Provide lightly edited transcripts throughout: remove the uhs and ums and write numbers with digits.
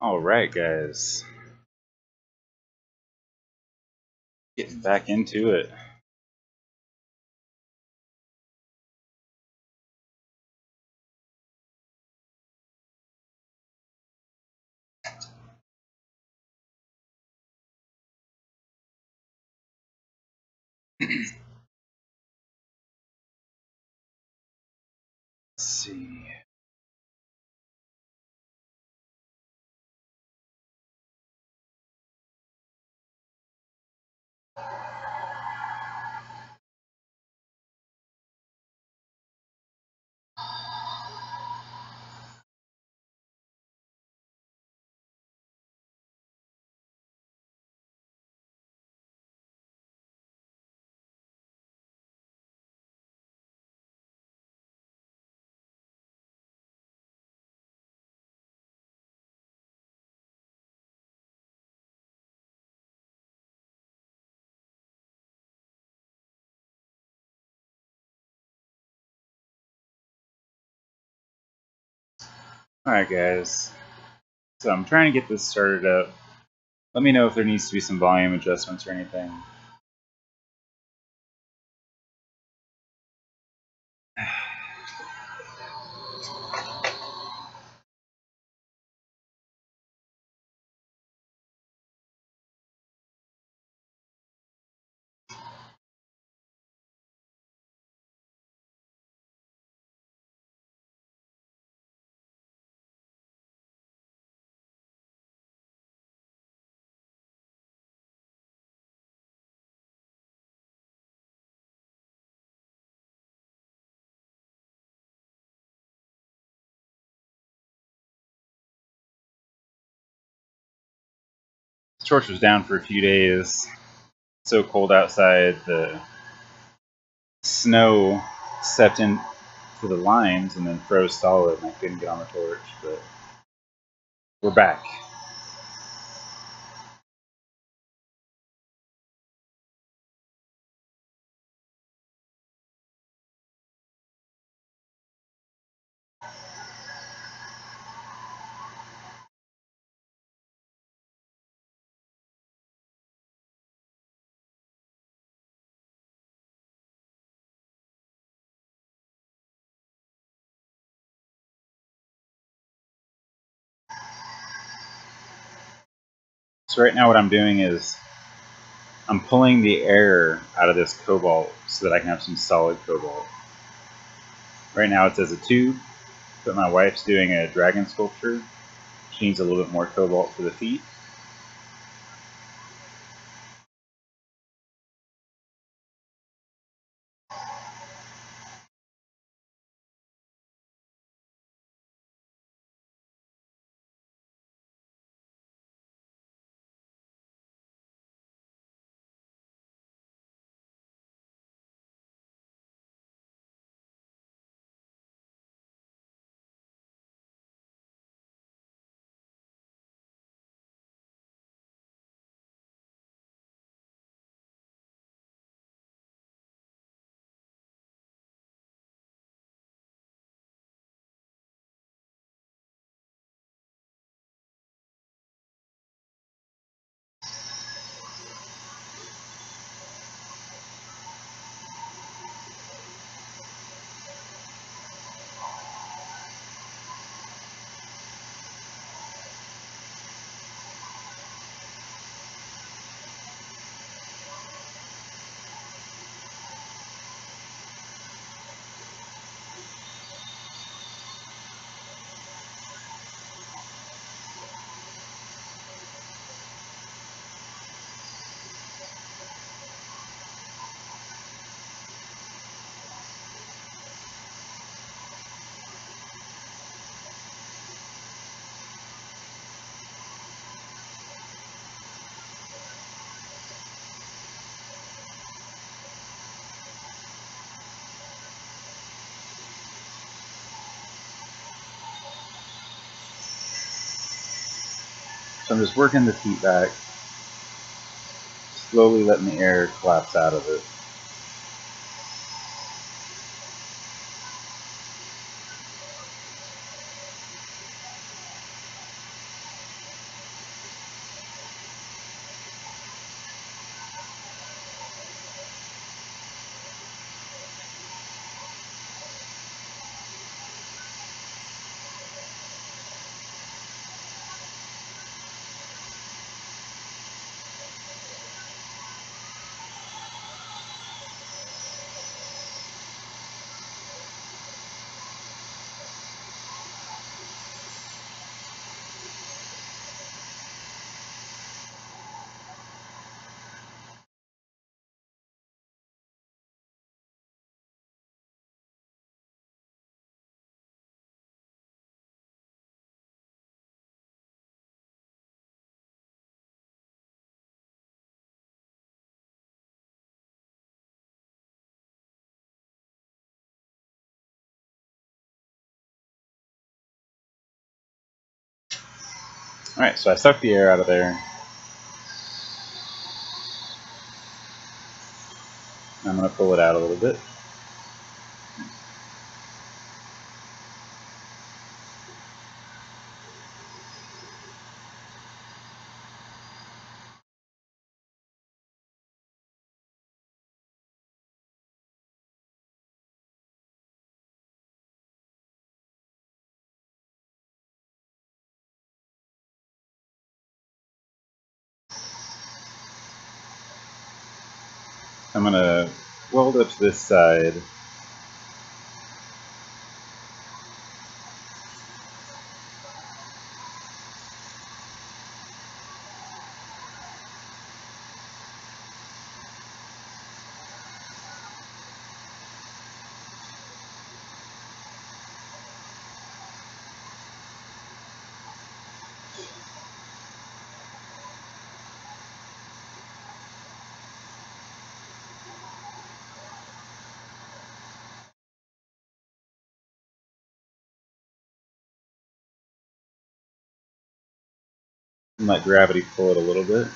Alright, guys. Getting back into it. Let's see. Alright, guys. So I'm trying to get this started up. Let me know if there needs to be some volume adjustments or anything. This torch was down for a few days. It's so cold outside, the snow seeped into the lines and then froze solid, and I couldn't get on the torch, but we're back. So right now what I'm doing is I'm pulling the air out of this cobalt so that I can have some solid cobalt. Right now it's as a tube, but my wife's doing a dragon sculpture. She needs a little bit more cobalt for the feet. So I'm just working the feet back, slowly letting the air collapse out of it. Alright, so I sucked the air out of there. I'm going to pull it out a little bit. I'm going to weld up to this side. And let gravity pull it a little bit.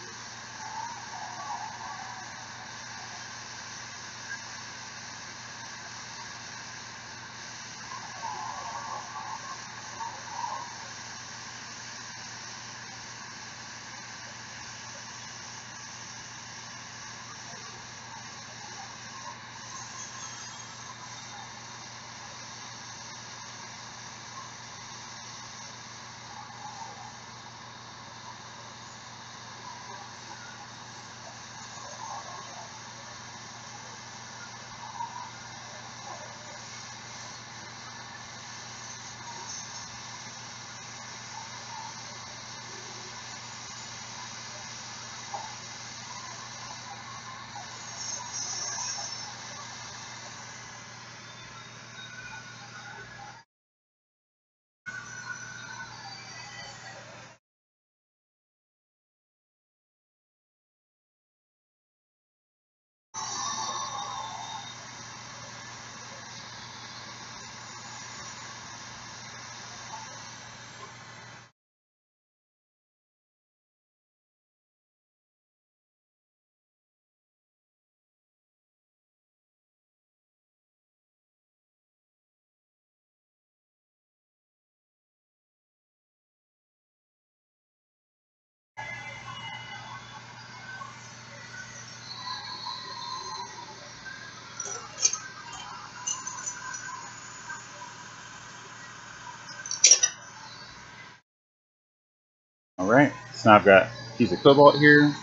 Alright, so now I've got a piece of cobalt here.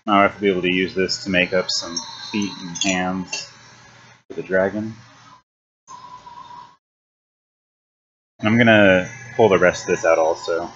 Now I have to be able to use this to make up some feet and hands for the dragon. And I'm going to pull the rest of this out also.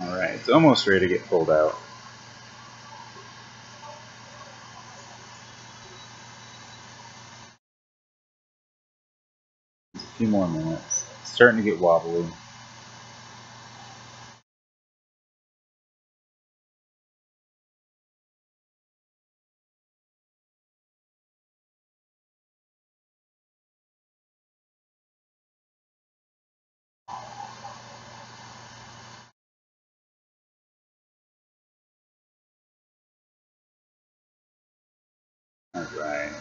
Alright, it's almost ready to get pulled out. Just a few more minutes. It's starting to get wobbly. Alright.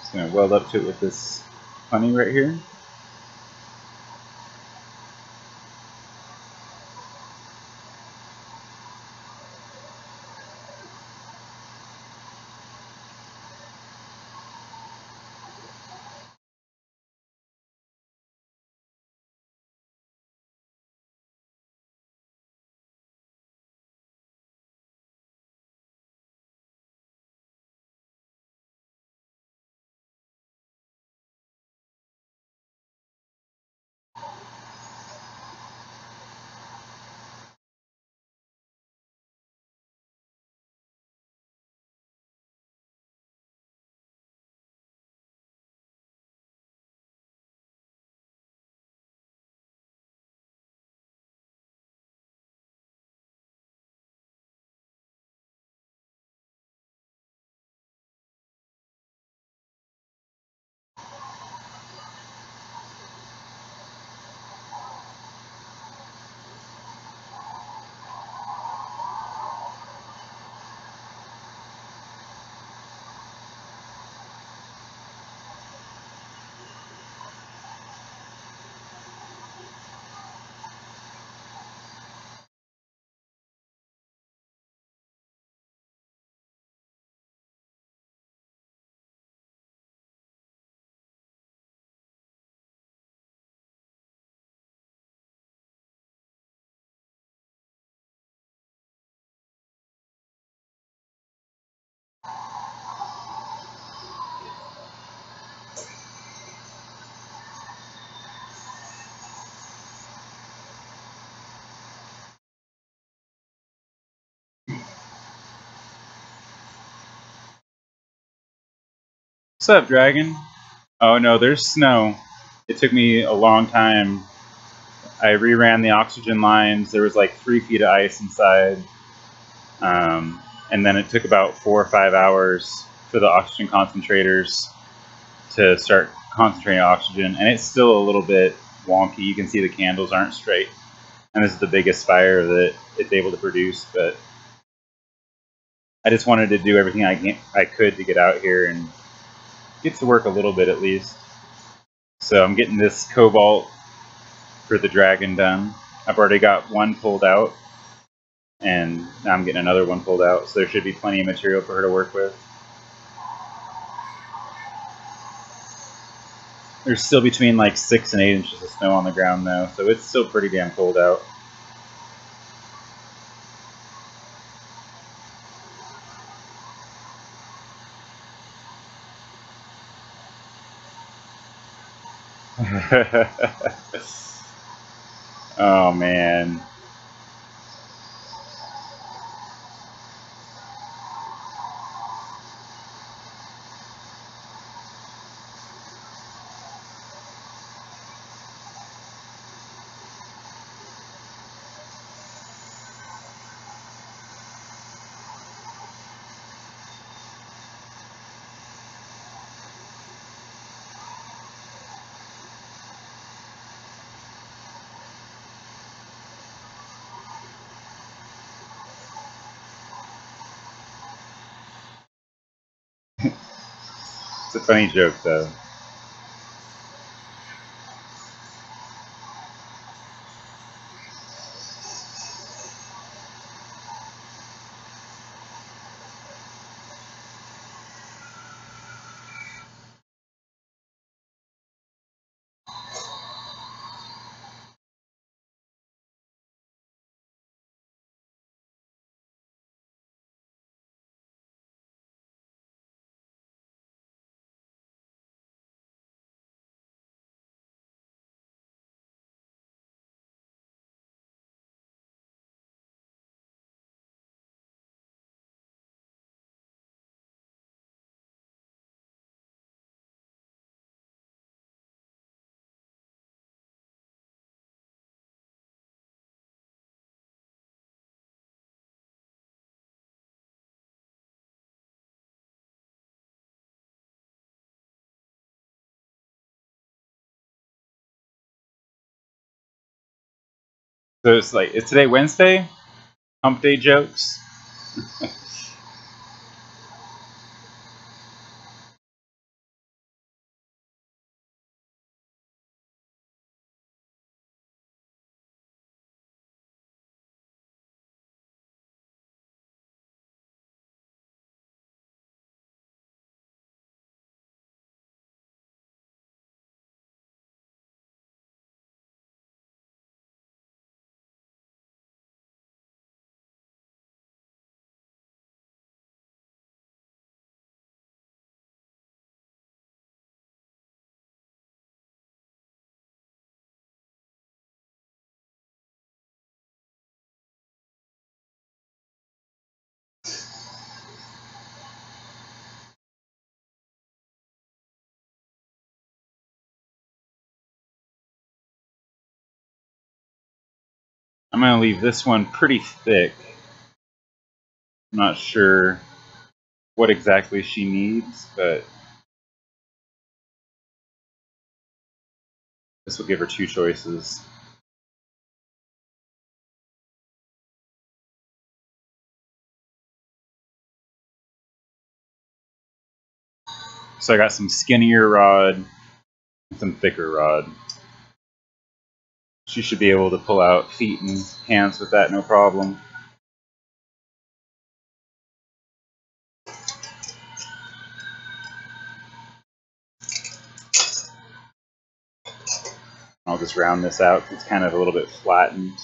Just going to weld up to it with this honey right here. What's up, Dragon? Oh no, there's snow. It took me a long time. I reran the oxygen lines. There was like 3 feet of ice inside. And then it took about 4 or 5 hours for the oxygen concentrators to start concentrating oxygen. And it's still a little bit wonky. You can see the candles aren't straight. And this is the biggest fire that it's able to produce. But I just wanted to do everything I could to get out here and get to work a little bit at least. So I'm getting this cobalt for the dragon done. I've already got one pulled out, and now I'm getting another one pulled out, so there should be plenty of material for her to work with. There's still between like 6 and 8 inches of snow on the ground though, so it's still pretty damn cold out. Oh man. It's a funny joke, though. So it's like, is today Wednesday? Hump day jokes? I'm going to leave this one pretty thick. I'm not sure what exactly she needs, but this will give her two choices. So I got some skinnier rod and some thicker rod. She should be able to pull out feet and hands with that, no problem. I'll just round this out because it's kind of a little bit flattened.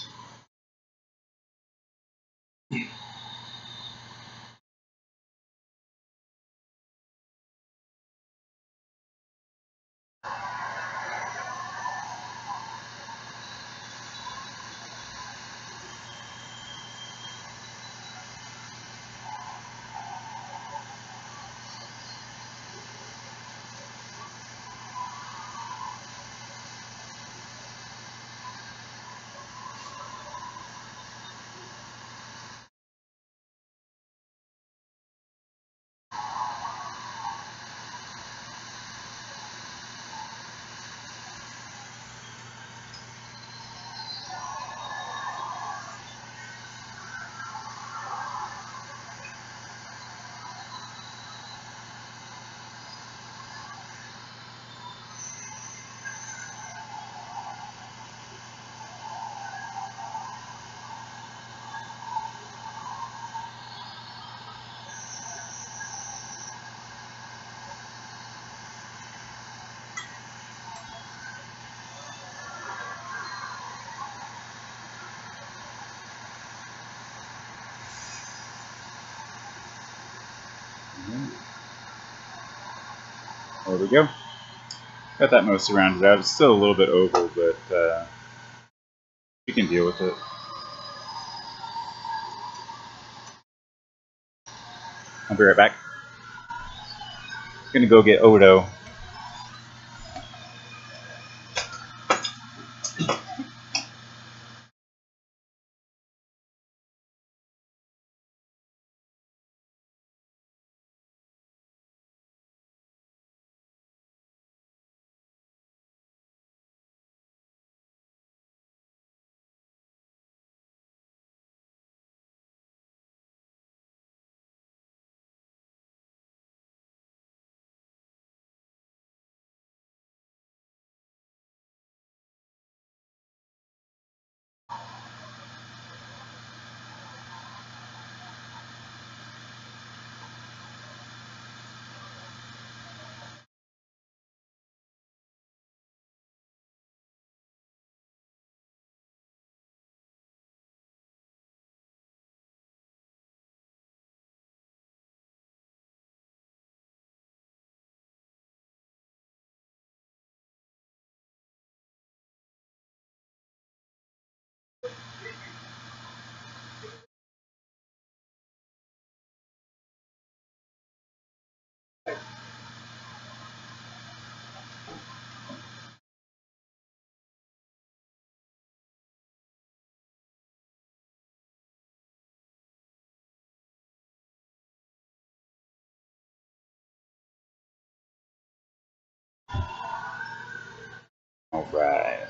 There we go. Got that mostly rounded out. It's still a little bit oval, but you can deal with it. I'll be right back. Gonna go get Odo. All right.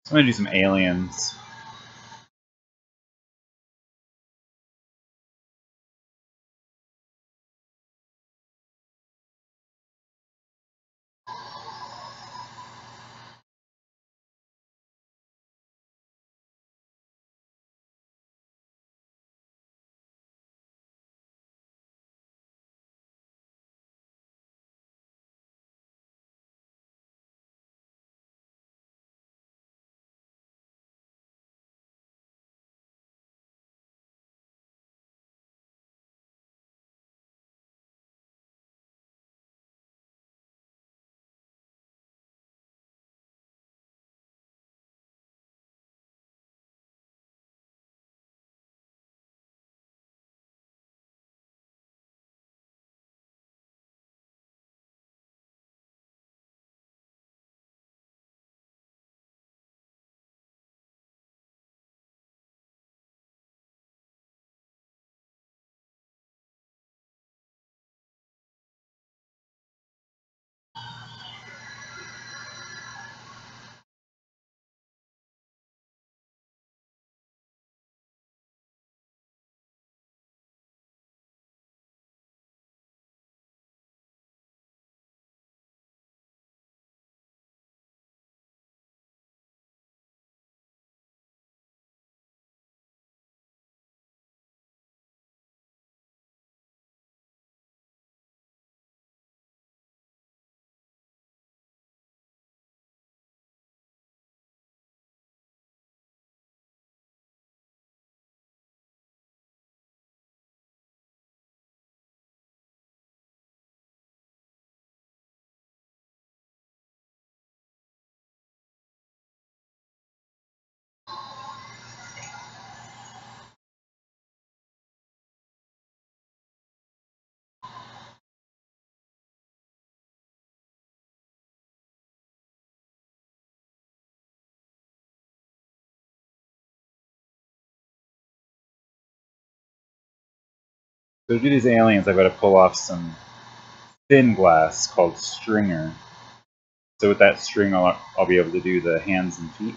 So I'm gonna do some aliens. So to do these aliens, I've got to pull off some thin glass called stringer. So with that string, I'll be able to do the hands and feet.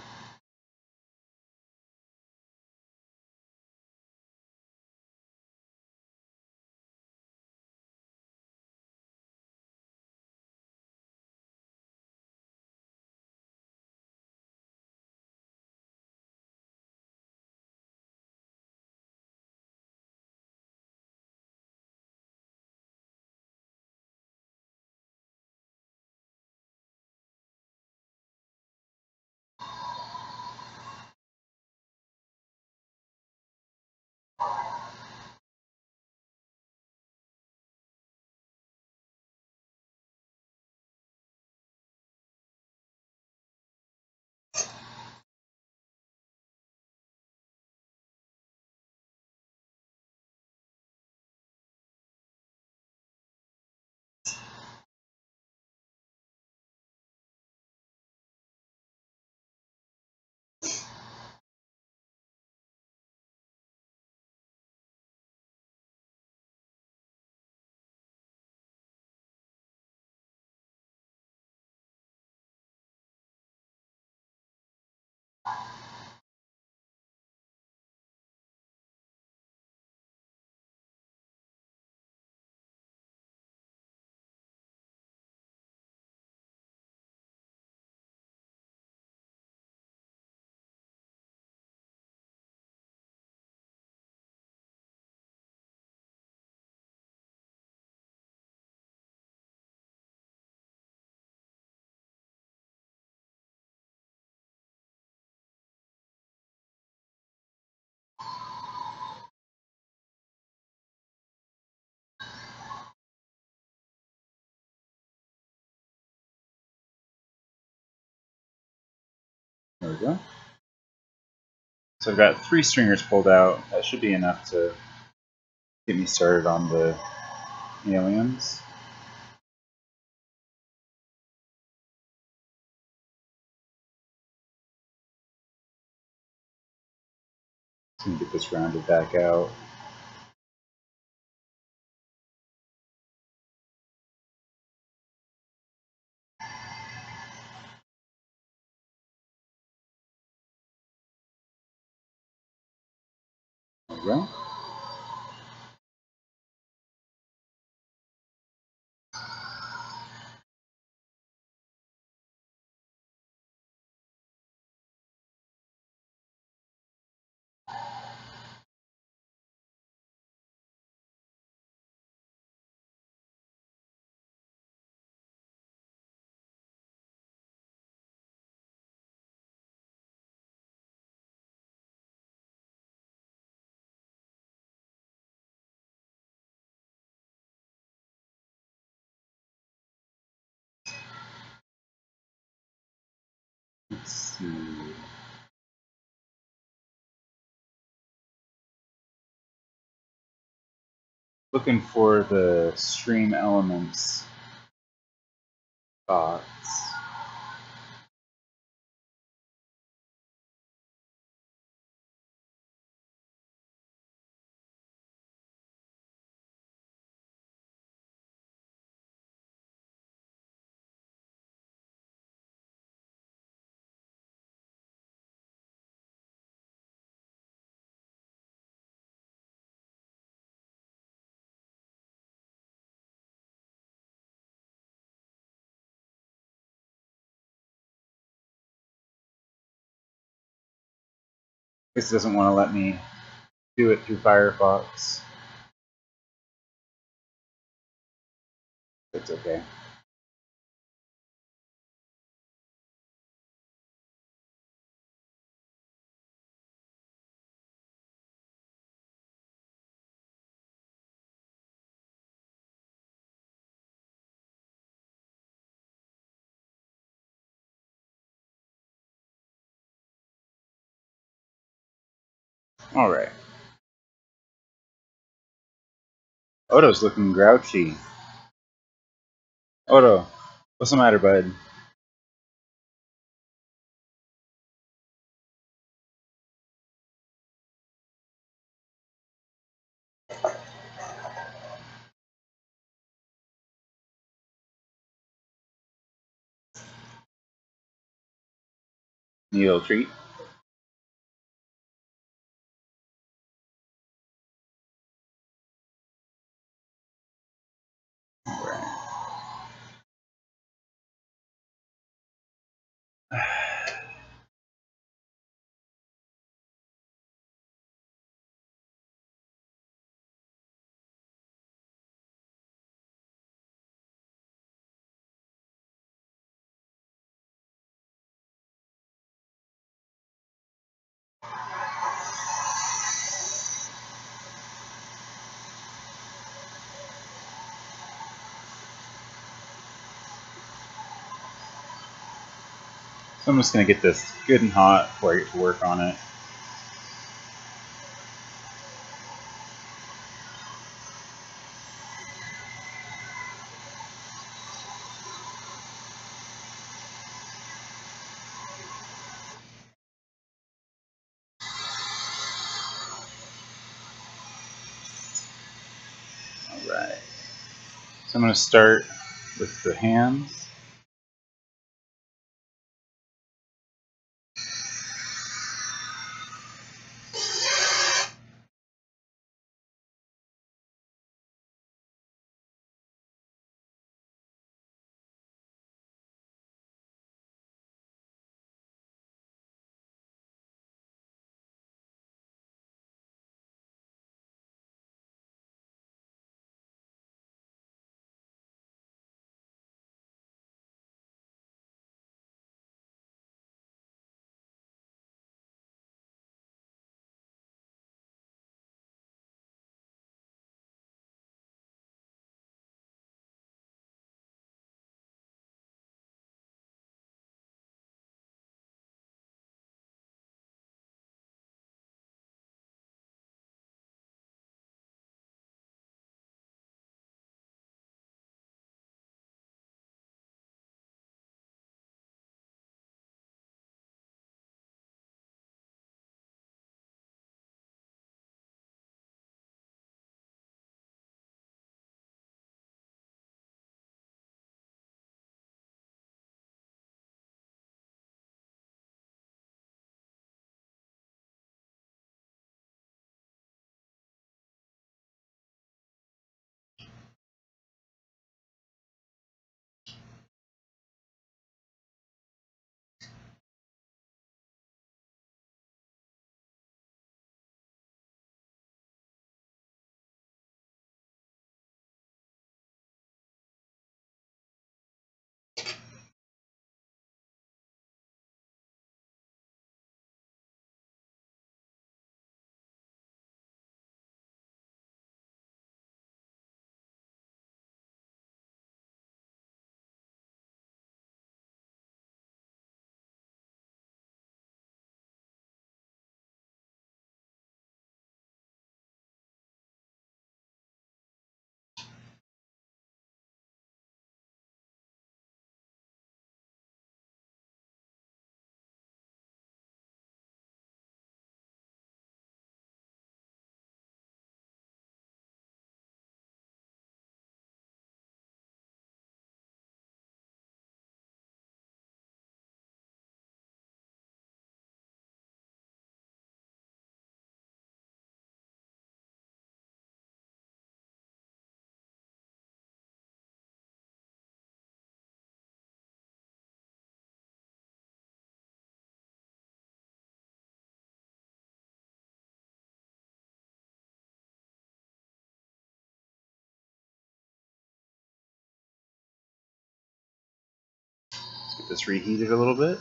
we go. So I've got 3 stringers pulled out. That should be enough to get me started on the aliens. Just gonna get this rounded back out. There we go. Let's see. Looking for the stream elements spots. This doesn't want to let me do it through Firefox. It's okay. Alright. Odo's looking grouchy. Odo, what's the matter, bud? Need a little treat? Alright. So I'm just going to get this good and hot before I get to work on it. Alright. So I'm going to start with the hands. this reheated a little bit.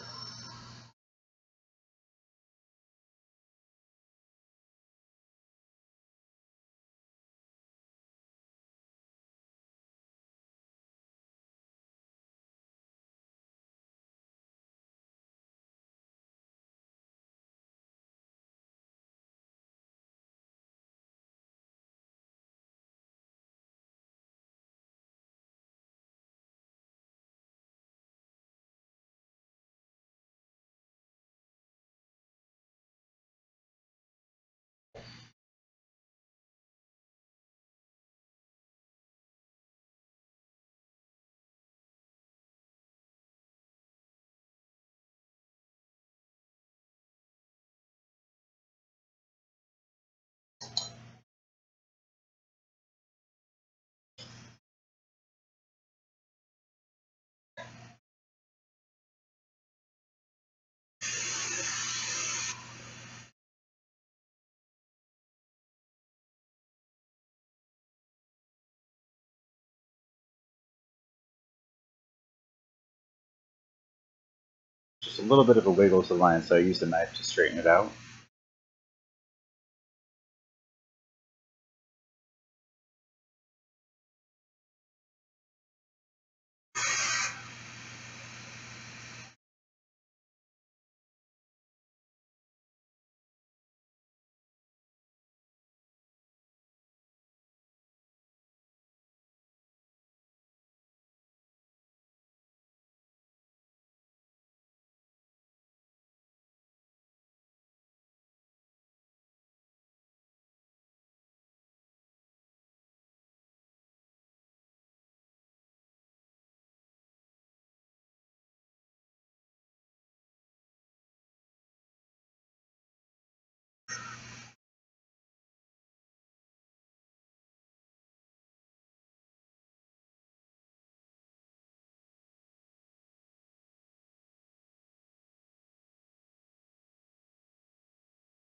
Just a little bit of a wiggle to the line, so I used a knife to straighten it out.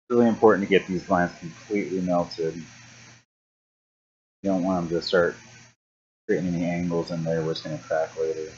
It's really important to get these lines completely melted. You don't want them to start creating any angles in there where it's going to crack later.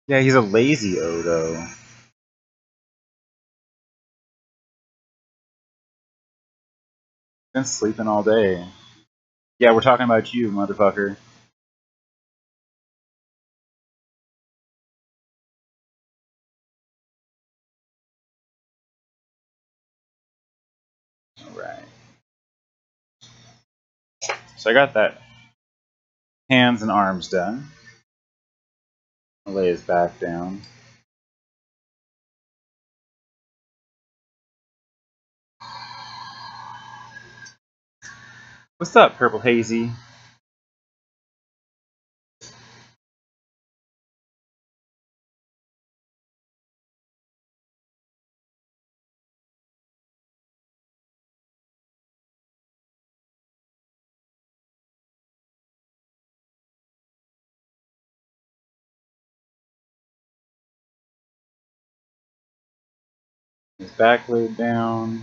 Yeah, he's a lazy Odo. Been sleeping all day. Yeah, we're talking about you, motherfucker. Alright. So I got that hands and arms done. I'll lay his back down. What's up, Purple Hazy? His back laid down.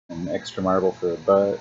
An extra marble for the butt.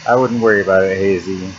I wouldn't worry about it, Hazy.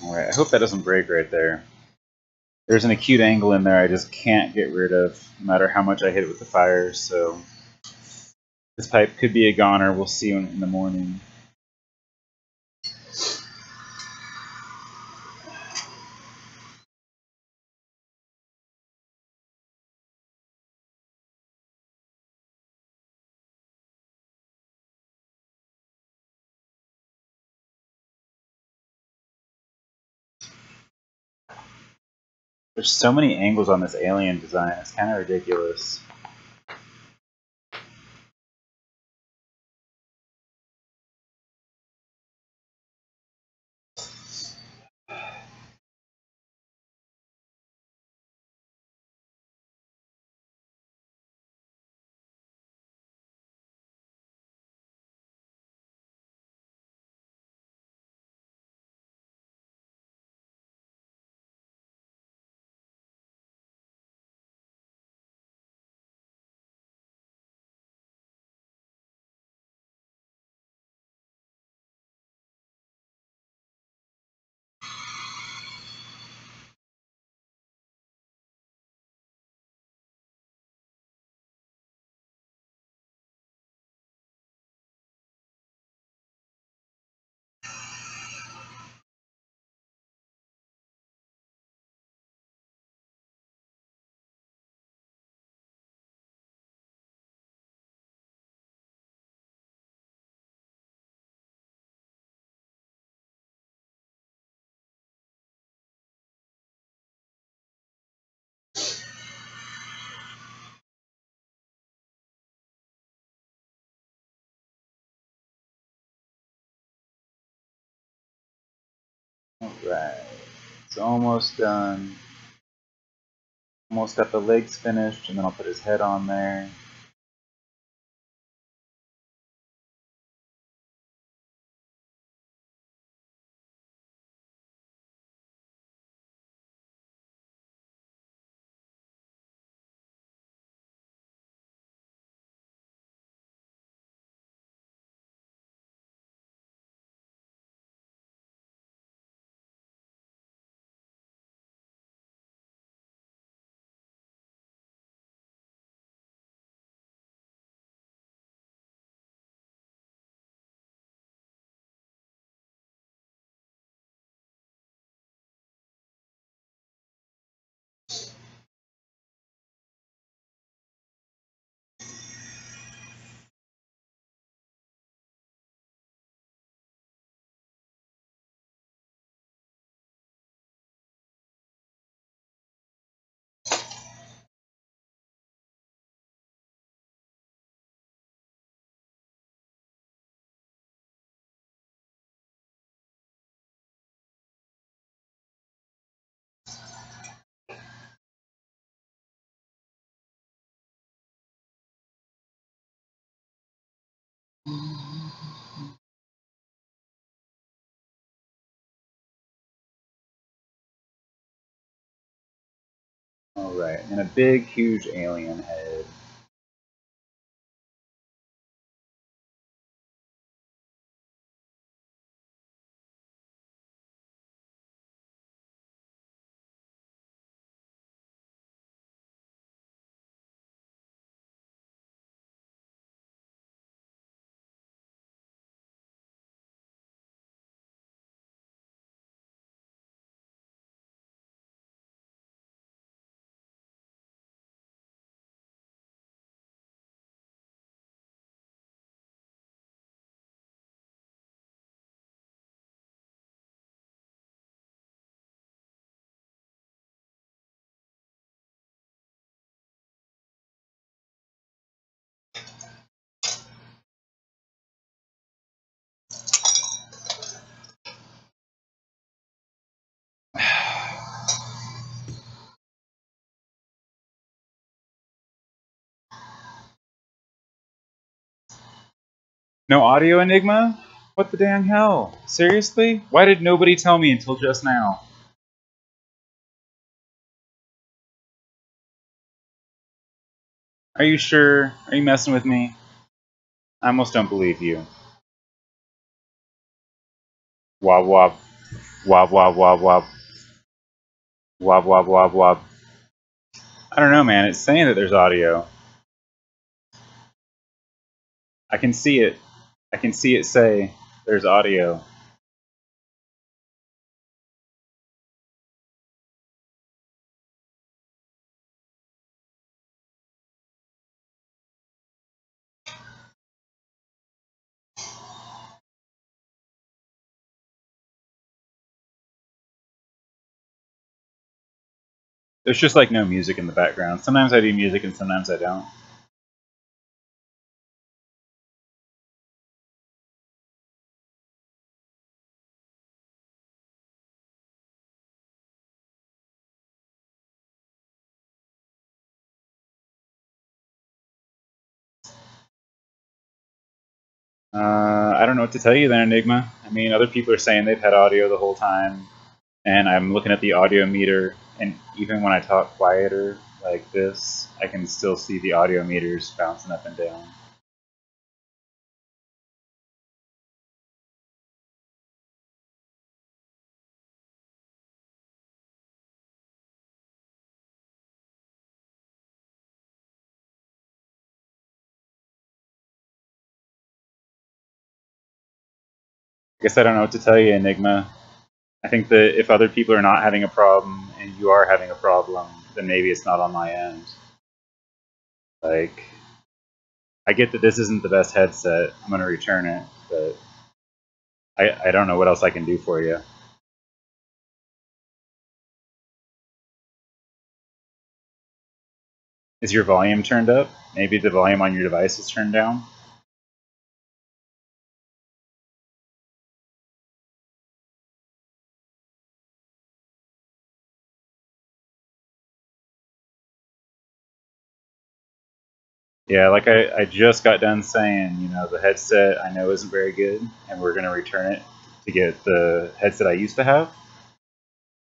Alright, I hope that doesn't break right there. There's an acute angle in there I just can't get rid of, no matter how much I hit it with the fire, so this pipe could be a goner. We'll see in the morning. There's so many angles on this alien design, it's kind of ridiculous. Alright, it's almost done. Almost got the legs finished, and then I'll put his head on there. Alright, and a big, huge alien head. No audio, Enigma? What the dang hell? Seriously? Why did nobody tell me until just now? Are you sure? Are you messing with me? I almost don't believe you. Wob wob. Wob wob wob wob. Wob wob wob wob. I don't know, man. It's saying that there's audio. I can see it. I can see it say there's audio. There's just like no music in the background. Sometimes I do music and sometimes I don't. I don't know what to tell you then, Enigma. I mean, other people are saying they've had audio the whole time, and I'm looking at the audio meter, and even when I talk quieter like this, I can still see the audio meters bouncing up and down. I guess I don't know what to tell you, Enigma. I think that if other people are not having a problem and you are having a problem, then maybe it's not on my end. Like, I get that this isn't the best headset. I'm going to return it, but I don't know what else I can do for you. Is your volume turned up? Maybe the volume on your device is turned down? Yeah, like I just got done saying, the headset I know isn't very good, and we're going to return it to get the headset I used to have.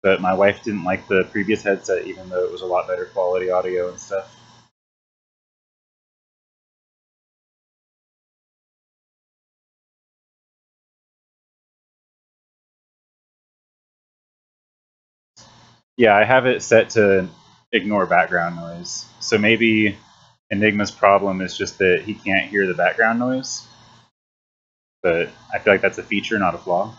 But my wife didn't like the previous headset, even though it was a lot better quality audio and stuff. Yeah, I have it set to ignore background noise. So maybe Enigma's problem is just that he can't hear the background noise. But I feel like that's a feature, not a flaw.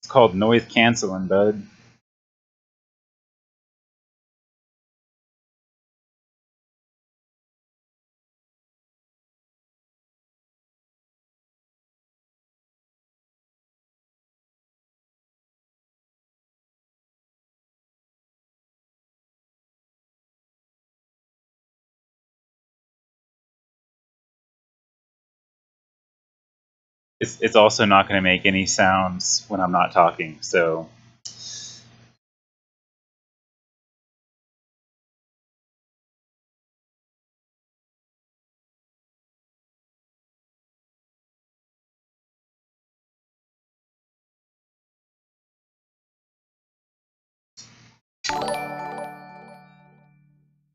It's called noise canceling, bud. It's also not going to make any sounds when I'm not talking. So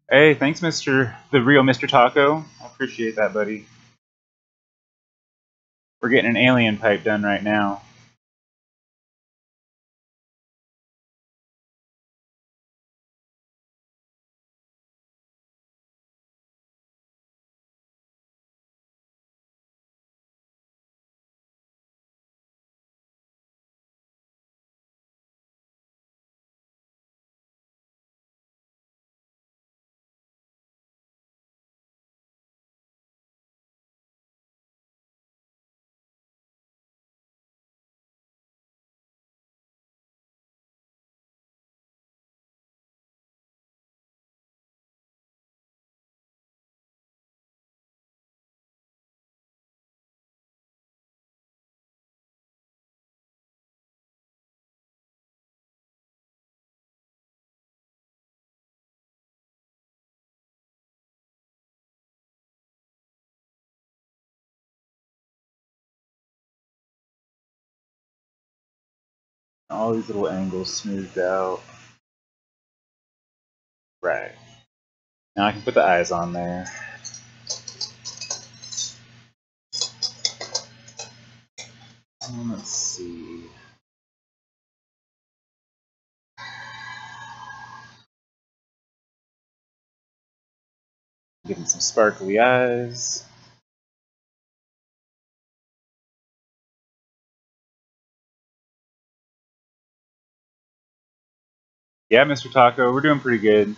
hey, thanks, the real Mr. Taco. I appreciate that, buddy. We're getting an alien pipe done right now. All these little angles smoothed out. Right. Now I can put the eyes on there. Let's see. Give him some sparkly eyes. Yeah, Mr. Taco, we're doing pretty good.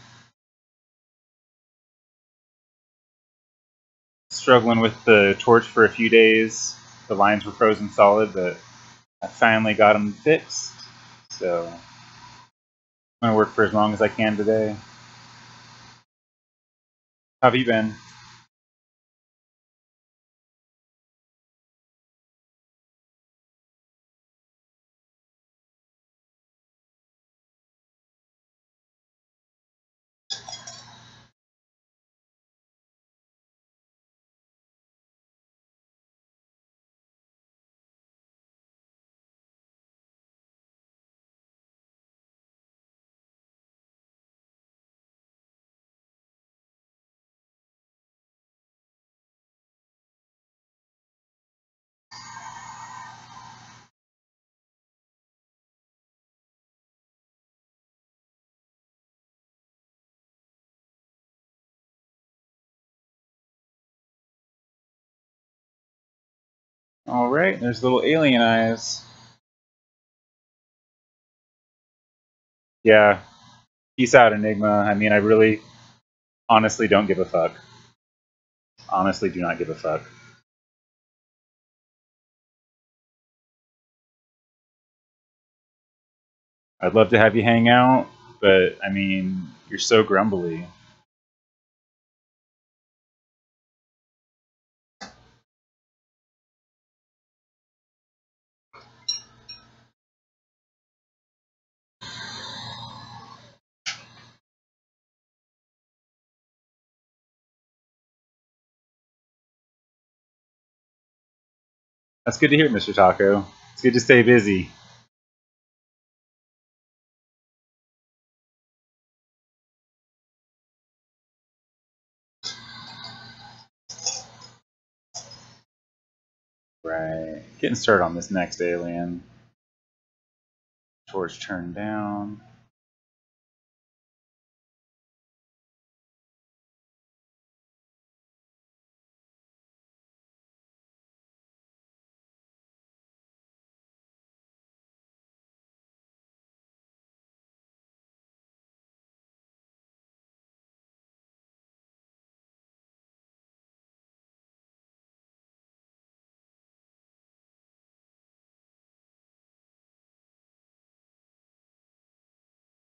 Struggling with the torch for a few days. The lines were frozen solid, but I finally got them fixed. So I'm gonna work for as long as I can today. How have you been? Alright, there's little alien eyes. Yeah, peace out, Enigma. I mean, I really, honestly don't give a fuck. Honestly, do not give a fuck. I'd love to have you hang out, but I mean, you're so grumbly. That's good to hear, Mr. Taco. It's good to stay busy. Right. Getting started on this next alien. Torch turned down.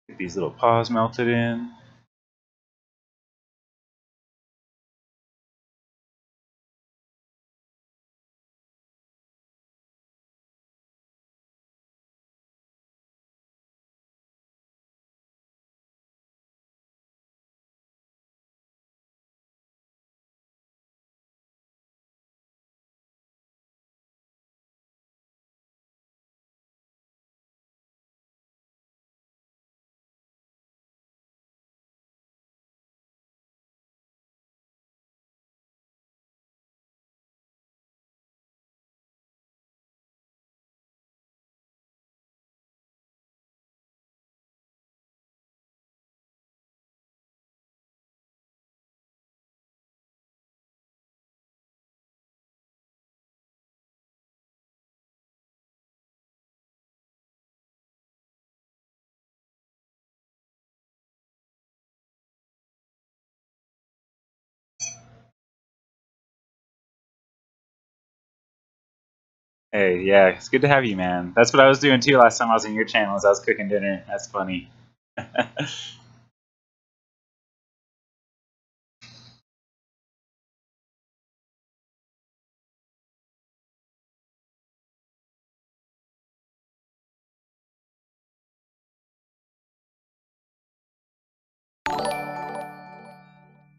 Get these little paws melted in. Hey, yeah, it's good to have you, man. That's what I was doing too last time I was in your channel as I was cooking dinner. That's funny.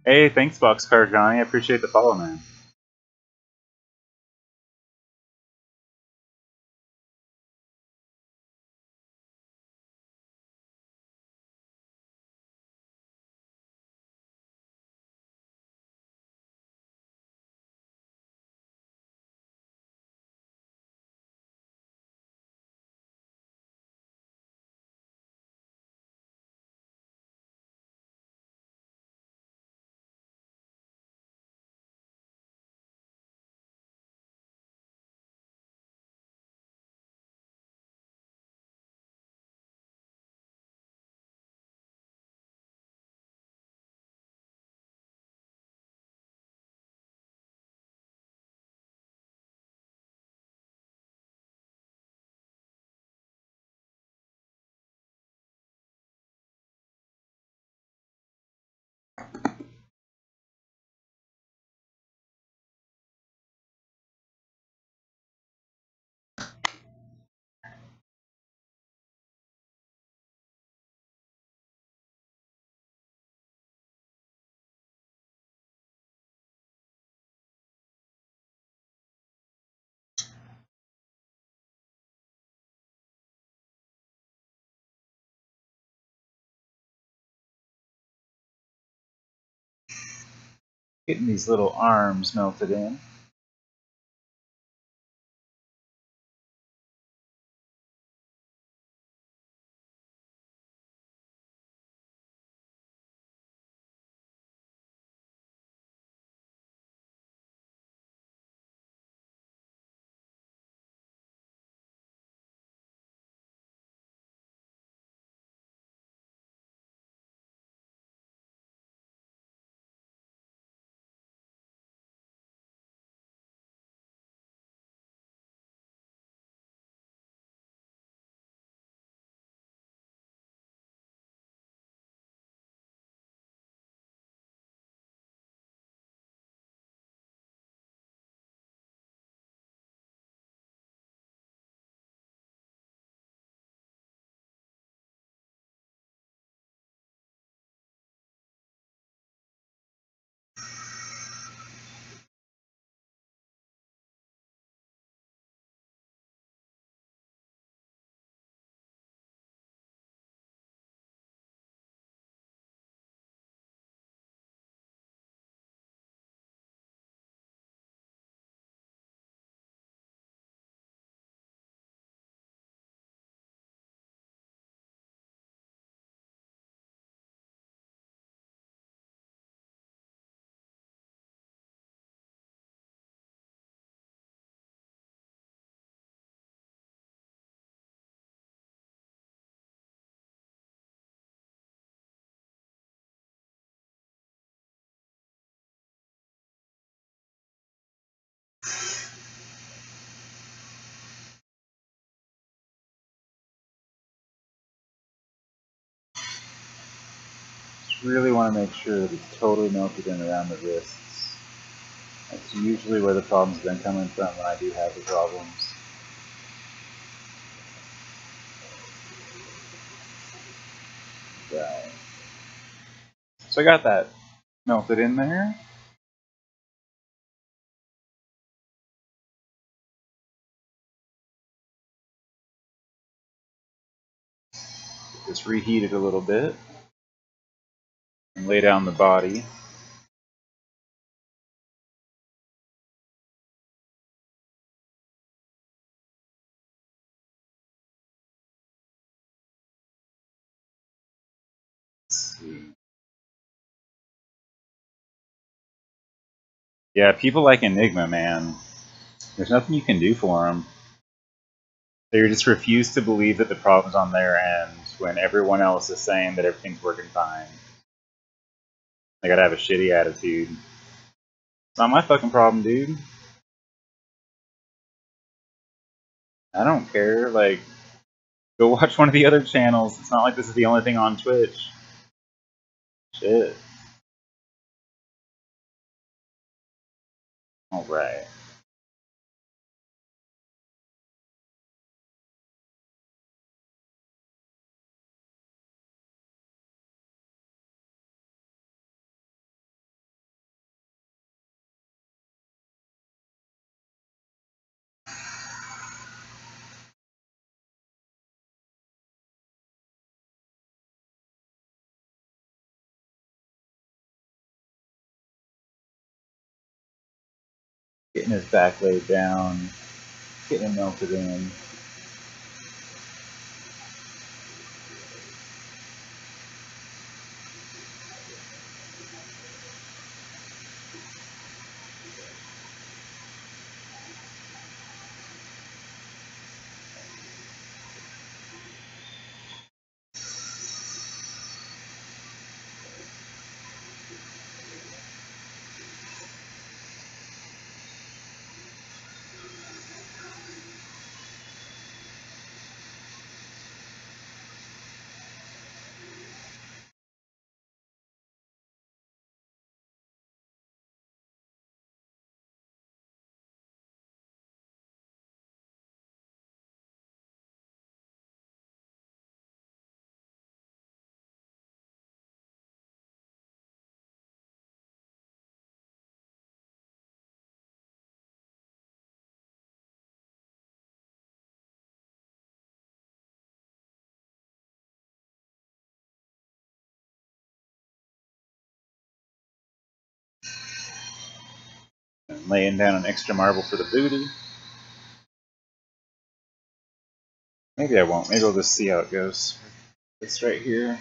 Hey, thanks, Boxcar Johnny. I appreciate the follow, man. Getting these little arms melted in. Really want to make sure that it's totally melted in around the wrists. That's usually where the problem's been coming from when I do have the problems. Right. So I got that melted in there. Get this reheated a little bit. And lay down the body. Let's see. Yeah, people like Enigma, man. There's nothing you can do for them. They just refuse to believe that the problem's on their end when everyone else is saying that everything's working fine. They gotta have a shitty attitude. It's not my fucking problem, dude. I don't care. Like, go watch one of the other channels. It's not like this is the only thing on Twitch. Shit. Alright. Getting his back laid down. Getting him melted in. laying down an extra marble for the booty. Maybe I won't. Maybe I'll just see how it goes. This right here.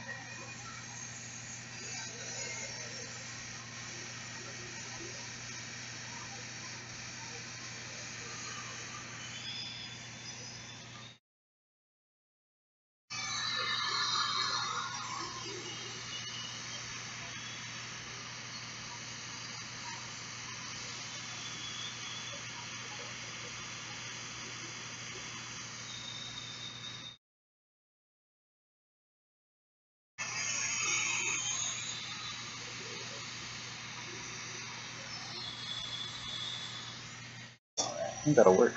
I think that'll work.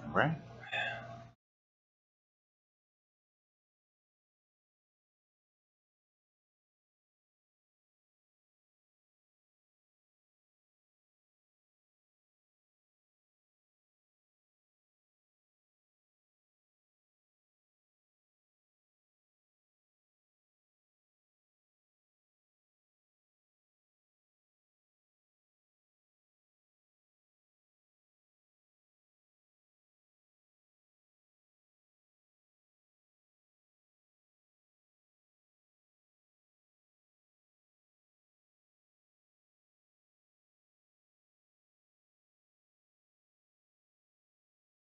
All right.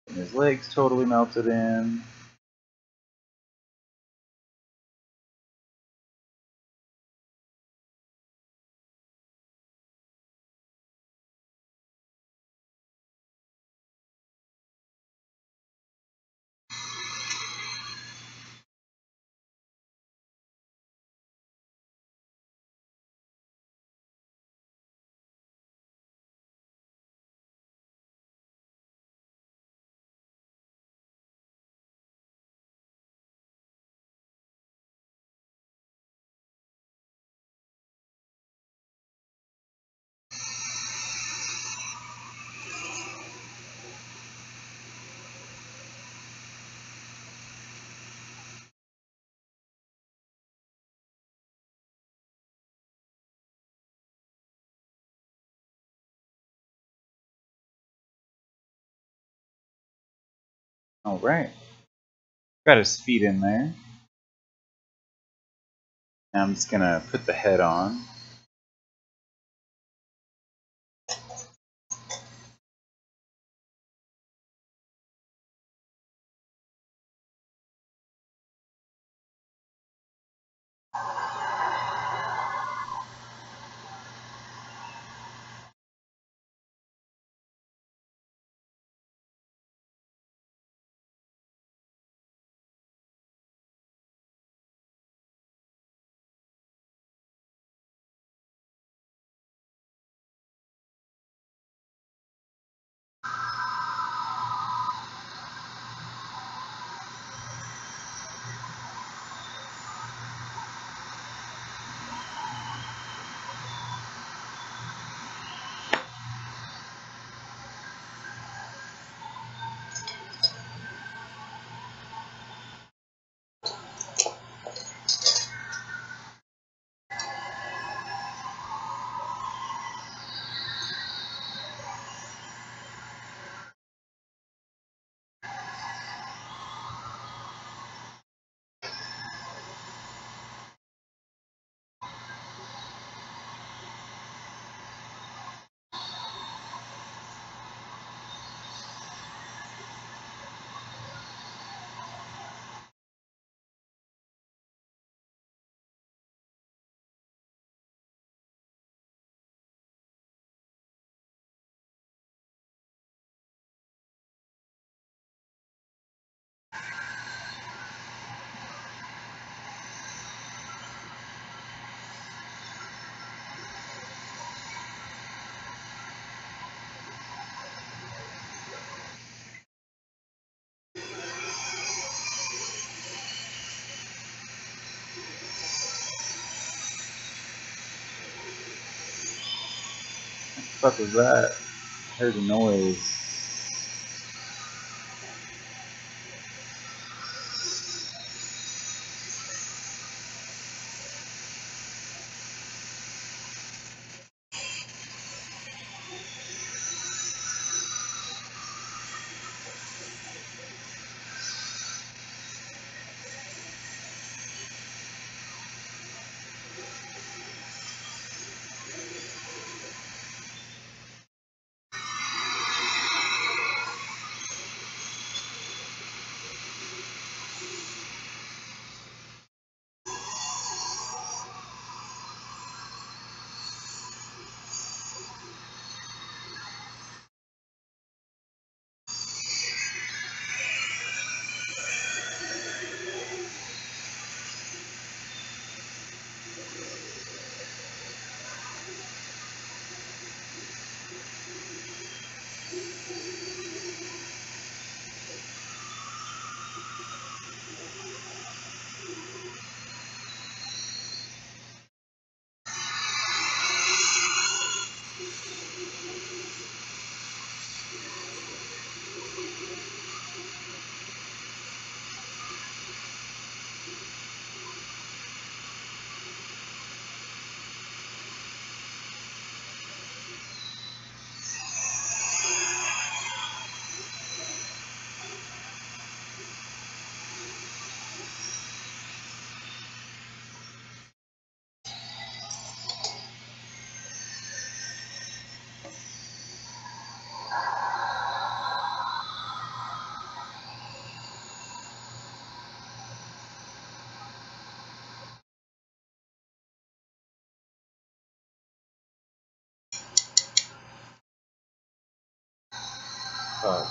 And his legs totally melted in. All right. Got his feet in there. Now I'm just gonna put the head on. fuck was that? I heard a noise. Fuck.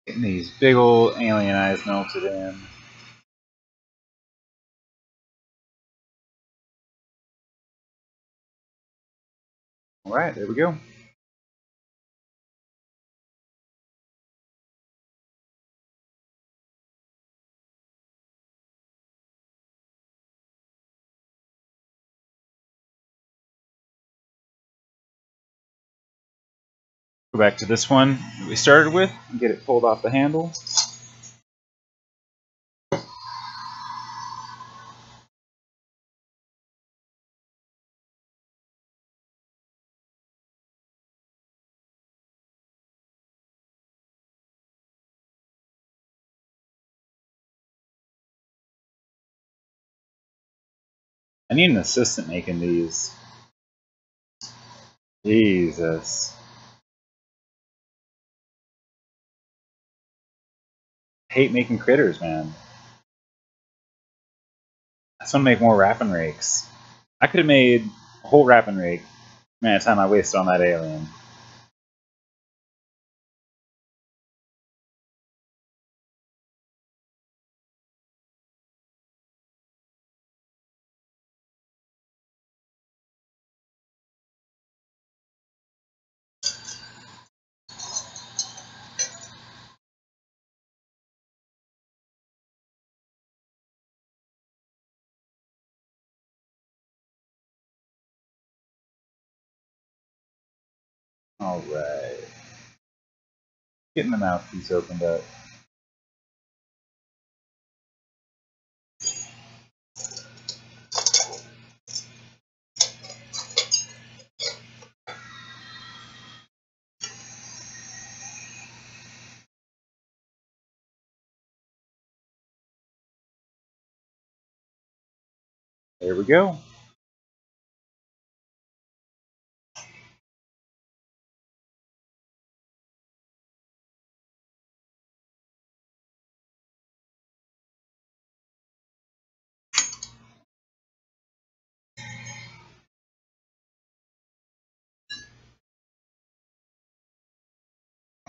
Getting these big old alien eyes melted in. Alright, there we go. Go back to this one that we started with and get it pulled off the handle. I need an assistant making these. Jesus. I hate making critters, man. I just want to make more wrapping rakes. I could have made a whole wrapping rake. Man, the time I wasted on that alien. Alright. Getting the mouthpiece opened up. There we go.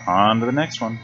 On to the next one.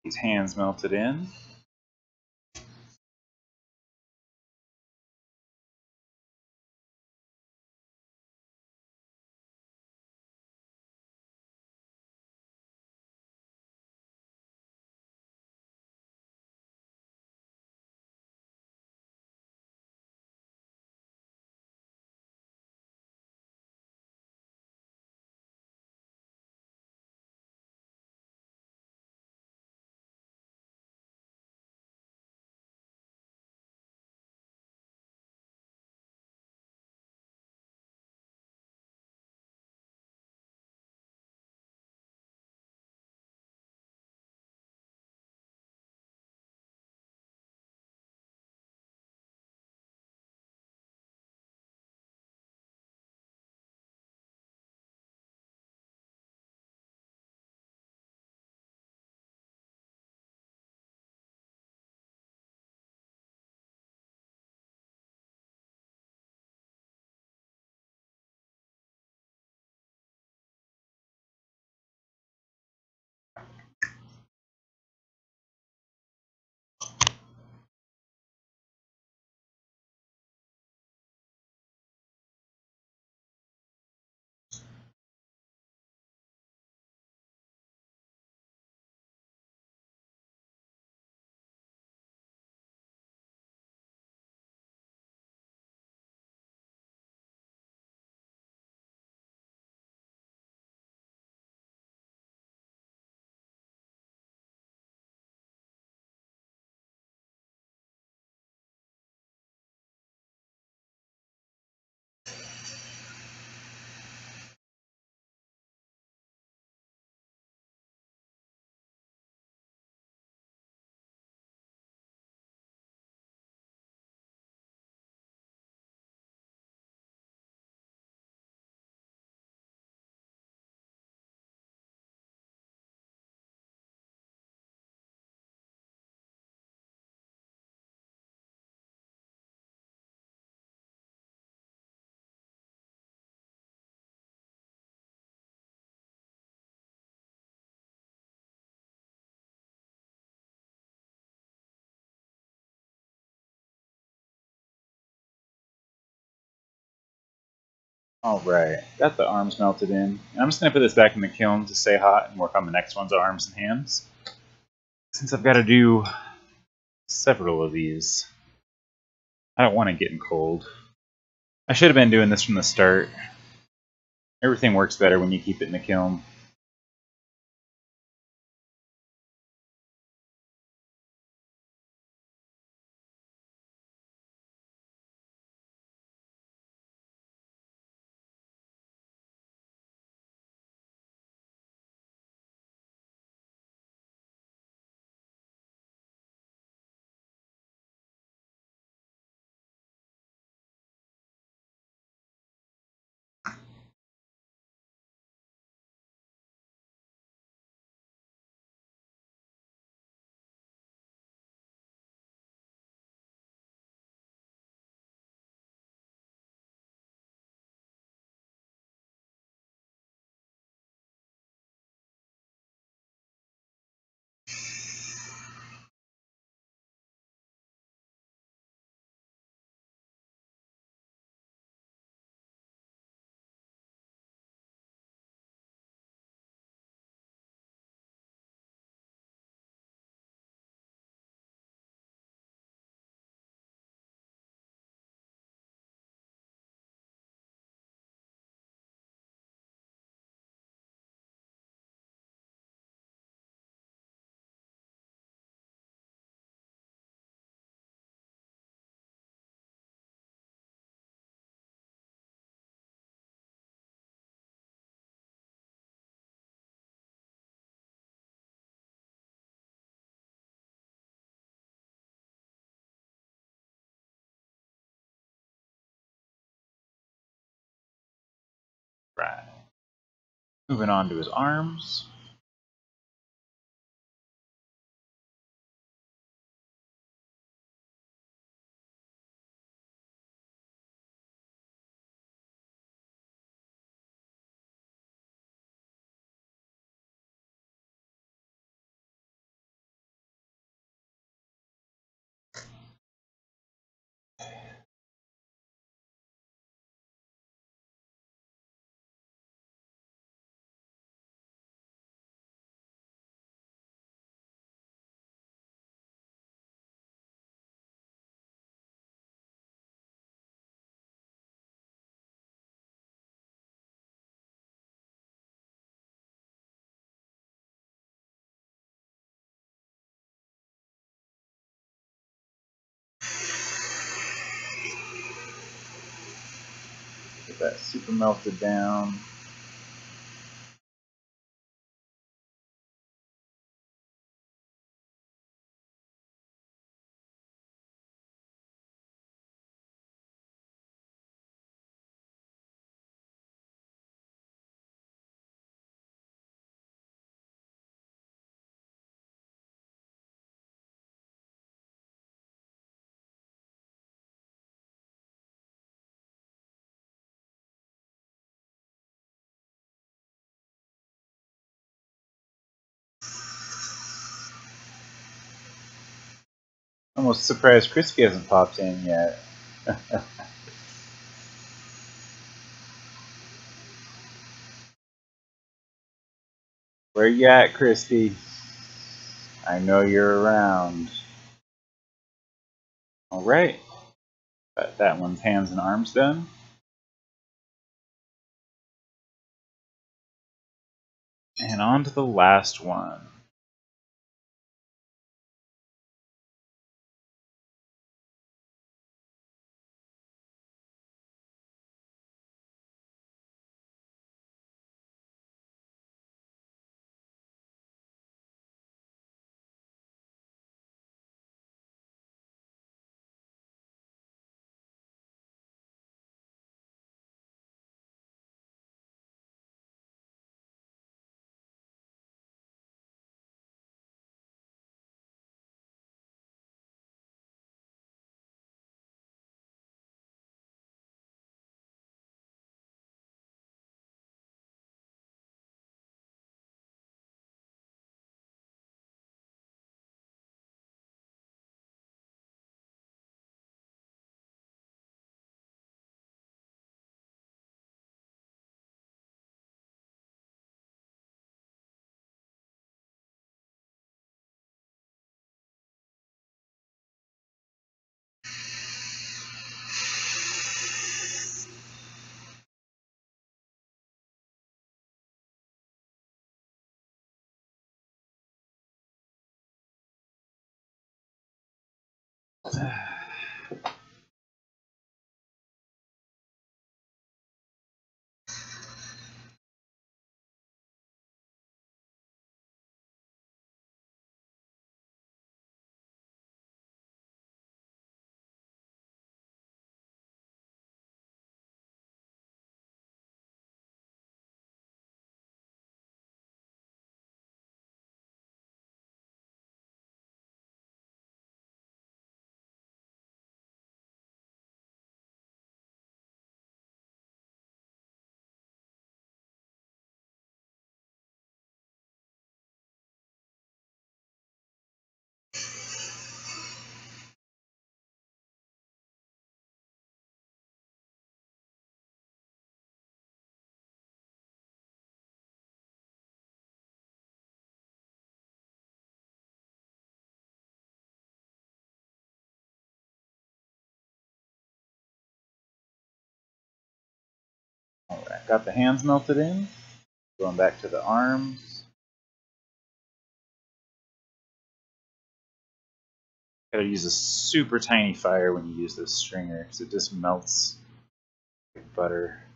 These hands melted in. Alright, got the arms melted in. And I'm just going to put this back in the kiln to stay hot and work on the next one's arms and hands. Since I've got to do several of these, I don't want to get cold. I should have been doing this from the start. Everything works better when you keep it in the kiln. Right. Moving on to his arms. Get that super melted down. Almost surprised Crispy hasn't popped in yet. Where you at, Crispy? I know you're around. Alright. Got that one's hands and arms done. And on to the last one. Alright, got the hands melted in. Going back to the arms. Gotta use a super tiny fire when you use this stringer because it just melts like butter.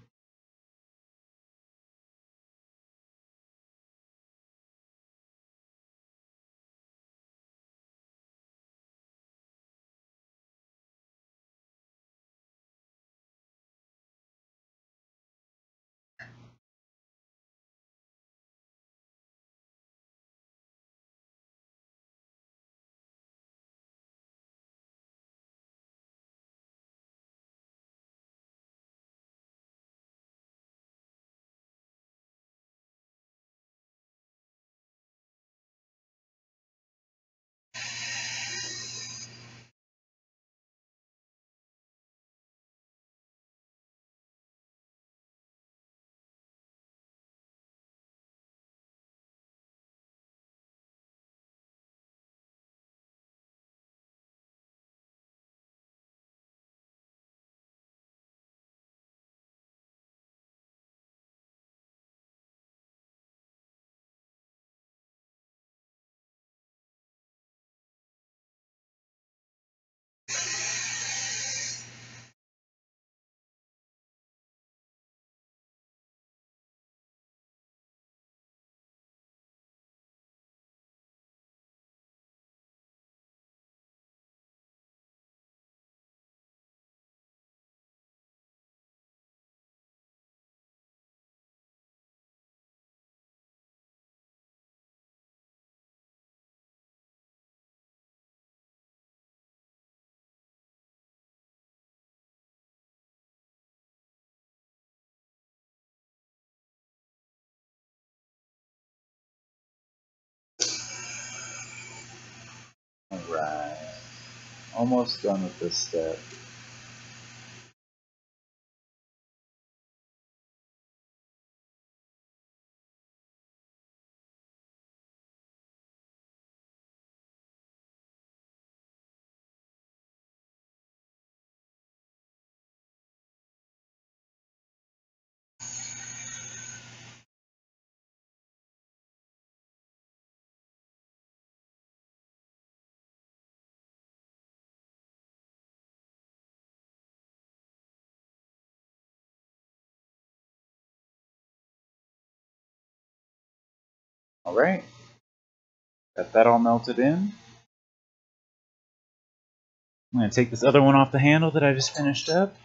Alright. Almost done with this step. Alright. Got that all melted in. I'm going to take this other one off the handle that I just finished up.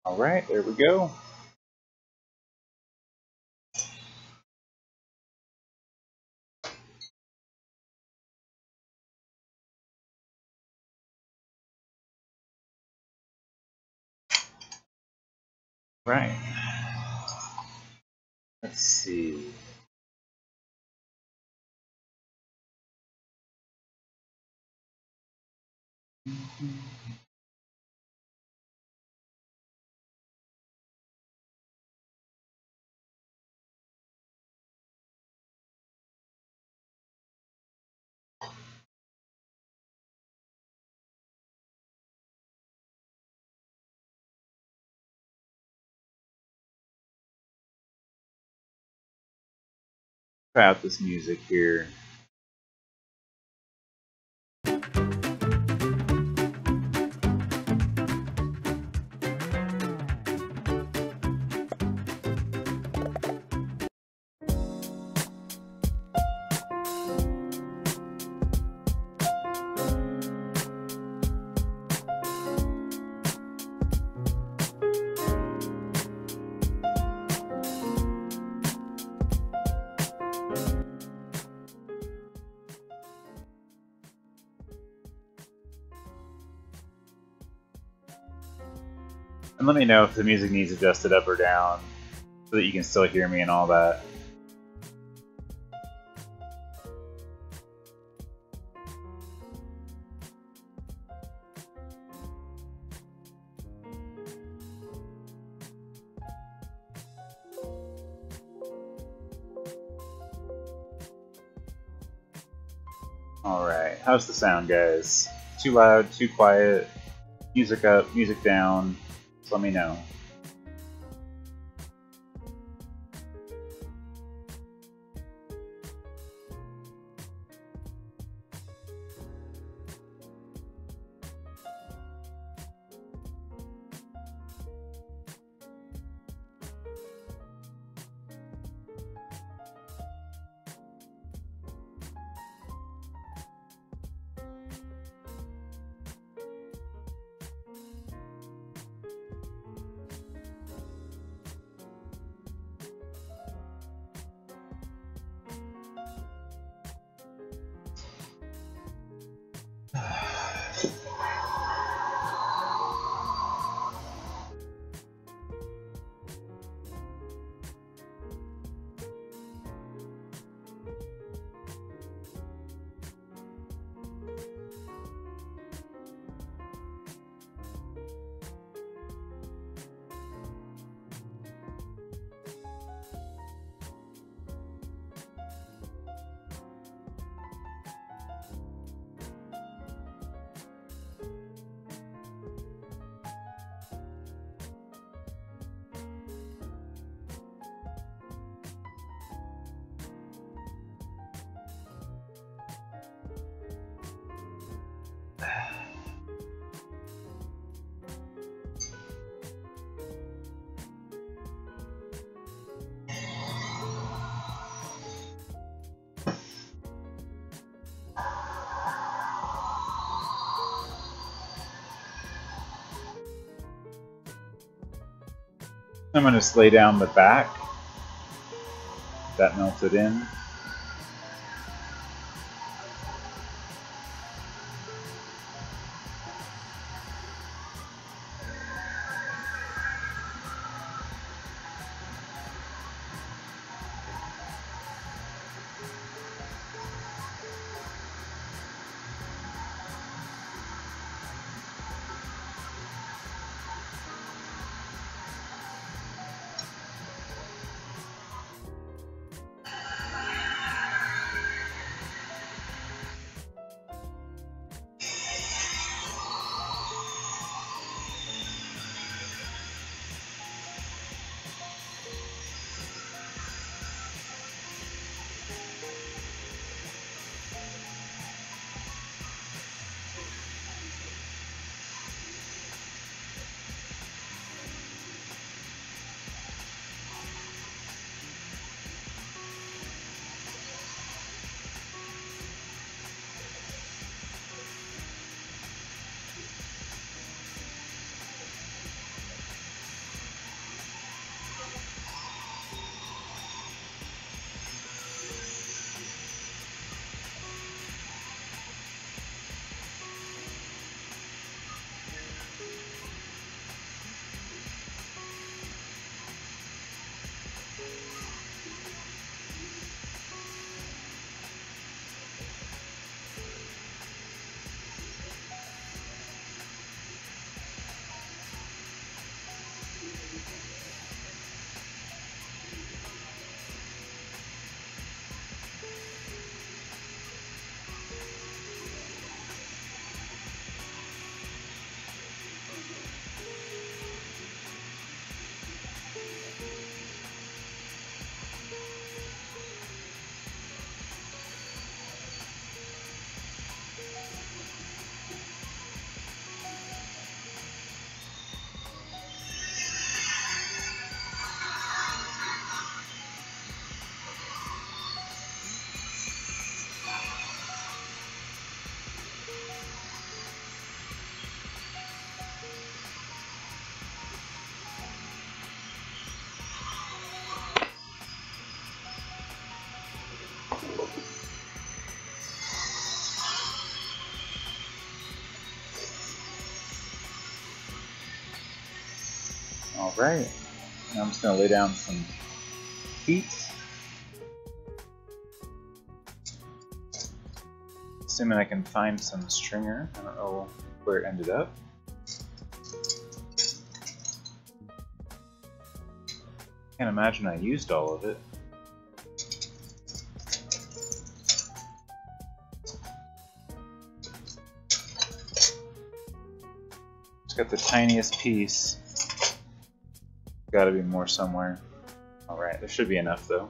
Alright, there we go. Right. Let's see. Try out this music here. And let me know if the music needs adjusted up or down so that you can still hear me and all that. Alright, how's the sound, guys? Too loud, too quiet, music up, music down? Just let me know. I'm going to just lay down the back. That melted in. Alright, now I'm just going to lay down some heat. Assuming I can find some stringer. I don't know where it ended up. Can't imagine I used all of it. Just got the tiniest piece. Gotta be more somewhere. Alright, there should be enough though.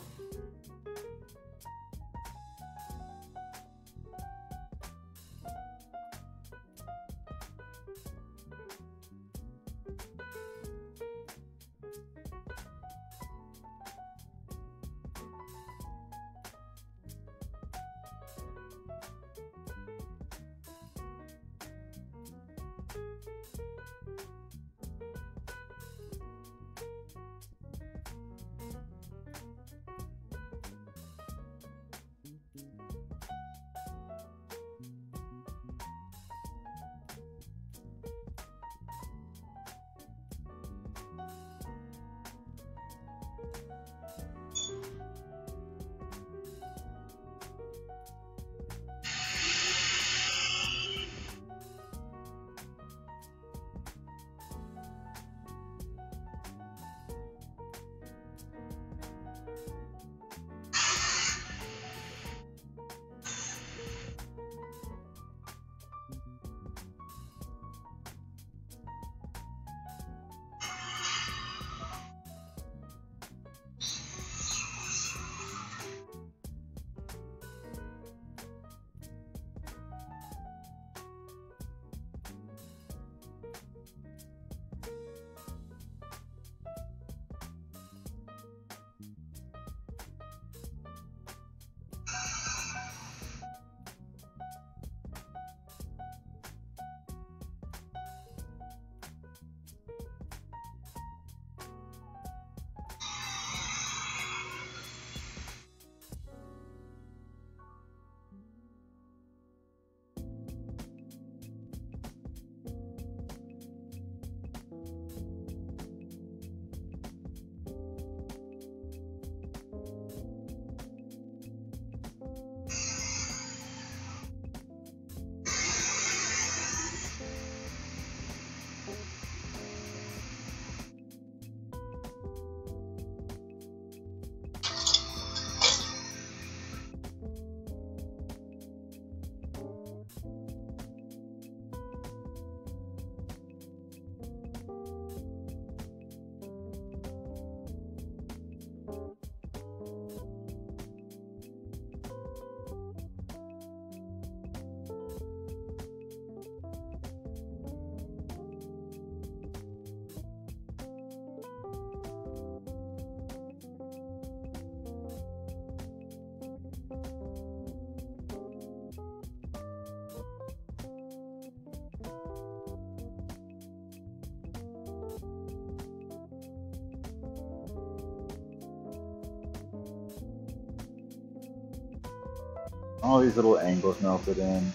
All these little angles melted in.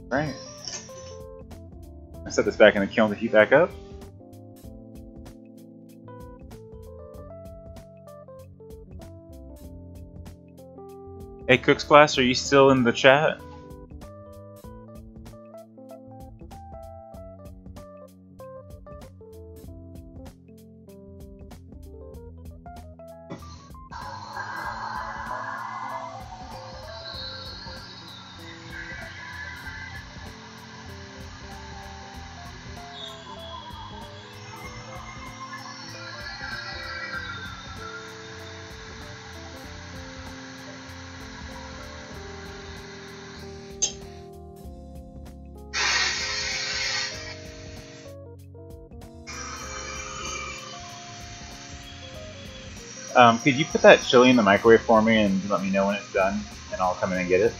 Right. I set this back in the kiln to heat back up. Hey Scottsglass, are you still in the chat? Could you put that chili in the microwave for me and let me know when it's done, and I'll come in and get it?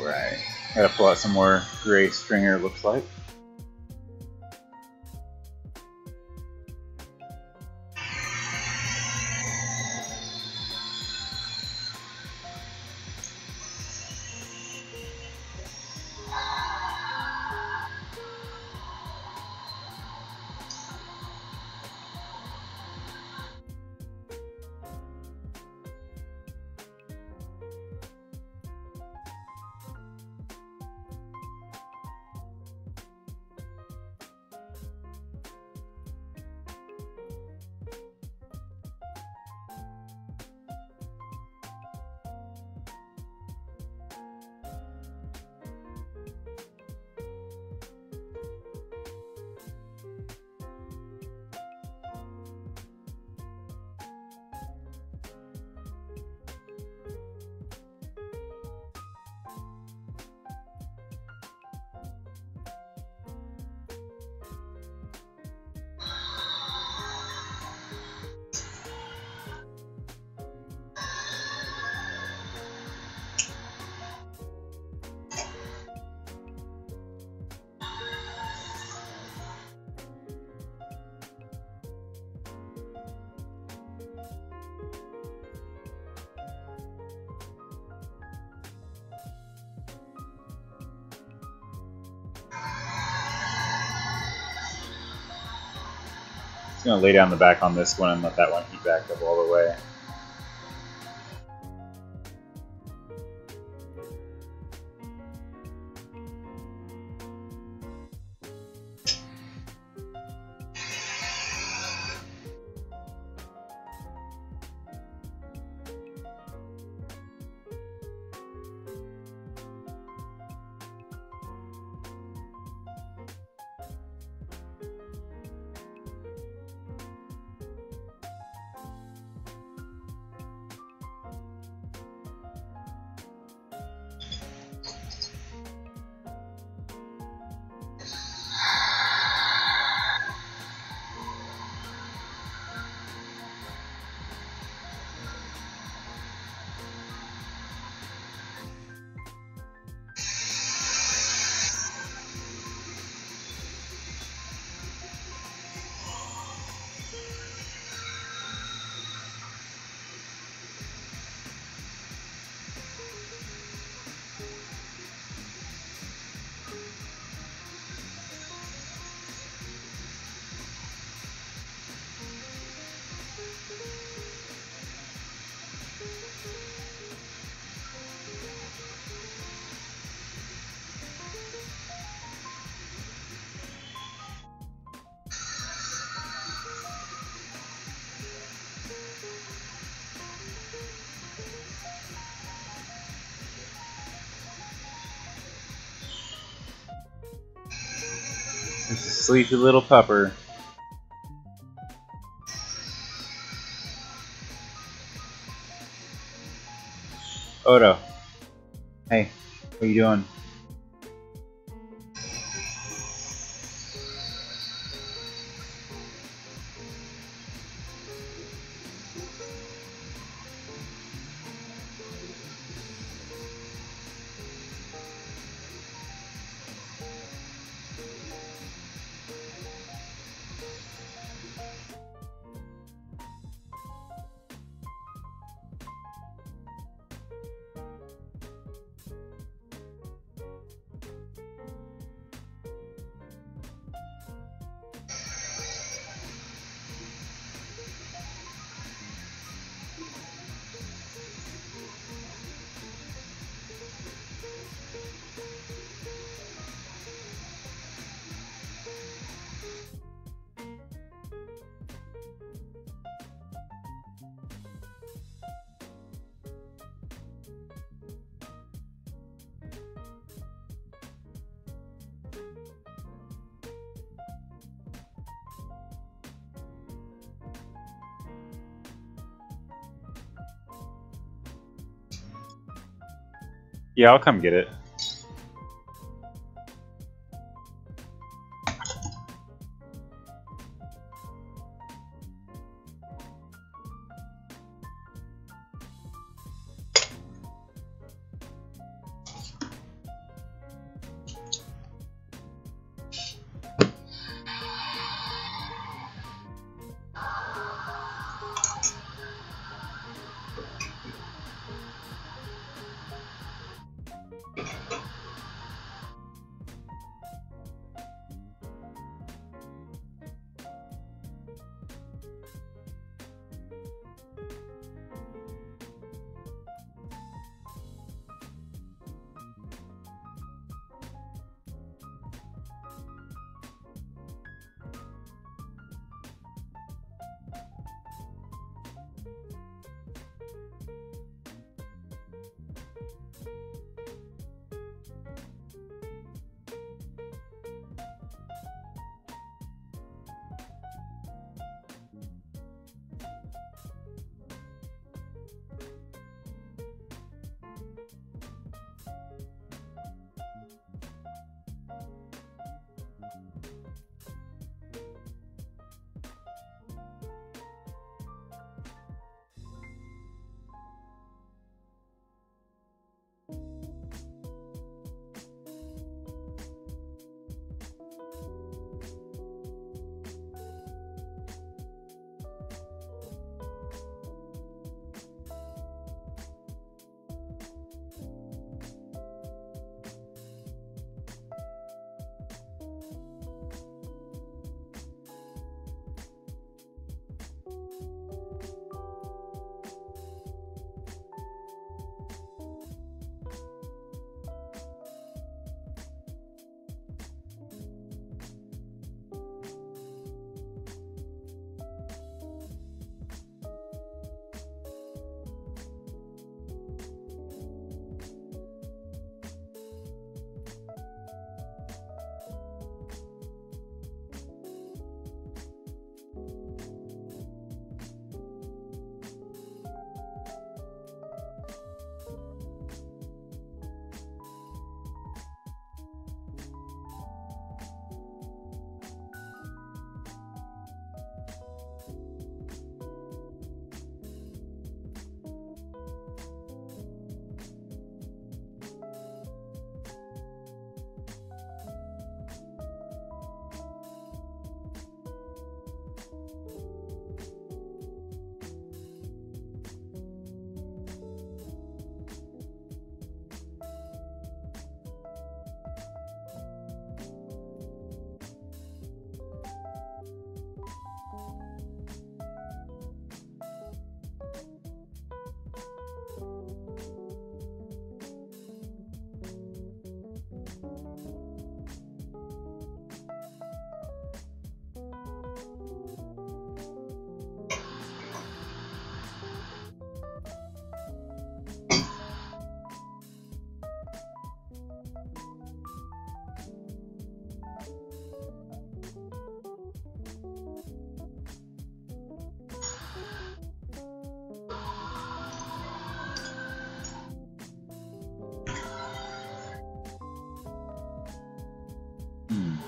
Alright, gotta pull out some more gray stringer, looks like. Just gonna lay down the back on this one and let that one heat back up all the way. This is sleepy little pupper. Odo. Hey, what are you doing? Yeah, I'll come get it.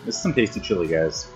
This is some tasty chili, guys.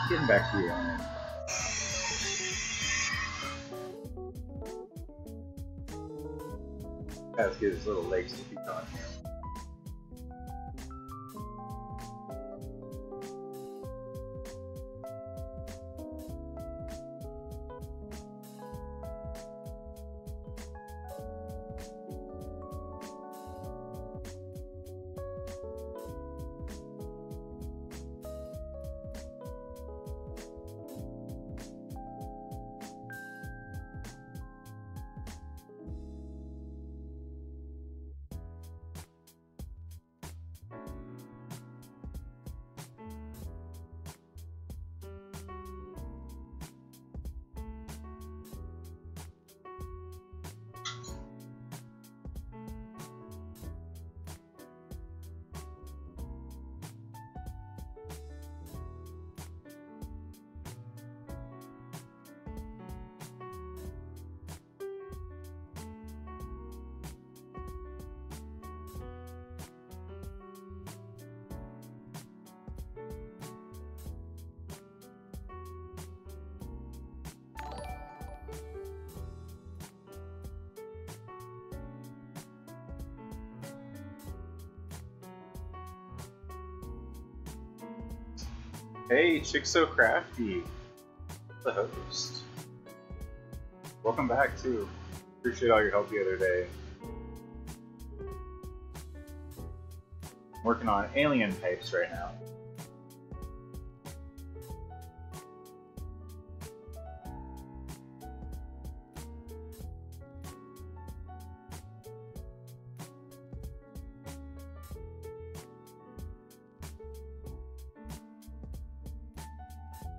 Getting back to you on it. Let's get his little legs to keep on here. Hey, Chick So Crafty, the host. Welcome back too. Appreciate all your help the other day. I'm working on alien types right now.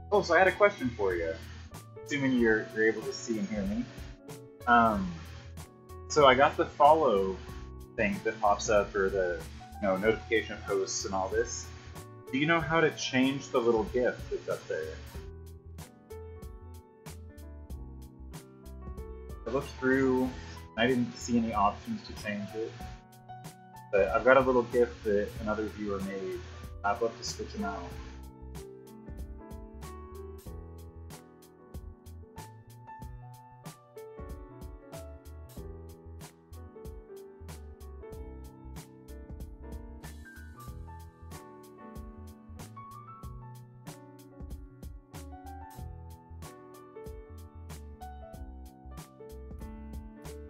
Oh, so I had a question for you. Assuming you're able to see and hear me. So I got the follow thing that pops up, or the notification of posts and all this. Do you know how to change the little GIF that's up there? I looked through, and I didn't see any options to change it. But I've got a little GIF that another viewer made. I'd love to switch them out.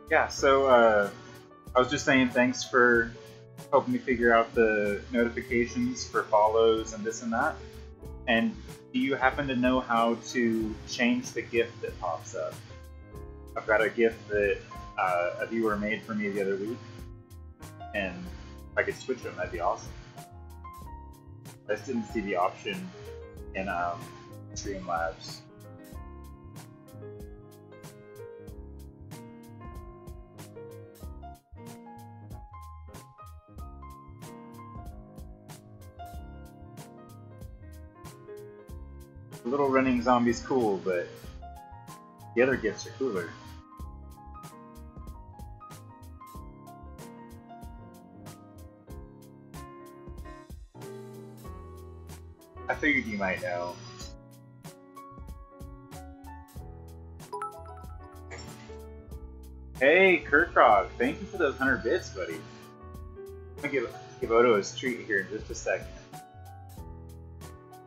Yeah, so I was just saying thanks for helping me figure out the notifications for follows and this and that. And do you happen to know how to change the GIF that pops up? I've got a GIF that a viewer made for me the other week, and if I could switch them, that'd be awesome. I just didn't see the option in Streamlabs. The little running zombie's cool, but the other GIFs are cooler. I figured you might know. Hey, Kirkrog, thank you for those 100 bits, buddy. I'm gonna give Odo his treat here in just a second.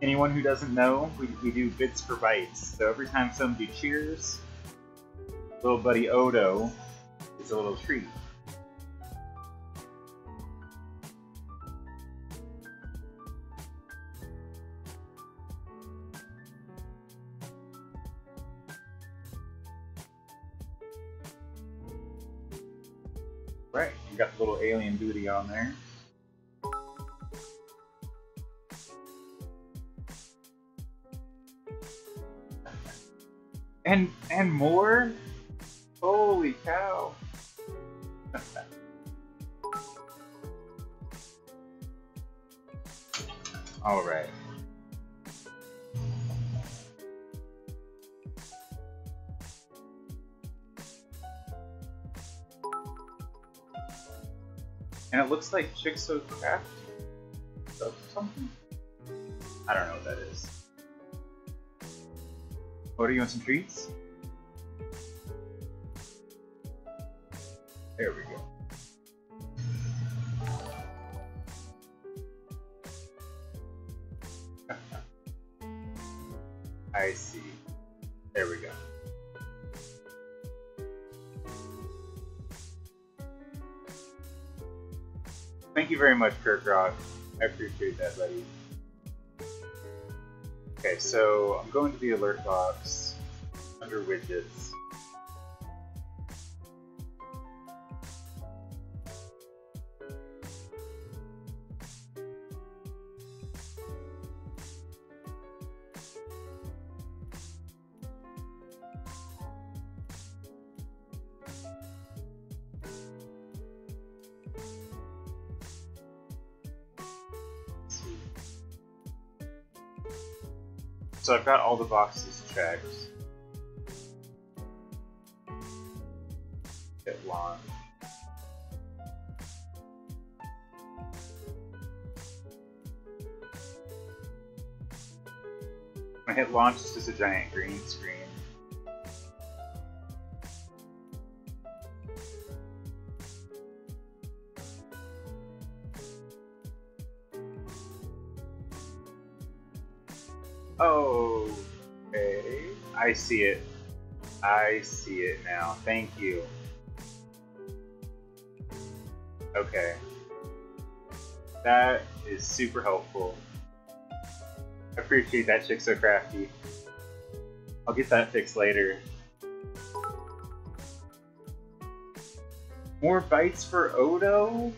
Anyone who doesn't know, we do bits for bytes. So every time somebody cheers, little buddy Odo gets a little treat. Right, you got the little alien booty on there. And more? Holy cow! All right. And it looks like Chickso Craft or something. I don't know what that is. What, are you want some treats? There we go. I see. There we go. Thank you very much, Kirk Rock. I appreciate that, buddy. Okay, so I'm going to the alert box under widgets. So I've got all the boxes checked. Hit launch. When I hit launch, it's just a giant green screen. Okay, I see it. I see it now. Thank you. Okay. That is super helpful. I appreciate that, Chick So Crafty. I'll get that fixed later. More bites for Odo?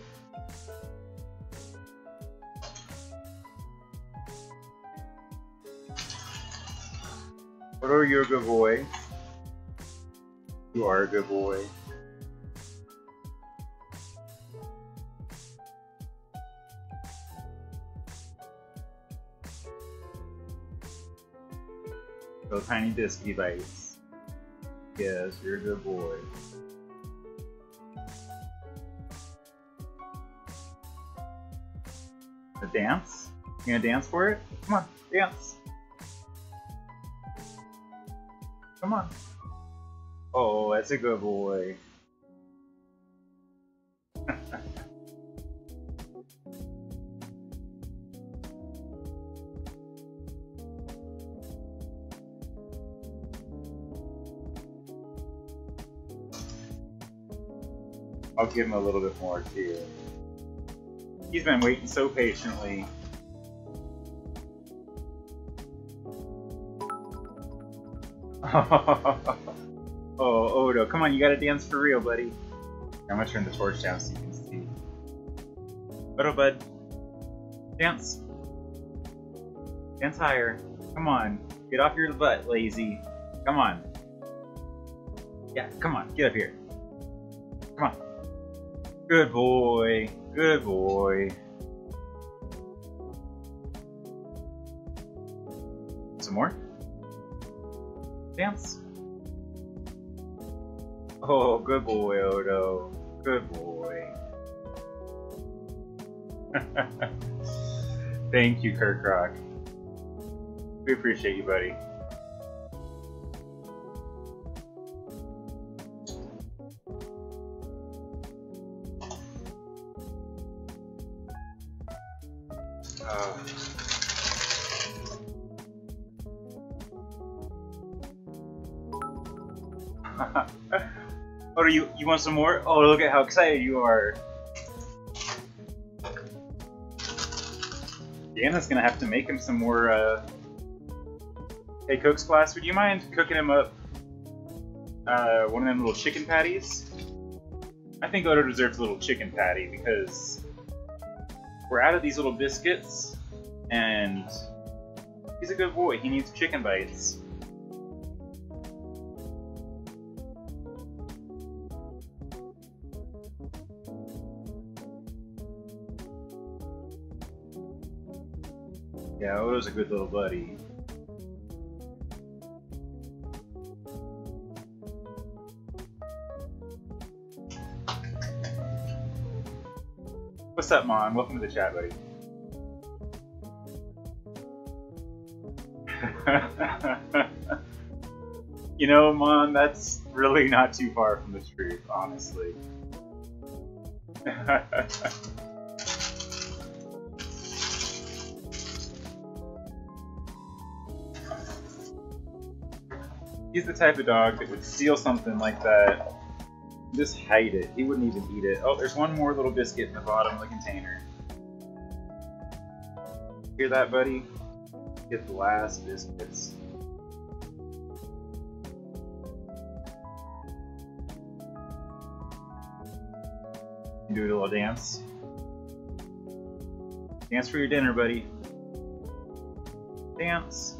Odo, you're a good boy. You are a good boy. Those tiny biscuit bites. Yes, you're a good boy. A dance? You gonna dance for it? Come on, dance. Come on. Oh, that's a good boy. I'll give him a little bit more too. He's been waiting so patiently. Oh, Odo, come on, you gotta dance for real, buddy. I'm gonna turn the torch down so you can see. Odo, bud. Dance. Dance higher. Come on. Get off your butt, lazy. Come on. Yeah, come on, get up here. Come on. Good boy. Good boy. Some more? Dance. Oh, good boy, Odo. Good boy. Thank you, Kirk Rock. We appreciate you, buddy. Oh, you want some more? Oh, look at how excited you are. Deanna's gonna have to make him some more, Hey, Scottsglass, would you mind cooking him up, one of them little chicken patties? I think Odo deserves a little chicken patty because we're out of these little biscuits, and he's a good boy. He needs chicken bites. Yeah, Odo's a good little buddy. What's up, Mon? Welcome to the chat, buddy. You know, Mon, that's really not too far from the truth, honestly. He's the type of dog that would steal something like that, just hide it. He wouldn't even eat it. Oh, there's one more little biscuit in the bottom of the container. Hear that, buddy? Get the last biscuits. Do a little dance. Dance for your dinner, buddy. Dance.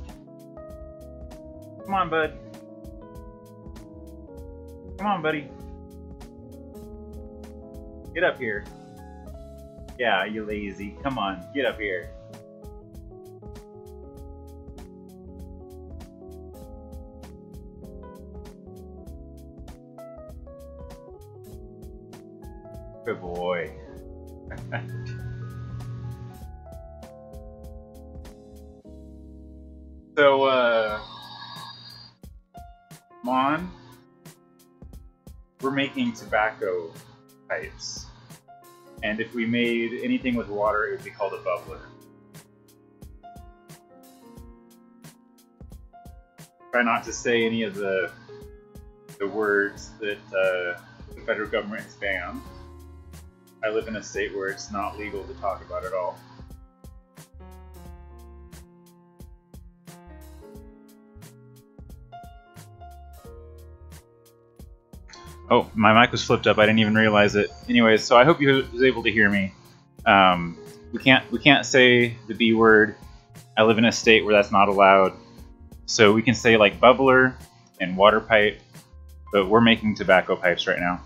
Come on, bud. Come on, buddy. Get up here. Yeah, you lazy. Come on, get up here. Good boy. So, Mon, we're making tobacco pipes. And if we made anything with water, it would be called a bubbler. Try not to say any of the words that the federal government has banned. I live in a state where it's not legal to talk about it all. Oh, my mic was flipped up. I didn't even realize it. Anyways, so I hope you was able to hear me. We can't say the B word. I live in a state where that's not allowed. So we can say like bubbler and water pipe, but we're making tobacco pipes right now.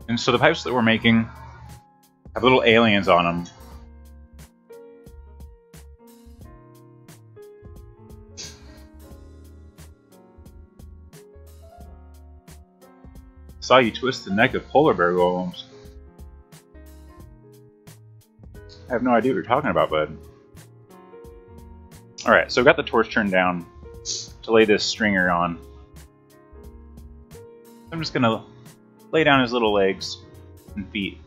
And so the pipes that we're making have little aliens on them. Saw you twist the neck of polar bear golems. I have no idea what you're talking about, bud. Alright, so I've got the torch turned down to lay this stringer on. I'm just gonna lay down his little legs and feet.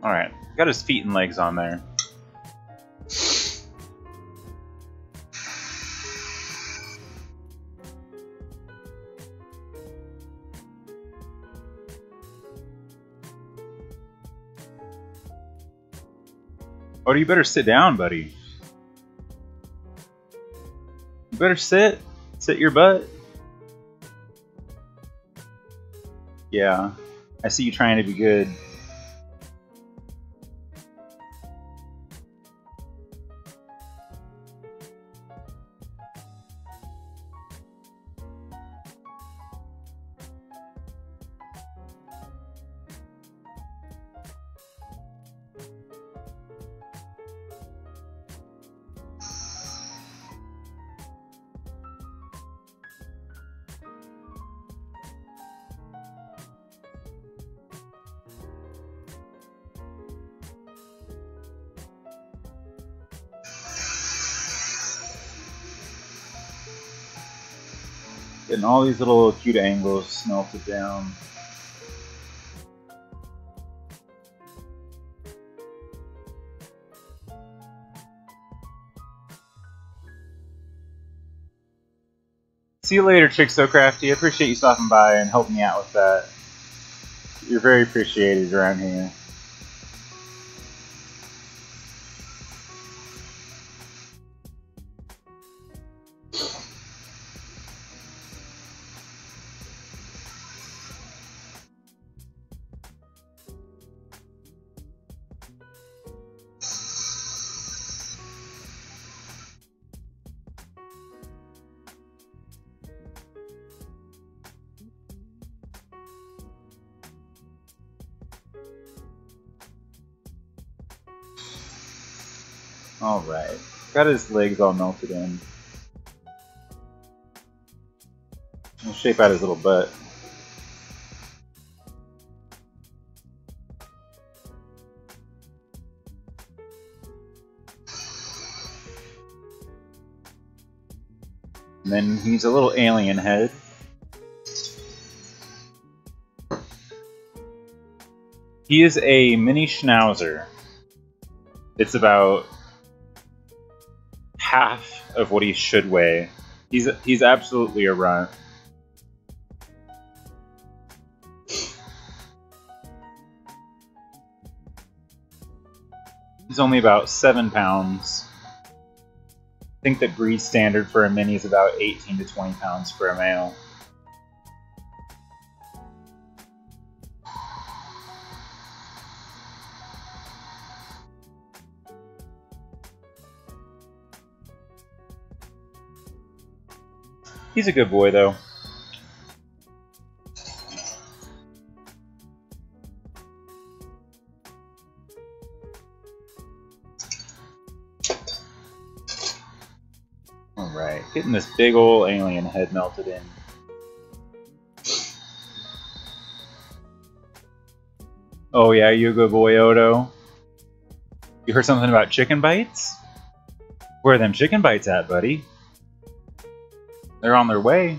Alright, got his feet and legs on there. Oh, you better sit down, buddy. You better sit. Sit your butt. Yeah, I see you trying to be good. Getting all these little acute angles melted down. See you later, Chick So Crafty. I appreciate you stopping by and helping me out with that. You're very appreciated around here. Alright. Got his legs all melted in. We'll shape out his little butt. And then he needs a little alien head. He is a mini schnauzer. It's about half of what he should weigh. He's absolutely a runt. He's only about 7 pounds. I think that breed standard for a mini is about 18 to 20 pounds for a male. He's a good boy, though. Alright, getting this big old alien head melted in. Oh yeah, you a good boy, Odo. You heard something about chicken bites? Where are them chicken bites at, buddy? They're on their way.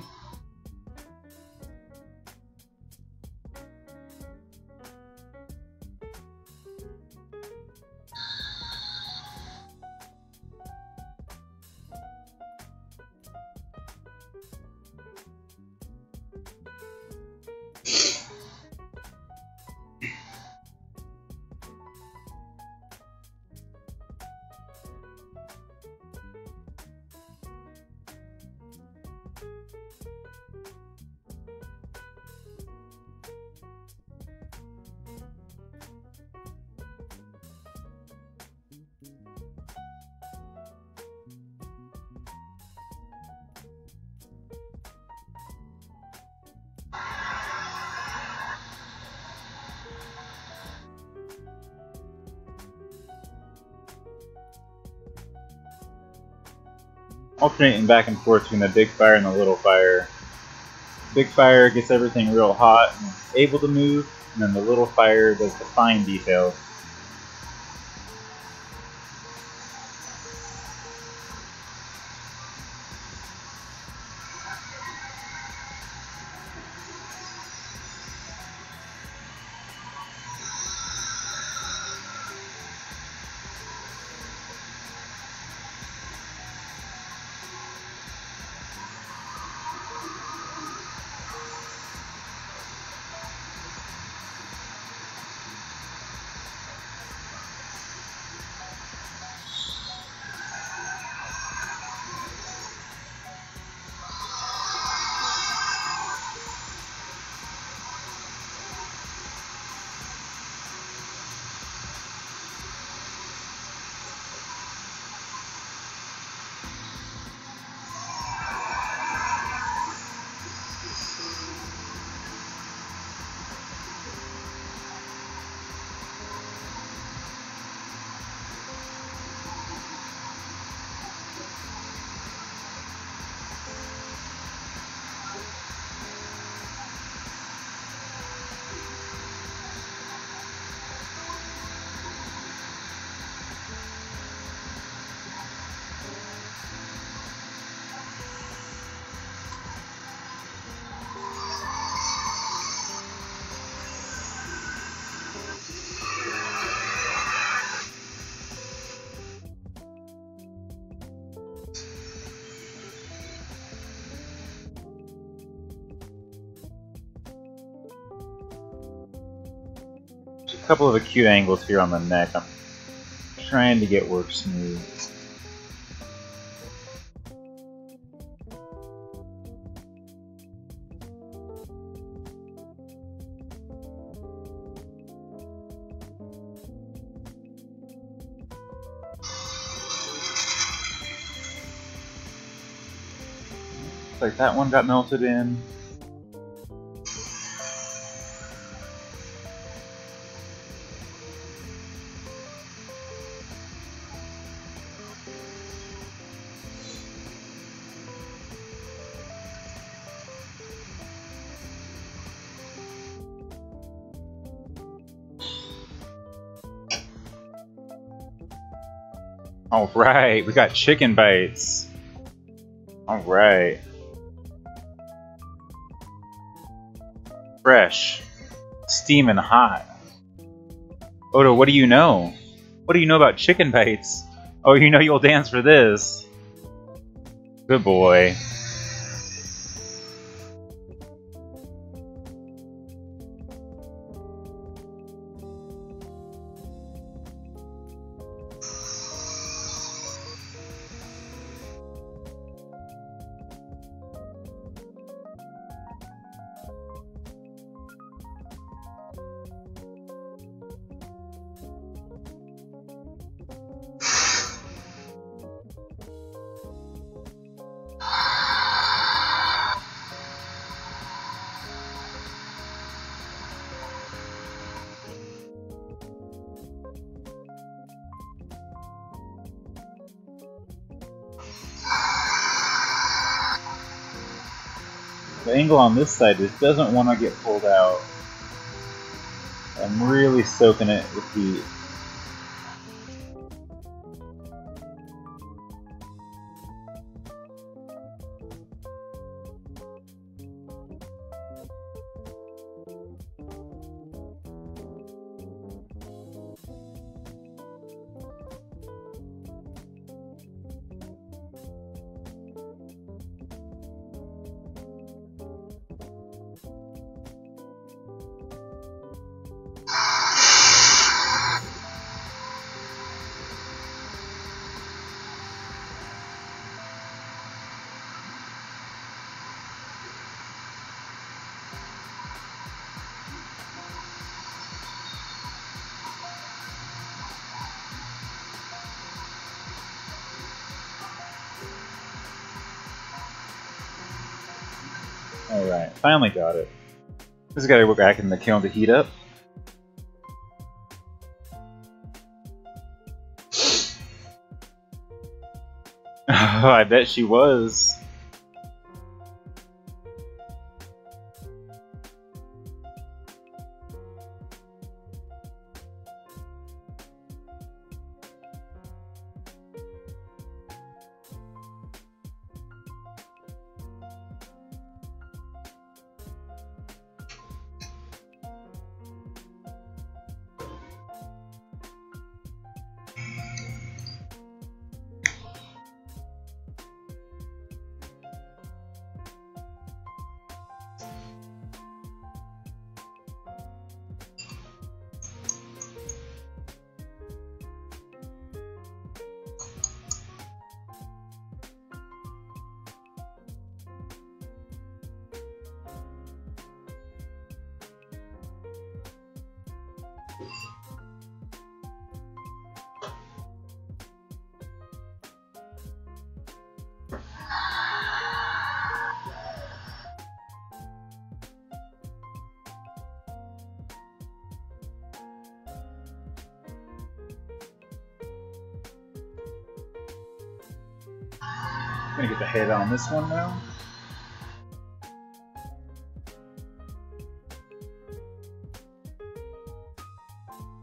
Alternating back and forth between the big fire and the little fire. Big fire gets everything real hot and able to move, and then the little fire does the fine details. couple of acute angles here on the neck. I'm trying to get work smooth. Looks like that one got melted in. Alright, we got chicken bites. Alright. Fresh. Steaming hot. Odo, what do you know? What do you know about chicken bites? Oh, you know you'll dance for this. Good boy. The angle on this side just doesn't want to get pulled out. I'm really soaking it with heat. Alright, finally got it. Just gotta go back in the kiln to heat up. Oh, I bet she was. I'm gonna get the head on this one now.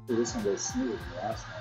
Ooh, this one goes smooth than the last one.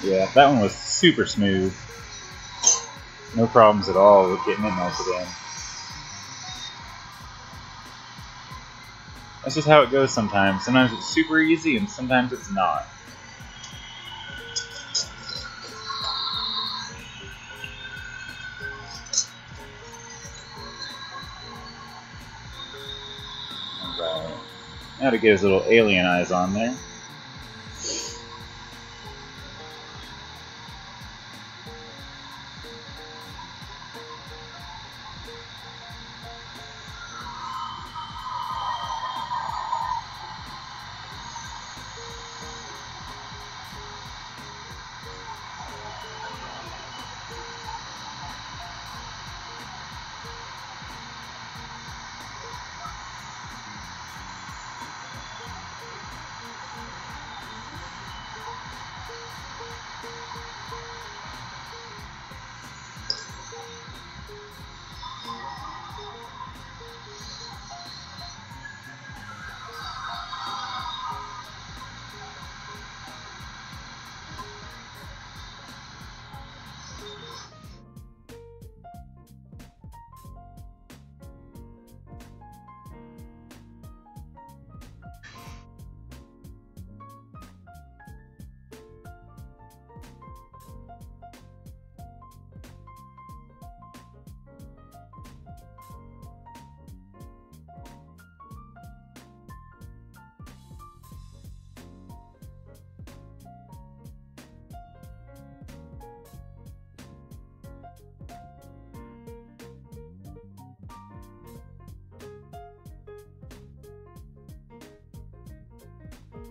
Yeah, that one was super smooth. No problems at all with getting it melted in. That's just how it goes sometimes. Sometimes it's super easy and sometimes it's not. Alright. Now to get his little alien eyes on there.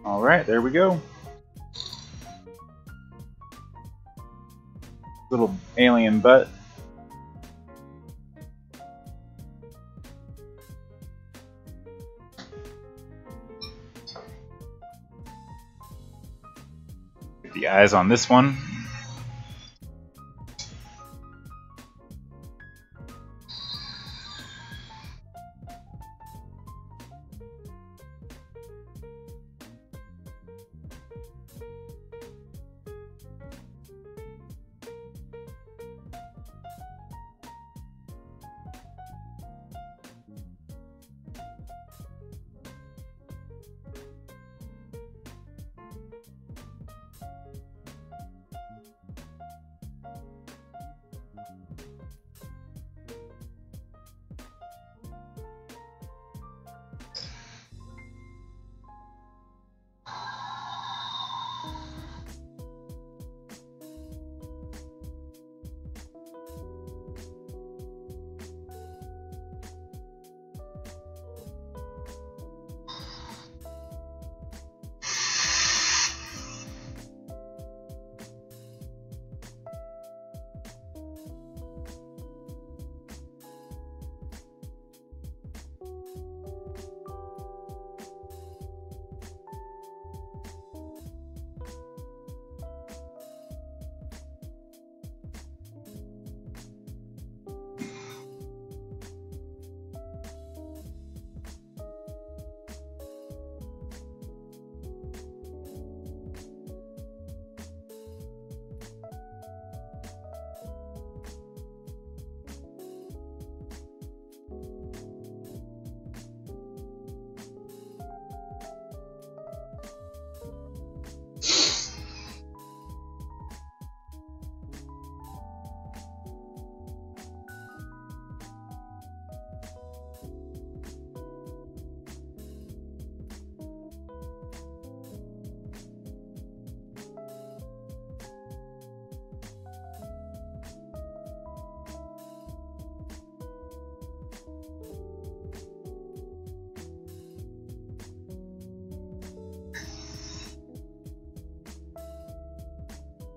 Alright, there we go. Little alien butt. Get the eyes on this one.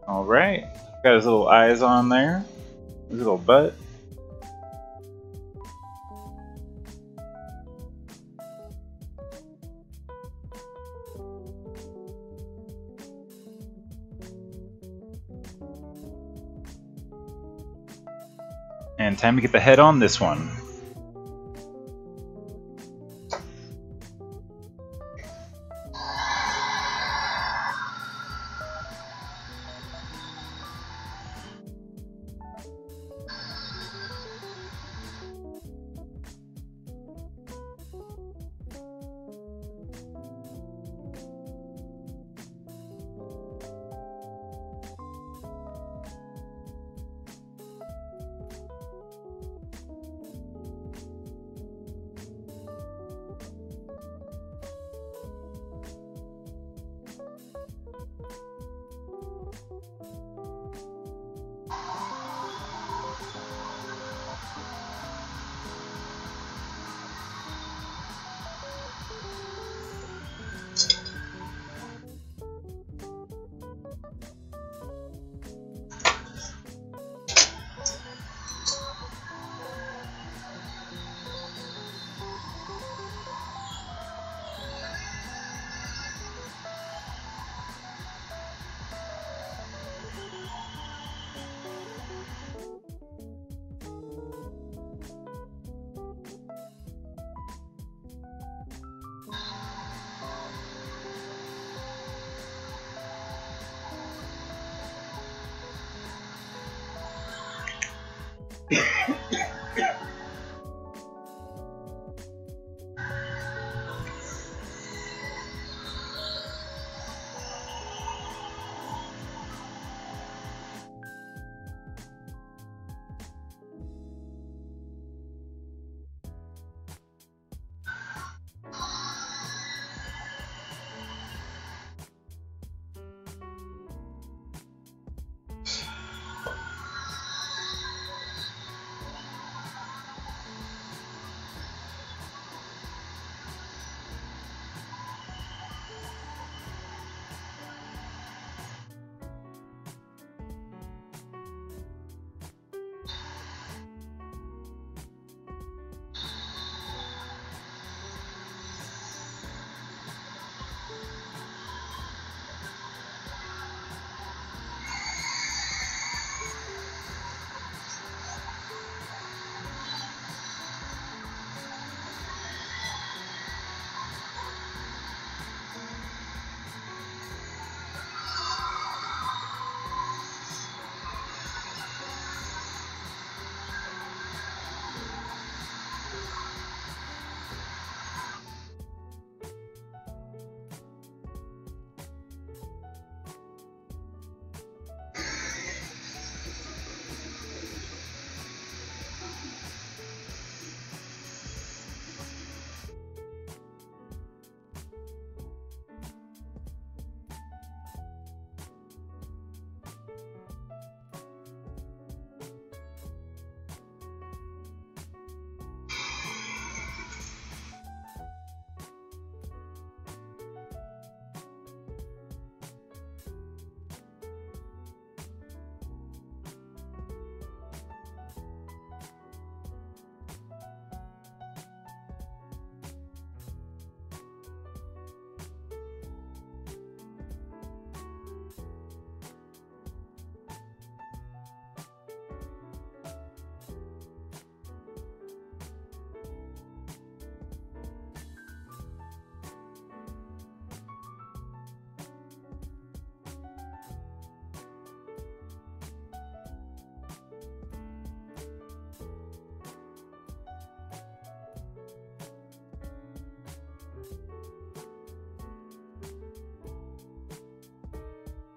Alright, got his little eyes on there, his little butt. And time to get the head on this one.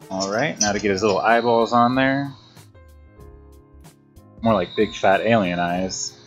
Alright, now to get his little eyeballs on there. More like big fat alien eyes.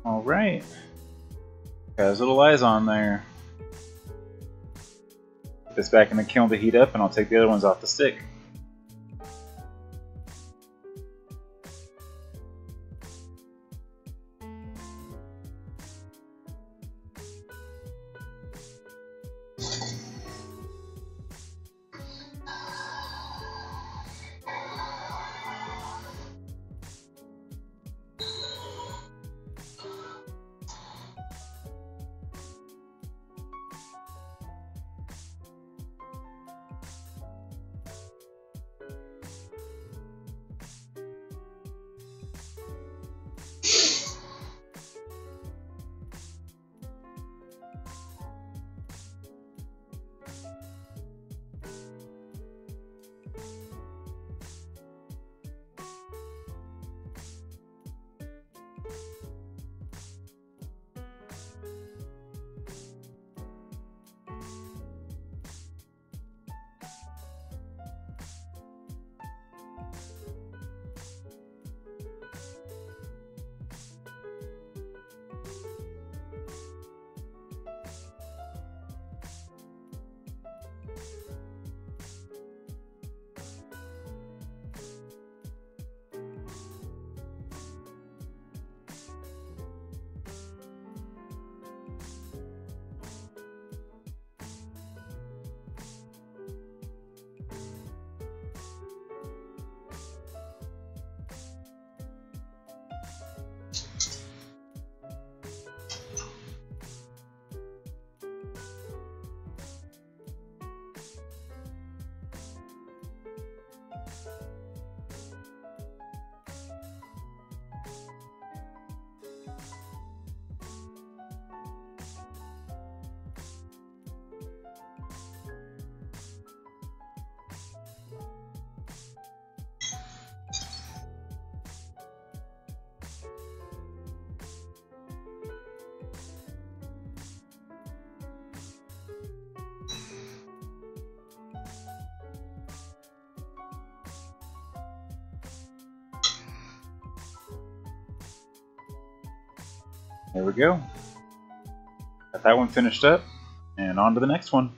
Alright. Got his little eyes on there. Put this back in the kiln to heat up, and I'll take the other ones off the stick. There we go. Got that one finished up, and on to the next one.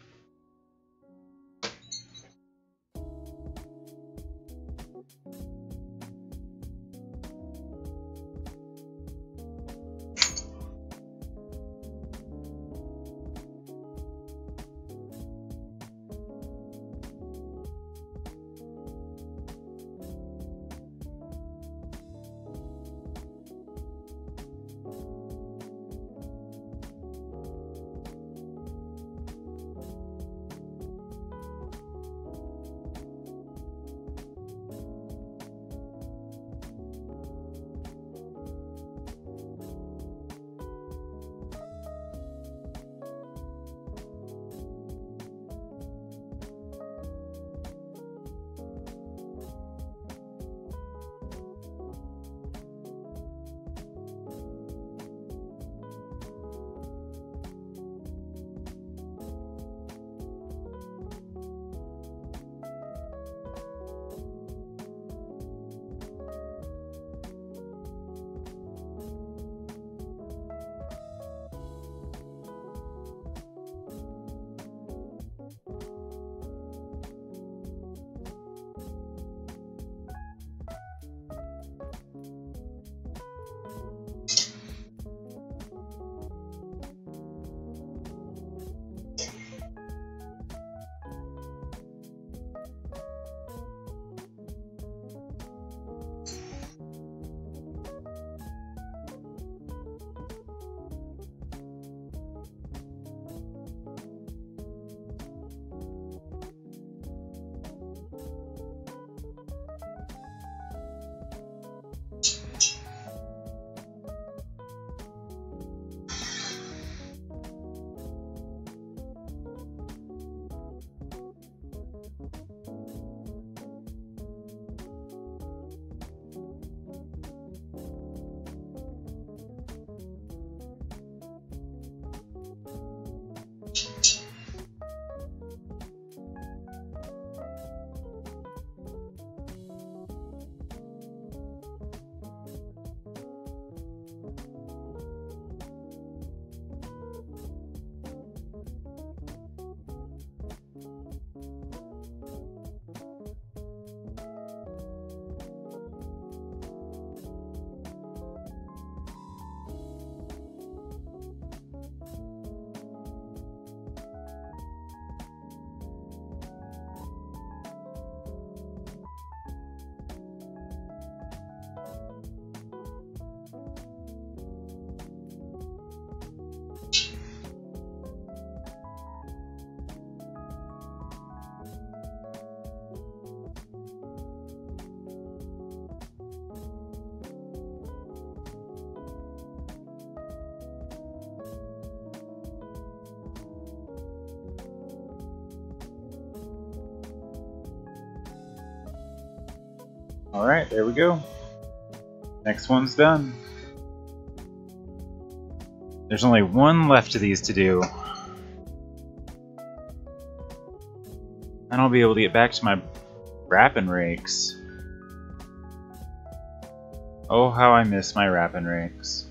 Alright, there we go. Next one's done. There's only one left of these to do. And I'll be able to get back to my wrapping rakes. Oh, how I miss my wrapping rakes.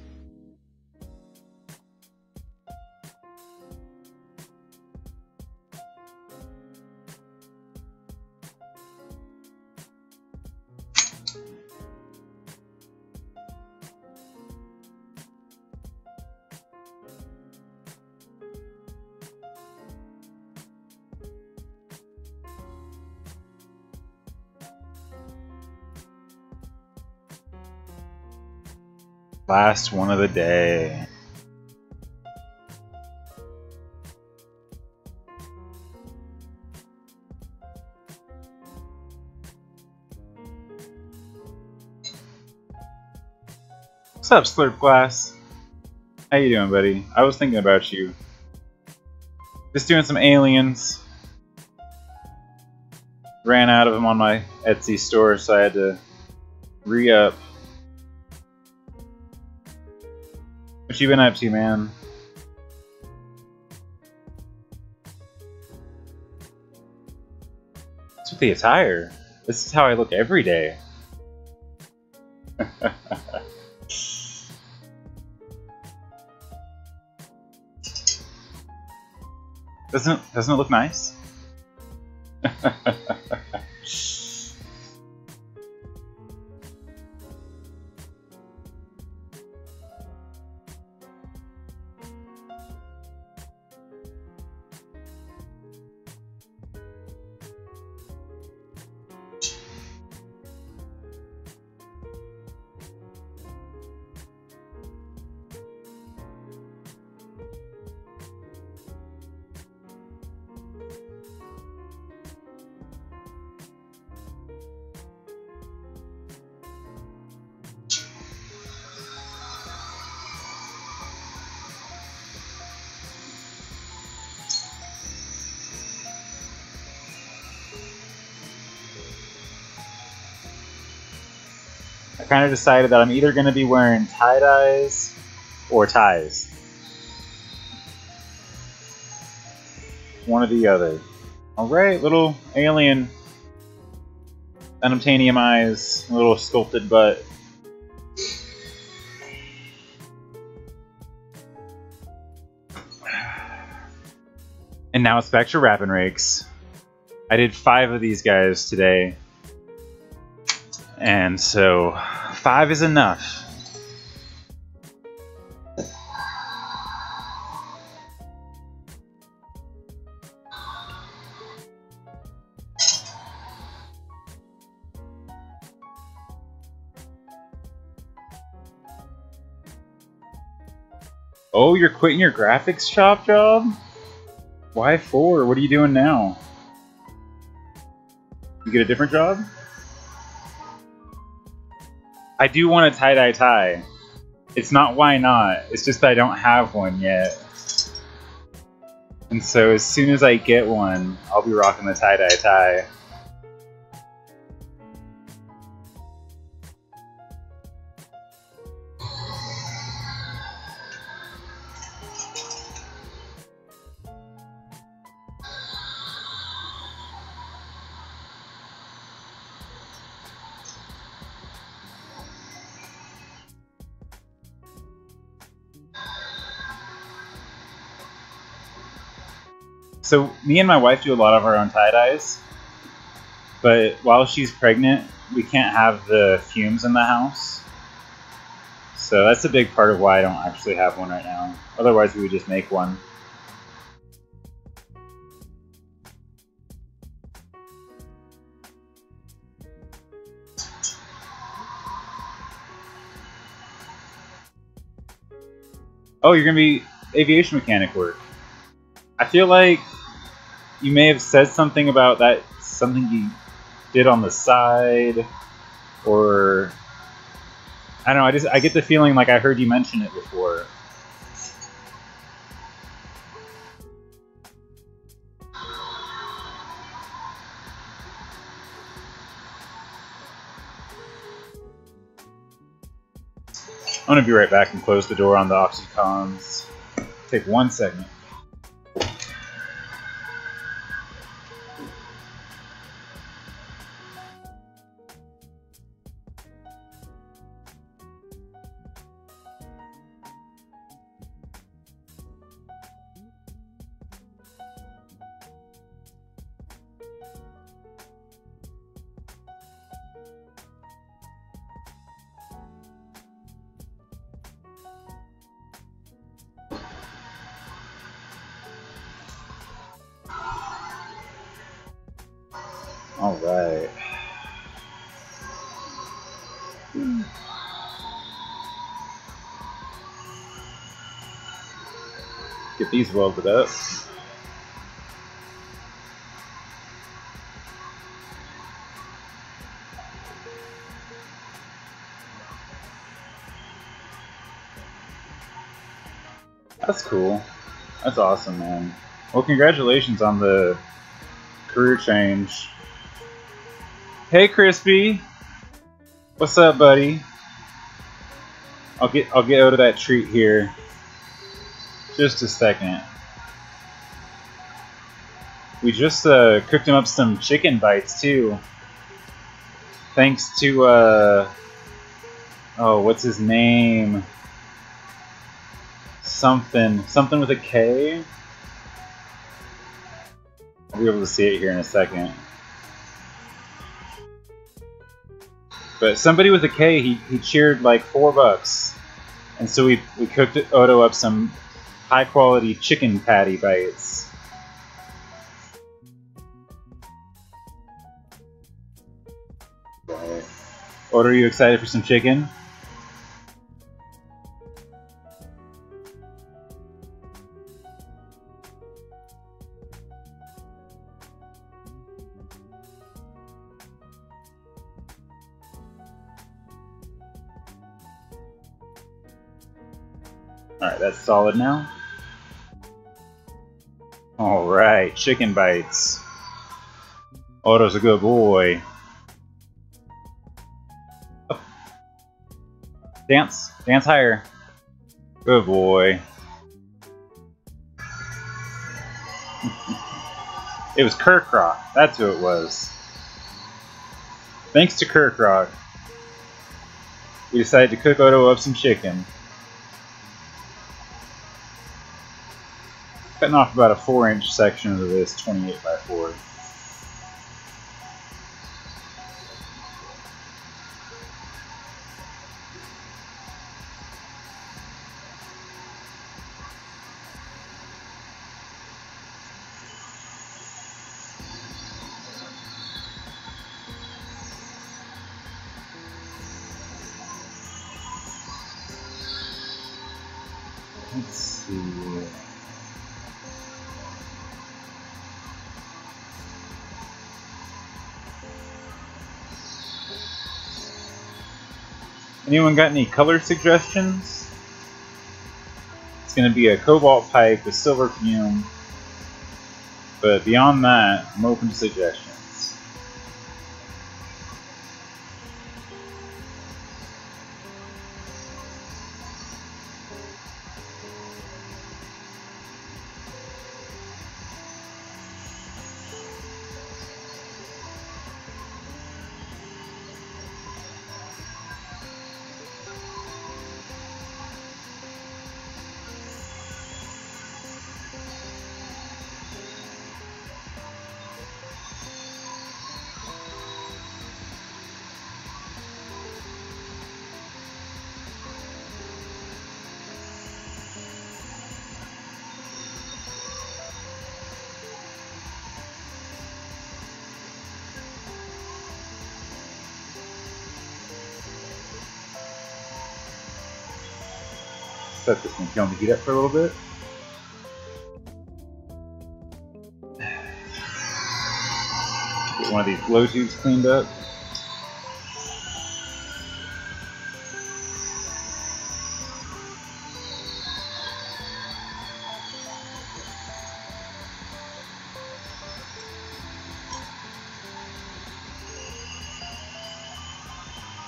Last one of the day. What's up, Scottsglass? How you doing, buddy? I was thinking about you. Just doing some aliens. Ran out of them on my Etsy store, so I had to re-up. What you been up to, man? What's with the attire? This is how I look every day. Doesn't it look nice? I kind of decided that I'm either going to be wearing tie-dyes or ties. One or the other. Alright, little alien. Unobtainium eyes, a little sculpted butt. And now it's back to wrapping rakes. I did 5 of these guys today. And so 5 is enough. Oh, you're quitting your graphics shop job? Why for? What are you doing now? You get a different job? I do want a tie-dye tie. It's not why not, it's just that I don't have one yet. And so as soon as I get one, I'll be rocking the tie-dye tie. So me and my wife do a lot of our own tie-dyes, but while she's pregnant, we can't have the fumes in the house. So that's a big part of why I don't actually have one right now. Otherwise we would just make one. Oh, you're gonna be aviation mechanic work. I feel like you may have said something about that, something you did on the side, or I don't know, I get the feeling like I heard you mention it before. I'm gonna be right back and close the door on the oxycons. Take 1 second. All right. Get these welded up. That's cool. That's awesome, man. Well, congratulations on the career change. Hey, Crispy. What's up, buddy? I'll get out of that treat here. Just a second. We just cooked him up some chicken bites too. Thanks to oh, what's his name? Something with a K. I'll be able to see it here in a second. But somebody with a K, he cheered like $4. And so we cooked Odo up some high quality chicken patty bites. Odo, are you excited for some chicken? Alright, that's solid now. Alright, chicken bites. Odo's a good boy. Oh. Dance higher. Good boy. It was Kirkrock, that's who it was. Thanks to Kirkrock, we decided to cook Odo up some chicken. Cutting off about a 4-inch section of this 28x4. Let's see. Anyone got any color suggestions? It's going to be a cobalt pipe with silver fume, but beyond that, I'm open to suggestions. Set this thing down to heat up for a little bit. Get one of these blow tubes cleaned up.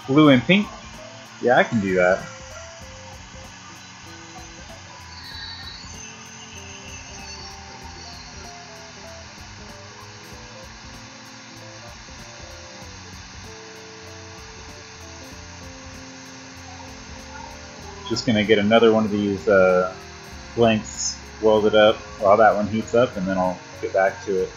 Blue and pink? Yeah, I can do that. Just gonna get another one of these blanks welded up while that one heats up, and then I'll get back to it.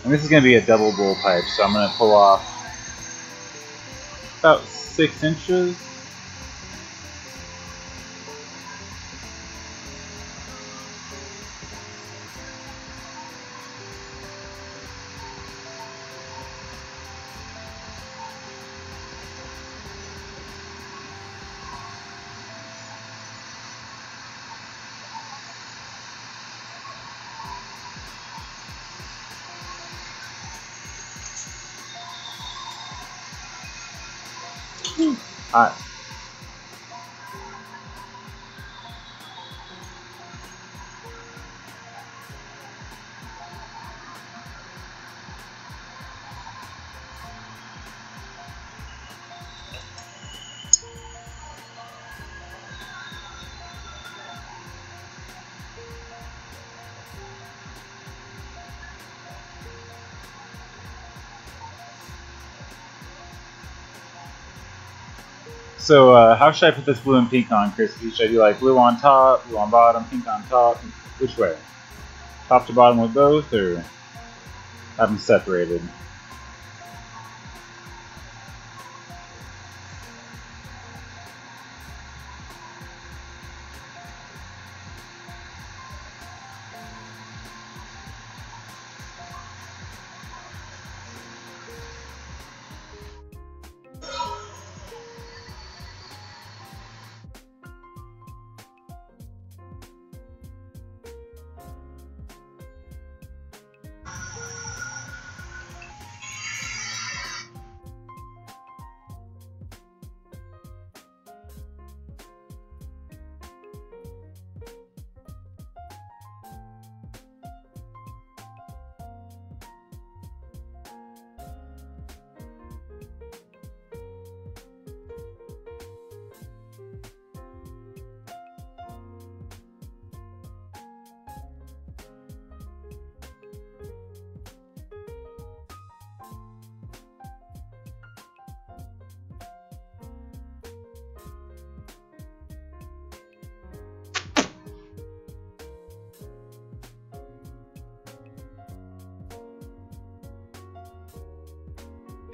And this is going to be a double bowl pipe, so I'm going to pull off about 6 inches. Hot. So, how should I put this blue and pink on, Crispy? Should I do like blue on top, blue on bottom, pink on top? Which way? Top to bottom with both, or have them separated?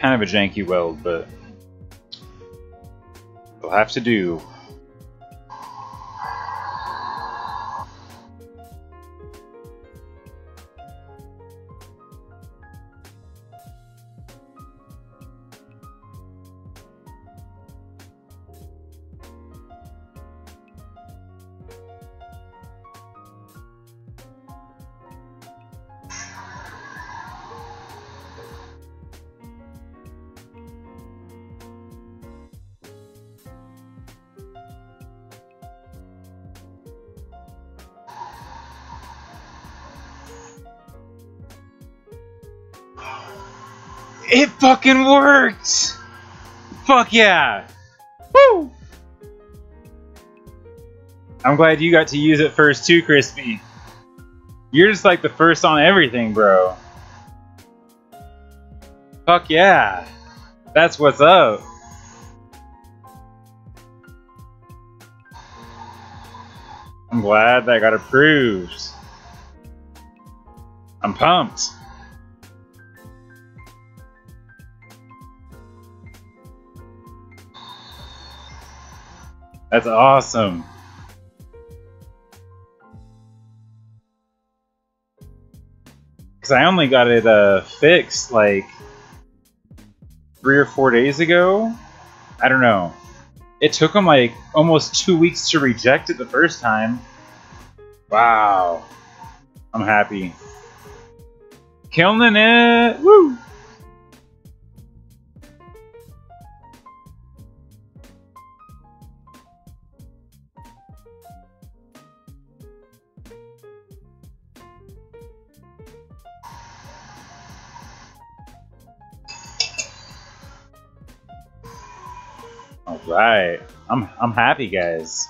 Kind of a janky weld, but it'll have to do. It fucking worked! Fuck yeah! Woo! I'm glad you got to use it first too, Crispy. You're just like the first on everything, bro. Fuck yeah! That's what's up. I'm glad that got approved. I'm pumped. That's awesome. Because I only got it fixed like 3 or 4 days ago. I don't know. It took them like almost 2 weeks to reject it the first time. Wow. I'm happy. Killing it! Woo! Alright. I'm happy, guys.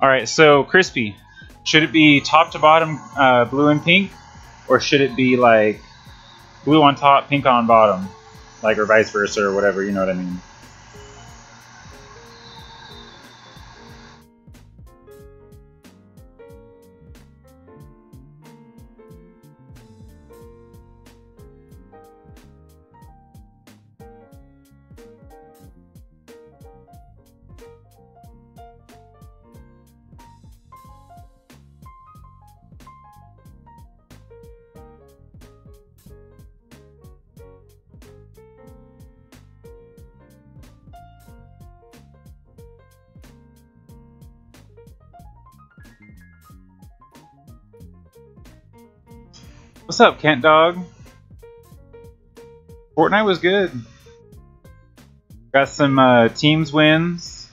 Alright, so Crispy, should it be top to bottom blue and pink? Or should it be like blue on top, pink on bottom? Like, or vice versa, or whatever, you know what I mean? What's up, Kent Dog? Fortnite was good. Got some teams wins.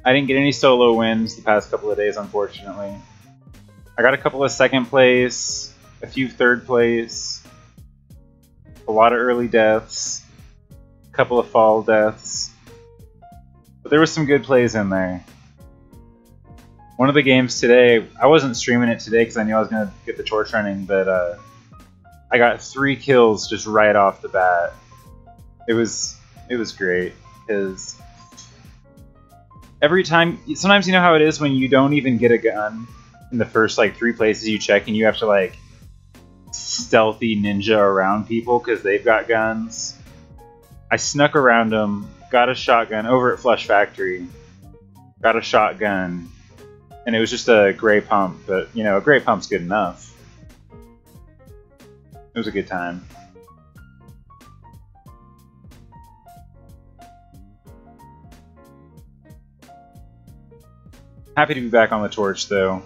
I didn't get any solo wins the past couple of days, unfortunately. I got a couple of second place, a few third place, a lot of early deaths, a couple of fall deaths. But there was some good plays in there. One of the games today, I wasn't streaming it today because I knew I was going to get the torch running, but I got 3 kills just right off the bat. It was great, because every time, sometimes you know how it is when you don't even get a gun in the first like 3 places you check, and you have to like stealthy ninja around people because they've got guns. I snuck around them, got a shotgun over at Flush Factory, got a shotgun, and it was just a gray pump, but you know, a gray pump's good enough. It was a good time. Happy to be back on the torch, though.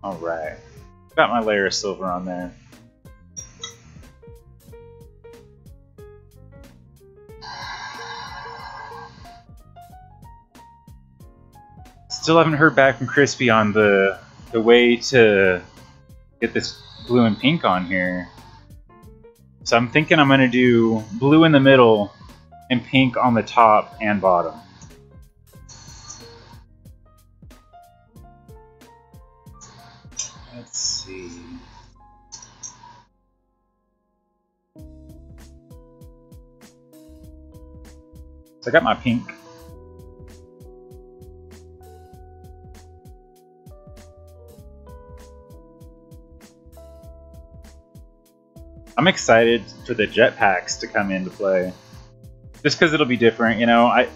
Alright. Got my layer of silver on there. Still haven't heard back from Crispy on the way to get this blue and pink on here. So I'm thinking I'm going to do blue in the middle and pink on the top and bottom. Let's see. So I got my pink. I'm excited for the jetpacks to come into play, just because it'll be different. You know, I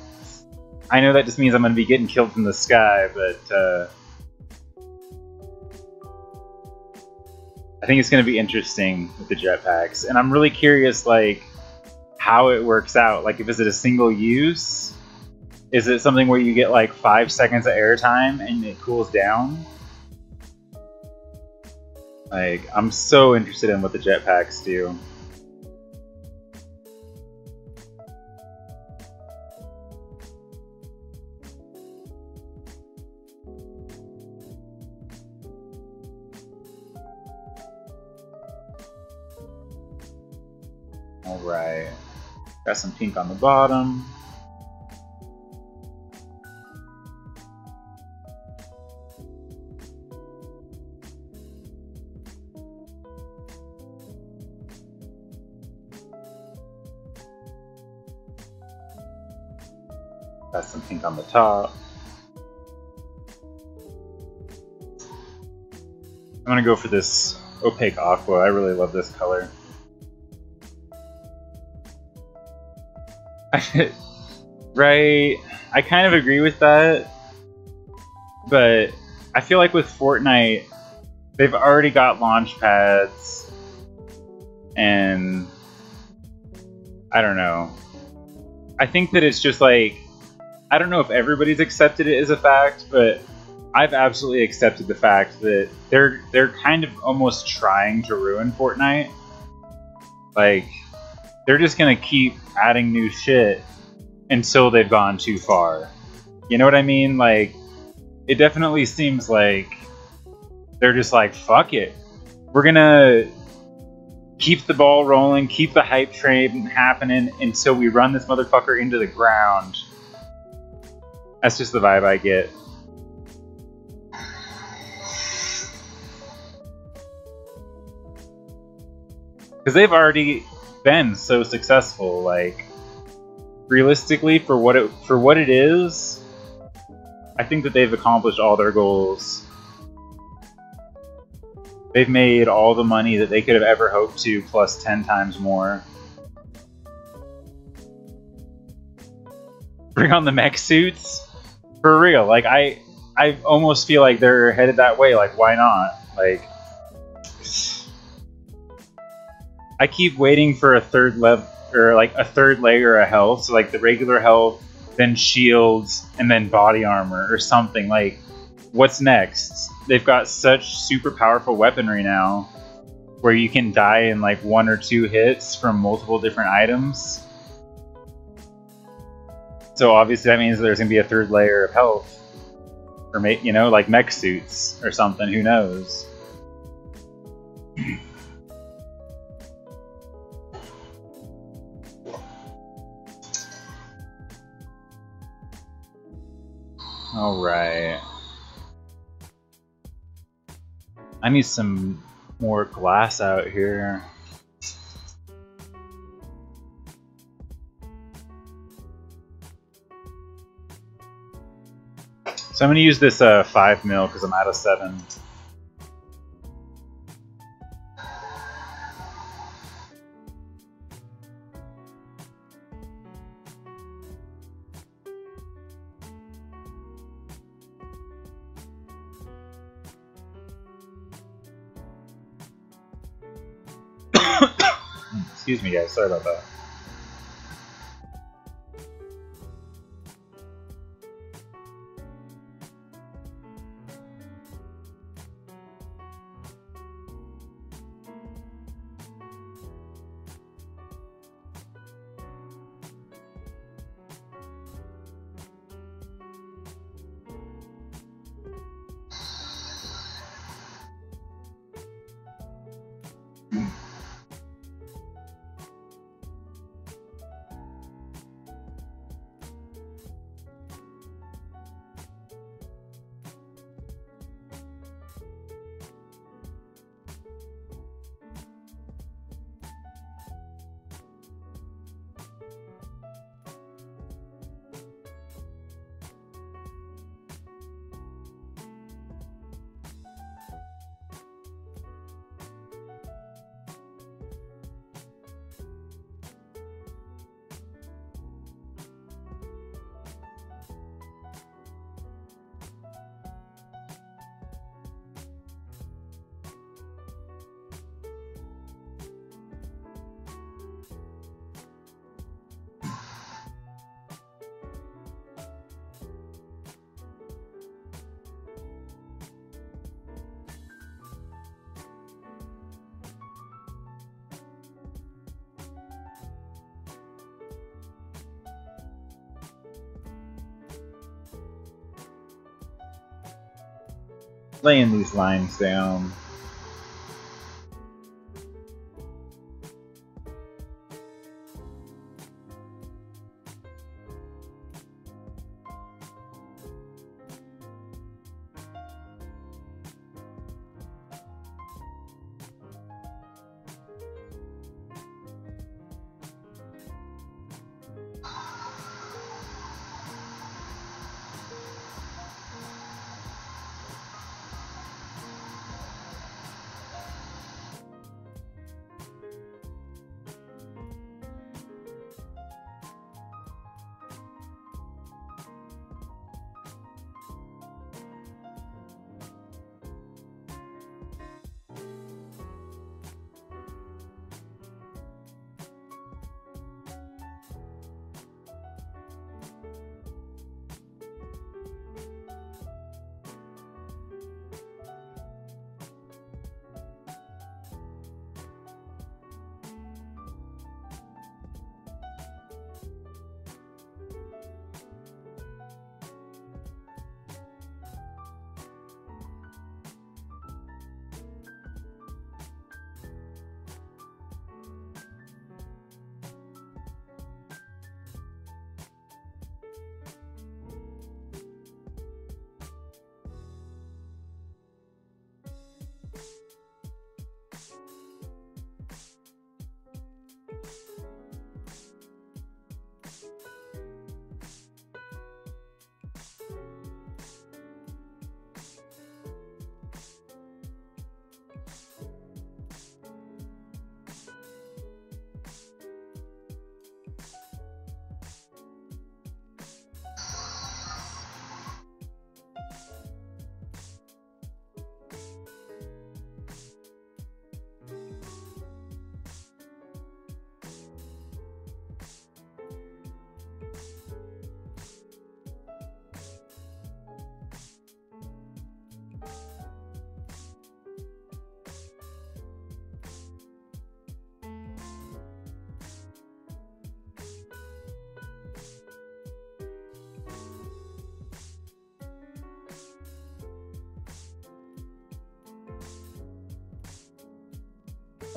know that just means I'm going to be getting killed from the sky, but I think it's going to be interesting with the jetpacks, and I'm really curious, like, how it works out. Like, is it a single use? Is it something where you get like 5 seconds of airtime and it cools down? Like, I'm so interested in what the jetpacks do. Alright. Got some pink on the bottom. Got some pink on the top. I'm gonna go for this opaque aqua. I really love this color. Right, I kind of agree with that, but I feel like with Fortnite, they've already got launch pads, and I don't know. I think that it's just like, I don't know if everybody's accepted it as a fact, but I've absolutely accepted the fact that they're kind of almost trying to ruin Fortnite. Like, they're just gonna keep adding new shit until they've gone too far. You know what I mean? Like, it definitely seems like they're just like, fuck it. We're gonna keep the ball rolling, keep the hype train happening until we run this motherfucker into the ground. That's just the vibe I get. Because they've already been so successful. Like, realistically, for what it is, I think that they've accomplished all their goals. They've made all the money that they could have ever hoped to, plus 10 times more. Bring on the mech suits? For real, like, I almost feel like they're headed that way. Like, why not? Like, I keep waiting for a third level, or like a third layer of health. So like the regular health, then shields, and then body armor or something. Like, what's next? They've got such super powerful weaponry now where you can die in like 1 or 2 hits from multiple different items. So obviously that means there's going to be a 3rd layer of health. Or, you know, like mech suits or something, who knows? Alright. I need some more glass out here. So I'm going to use this 5 mil because I'm out of 7. Excuse me, guys. Sorry about that. Laying these lines down.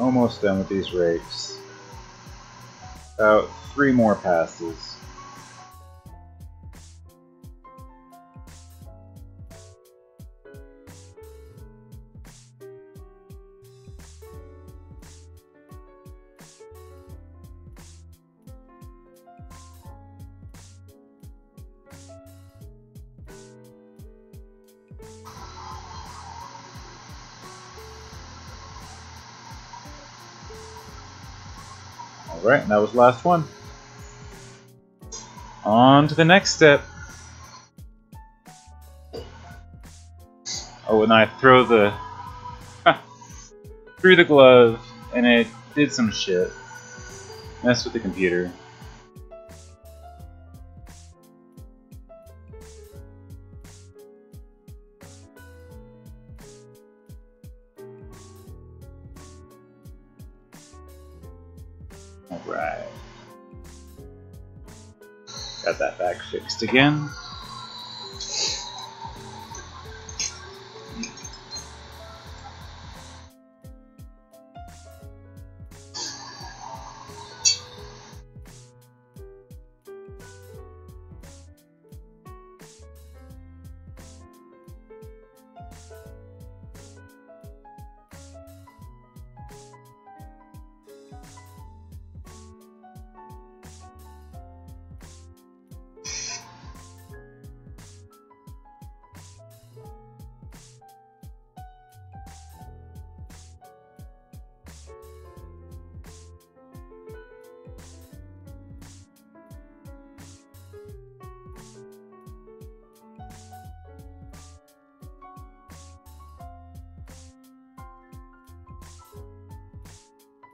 Almost done with these rakes. About 3 more passes. Alright, and that was the last one. On to the next step. Oh, and I throw the through the glove, and it did some shit. Messed with the computer. Alright. Got that back fixed again.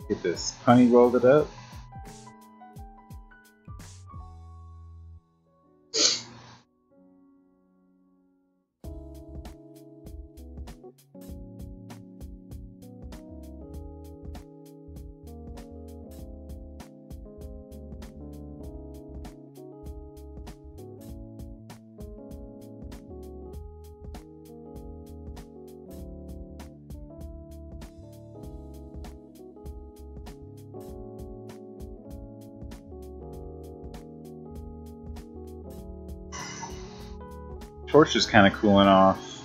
Get this honey welded up. Torch is kind of cooling off.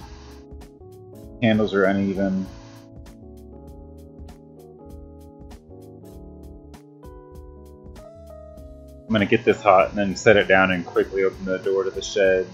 Handles are uneven. I'm going to get this hot and then set it down and quickly open the door to the shed.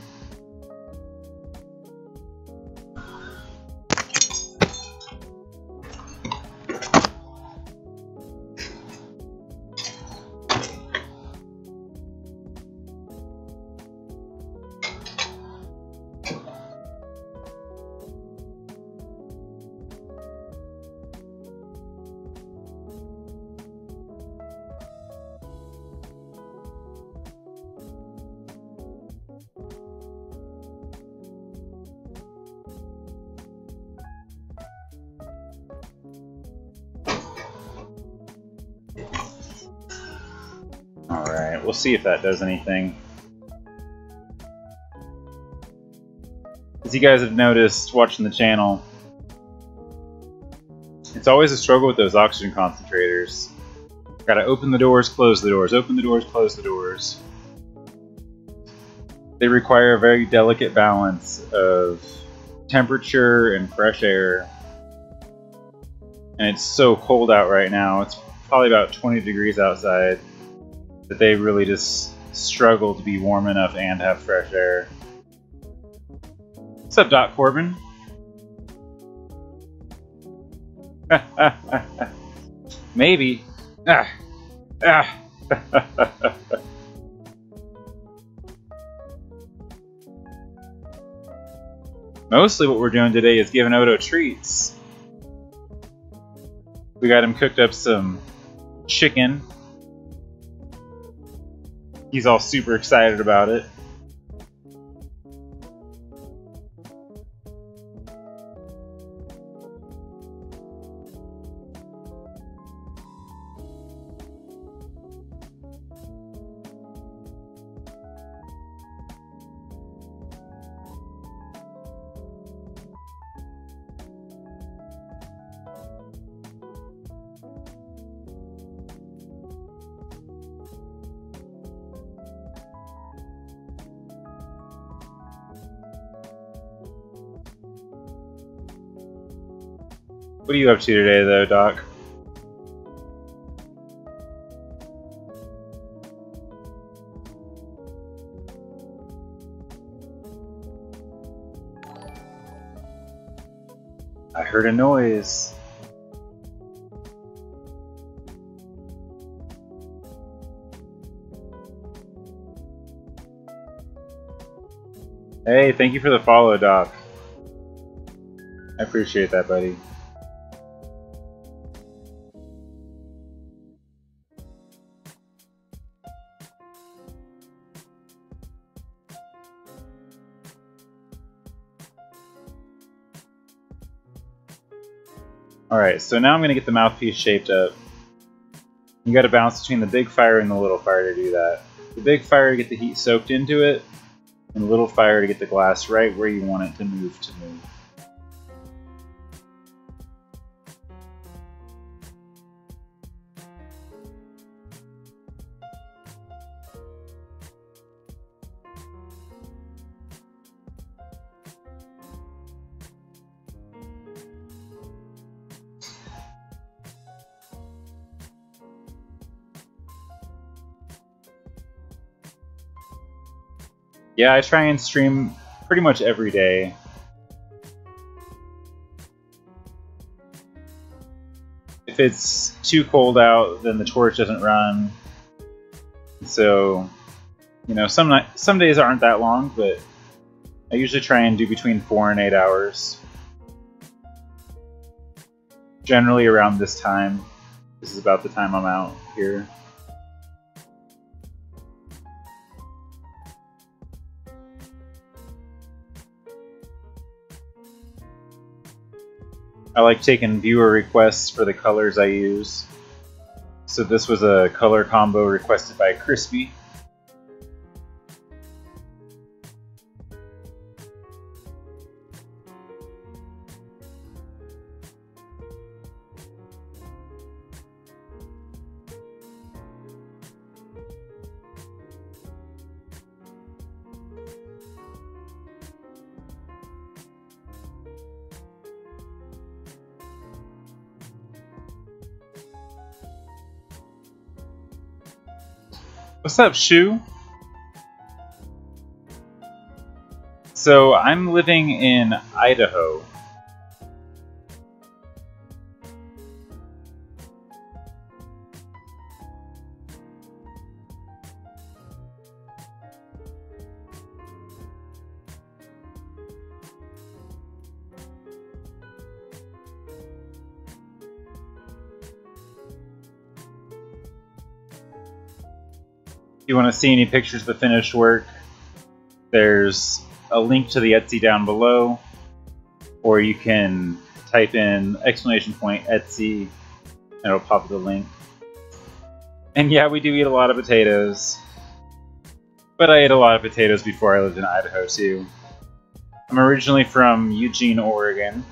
Alright, we'll see if that does anything. As you guys have noticed watching the channel, it's always a struggle with those oxygen concentrators. Gotta open the doors, close the doors, open the doors, close the doors. They require a very delicate balance of temperature and fresh air. And it's so cold out right now, it's probably about 20 degrees outside, that they really just struggle to be warm enough and have fresh air. What's up, Doc Corbin? Maybe. Mostly what we're doing today is giving Odo treats. We got him cooked up some chicken. He's all super excited about it. What are you up to today, though, Doc? I heard a noise. Hey, thank you for the follow, Doc. I appreciate that, buddy. Alright, so now I'm going to get the mouthpiece shaped up. You got to bounce between the big fire and the little fire to do that. The big fire to get the heat soaked into it, and the little fire to get the glass right where you want it to move. Yeah, I try and stream pretty much every day. If it's too cold out, then the torch doesn't run. So, you know, some days aren't that long, but I usually try and do between 4 and 8 hours. Generally around this time. This is about the time I'm out here. I like taking viewer requests for the colors I use. So this was a color combo requested by Crispy. What's up, Shu? So I'm living in Idaho. If you want to see any pictures of the finished work, there's a link to the Etsy down below, or you can type in !Etsy and it'll pop up the link. And yeah, we do eat a lot of potatoes, but I ate a lot of potatoes before I lived in Idaho too. I'm originally from Eugene, Oregon.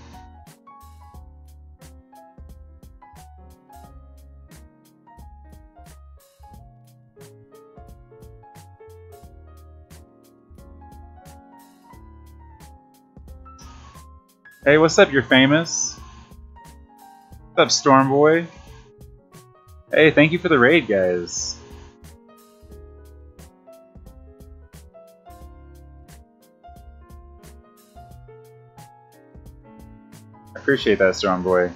Hey, what's up? You're famous. What's up, Stormboy? Hey, thank you for the raid, guys. I appreciate that, Stormboy.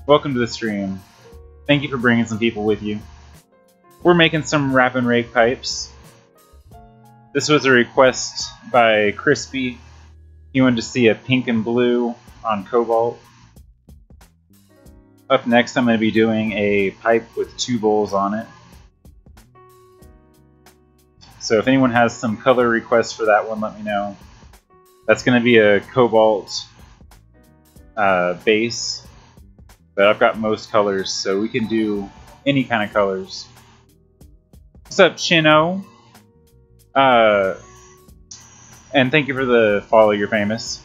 Welcome to the stream. Thank you for bringing some people with you. We're making some wrap and rake pipes. This was a request by Crispy. He wanted to see a pink and blue on cobalt. Up next, I'm going to be doing a pipe with 2 bowls on it. So if anyone has some color requests for that one, let me know. That's going to be a cobalt base, but I've got most colors, so we can do any kind of colors. What's up, Chino? And thank you for the follow, you're famous.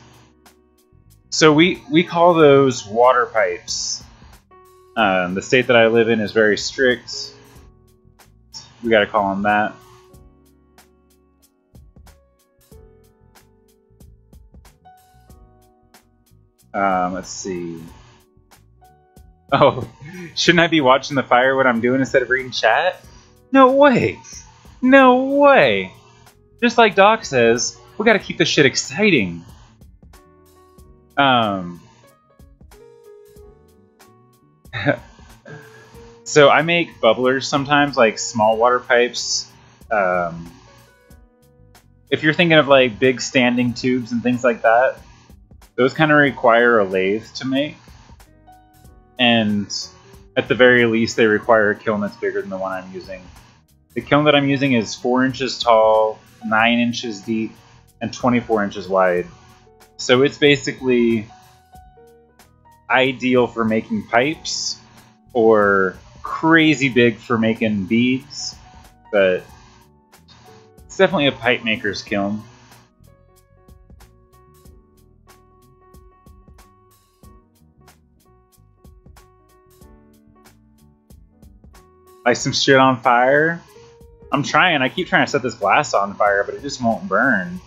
So we call those water pipes. The state that I live in is very strict. We gotta call them that. Let's see. Oh, shouldn't I be watching the fire what I'm doing instead of reading chat? No way! No way! Just like Doc says, we gotta keep this shit exciting. So I make bubblers sometimes, like small water pipes. If you're thinking of like big standing tubes and things like that, those kind of require a lathe to make. And at the very least, they require a kiln that's bigger than the one I'm using. The kiln that I'm using is 4 inches tall, 9 inches deep, and 24 inches wide. So it's basically ideal for making pipes, or crazy big for making beads, but it's definitely a pipe maker's kiln. Light some shit on fire. I'm trying. I keep trying to set this glass on fire, but it just won't burn.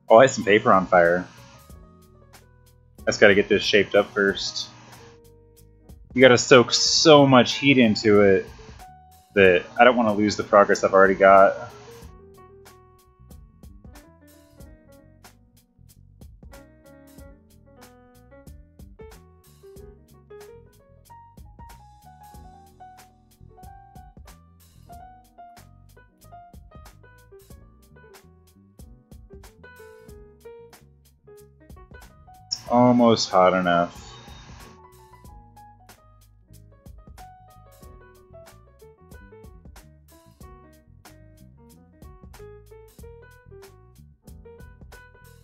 I'll light some paper on fire. I just gotta get this shaped up first. You gotta soak so much heat into it that I don't want to lose the progress I've already got. Almost hot enough.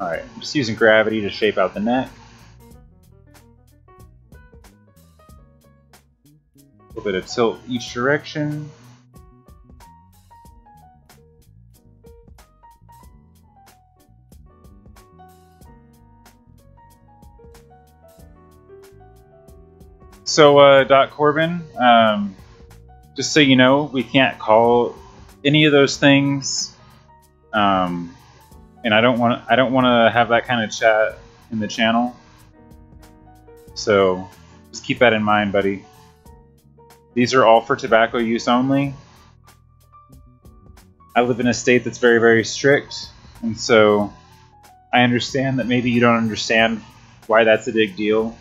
Alright, I'm just using gravity to shape out the neck. A little bit of tilt each direction. So, Doc Corbin, just so you know, we can't call any of those things, and I don't want to have that kind of chat in the channel. So, just keep that in mind, buddy. These are all for tobacco use only. I live in a state that's very, very strict, and so I understand that maybe you don't understand why that's a big deal.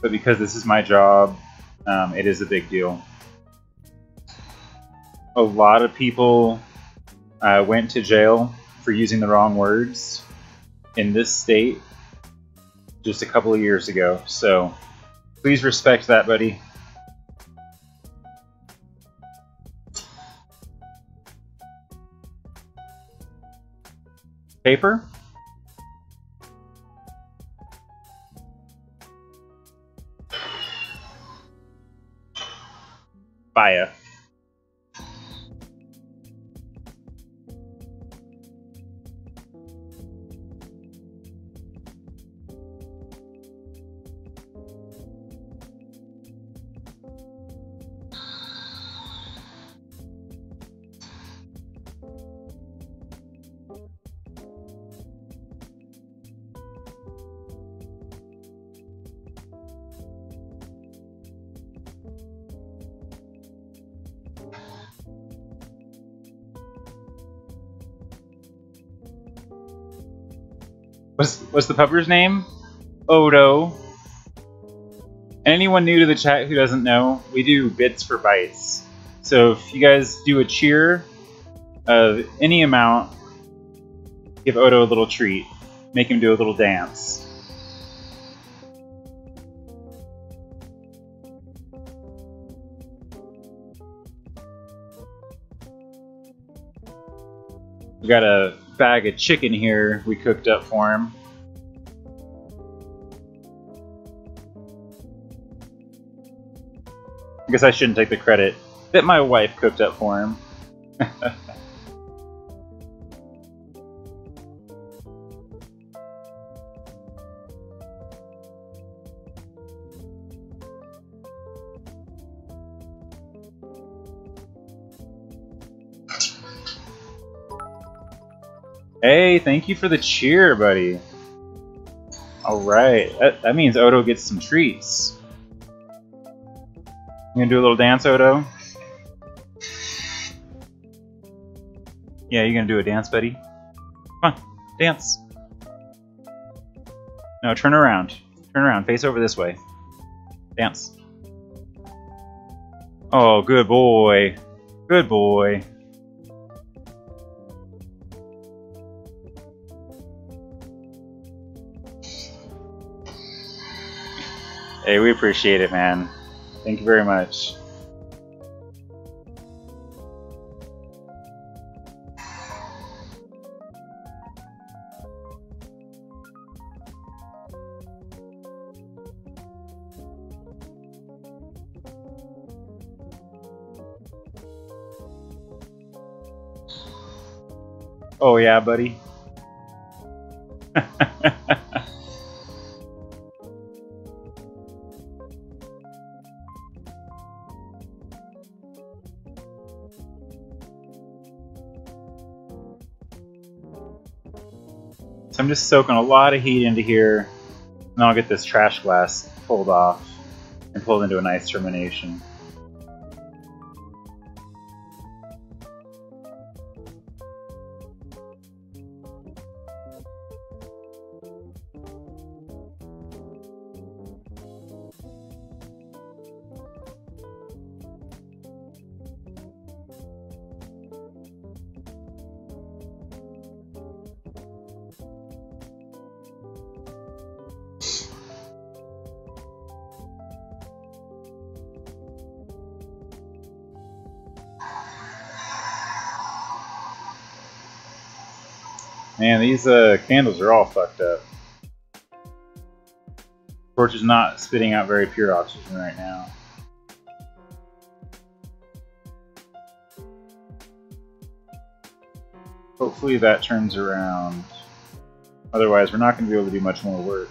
But because this is my job, it is a big deal. A lot of people went to jail for using the wrong words in this state just a couple of years ago. So please respect that, buddy. Paper? Fire. What's the pupper's name? Odo. And anyone new to the chat who doesn't know, we do bits for bytes. So if you guys do a cheer of any amount, give Odo a little treat. Make him do a little dance. We got a bag of chicken here we cooked up for him. I guess I shouldn't take the credit that my wife cooked up for him. Hey, thank you for the cheer, buddy. Alright, that means Odo gets some treats. You gonna do a little dance, Odo? Yeah, you gonna do a dance, buddy? Come on, dance. No, turn around. Turn around, face over this way. Dance. Oh, good boy. Good boy. Hey, we appreciate it, man. Thank you very much. Oh yeah, buddy. So I'm just soaking a lot of heat into here, and I'll get this trash glass pulled off and pulled into a nice termination. Man, these candles are all fucked up. Torch is not spitting out very pure oxygen right now. Hopefully that turns around. Otherwise, we're not going to be able to do much more work.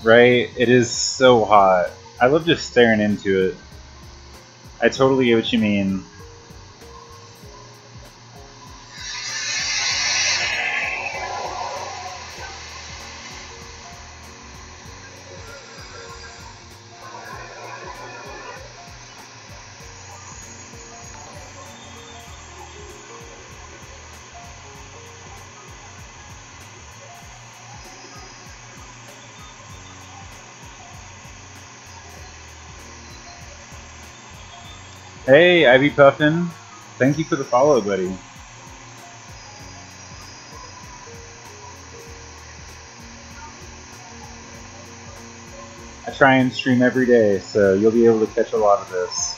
Right? It is so hot. I love just staring into it. I totally get what you mean. Hey, Ivy Puffin. Thank you for the follow, buddy. I try and stream every day, so you'll be able to catch a lot of this.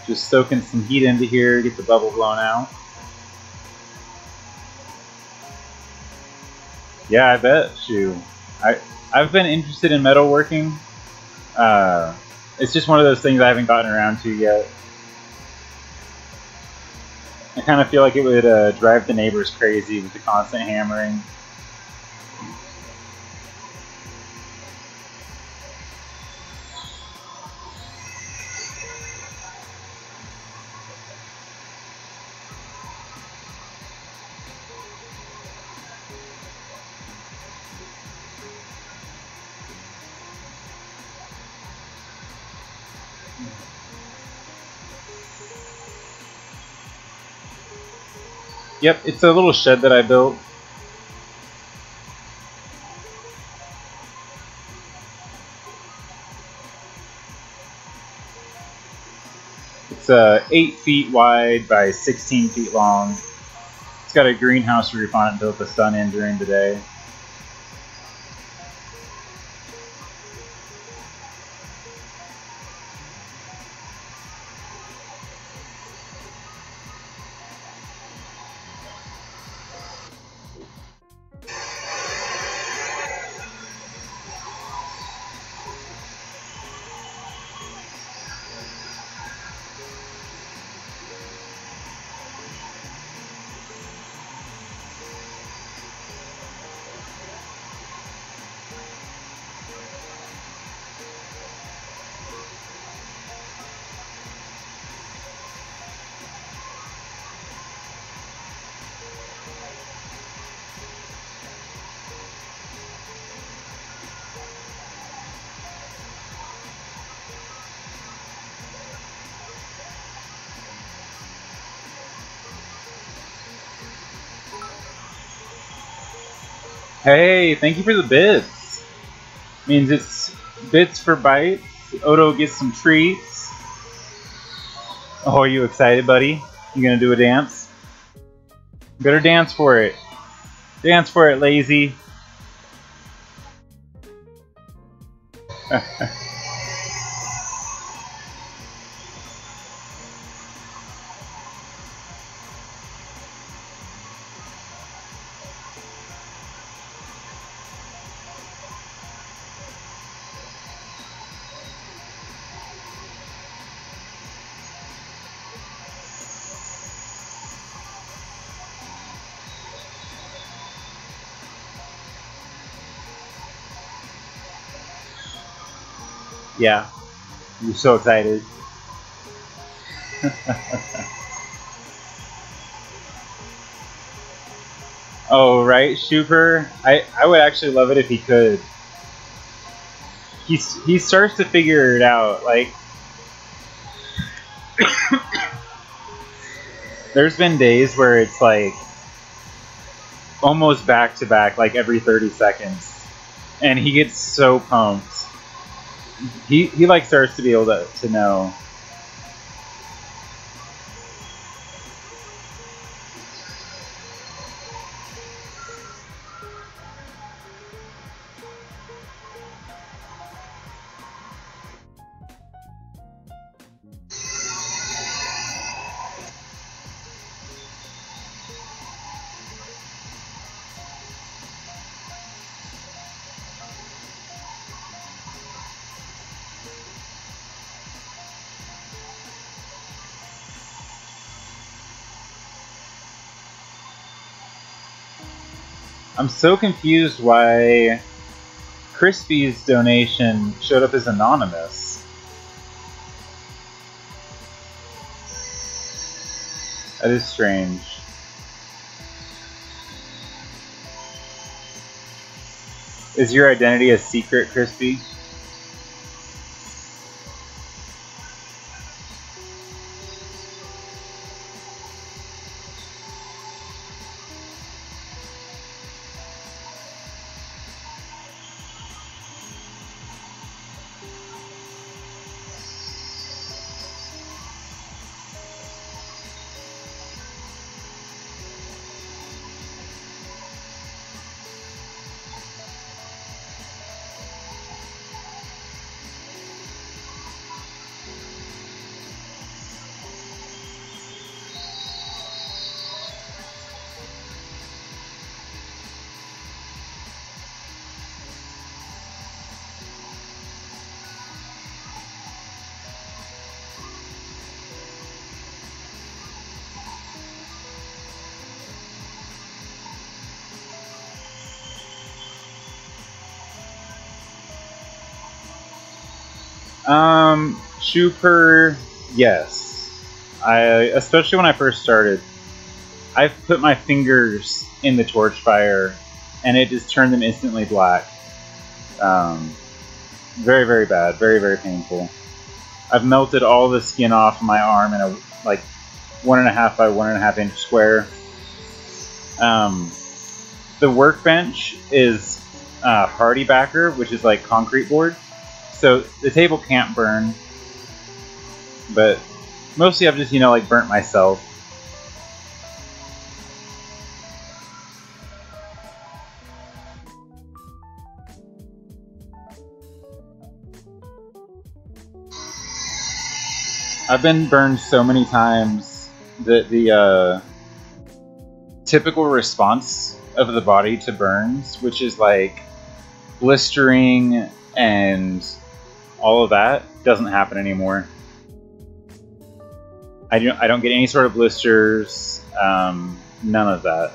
Just soaking some heat into here, get the bubble blown out. Yeah, I bet. Shoot, I've been interested in metalworking. It's just one of those things I haven't gotten around to yet. I kind of feel like it would drive the neighbors crazy with the constant hammering. Yep, it's a little shed that I built. It's 8 feet wide by 16 feet long. It's got a greenhouse roof on it to let the sun in during the day. Hey, thank you for the bits. Means it's bits for bites. Odo gets some treats. Oh, are you excited, buddy? You gonna do a dance? Better dance for it. Dance for it, lazy. Yeah, you're so excited. Oh, right, Schuper. I would actually love it if he could. He starts to figure it out. Like, there's been days where it's like almost back to back, like every 30 seconds, and he gets so pumped. He like starts to be able to know. I'm so confused why Crispy's donation showed up as anonymous. That is strange. Is your identity a secret, Crispy? Super, yes. Especially when I first started, I've put my fingers in the torch fire, and it just turned them instantly black. Very, very bad. Very, very painful. I've melted all the skin off my arm in a like 1.5 by 1.5 inch square. The workbench is hardy backer, which is like concrete board, so the table can't burn. But mostly I've just, like burnt myself. I've been burned so many times that the typical response of the body to burns, which is like blistering and all of that, doesn't happen anymore. I don't get any sort of blisters, none of that.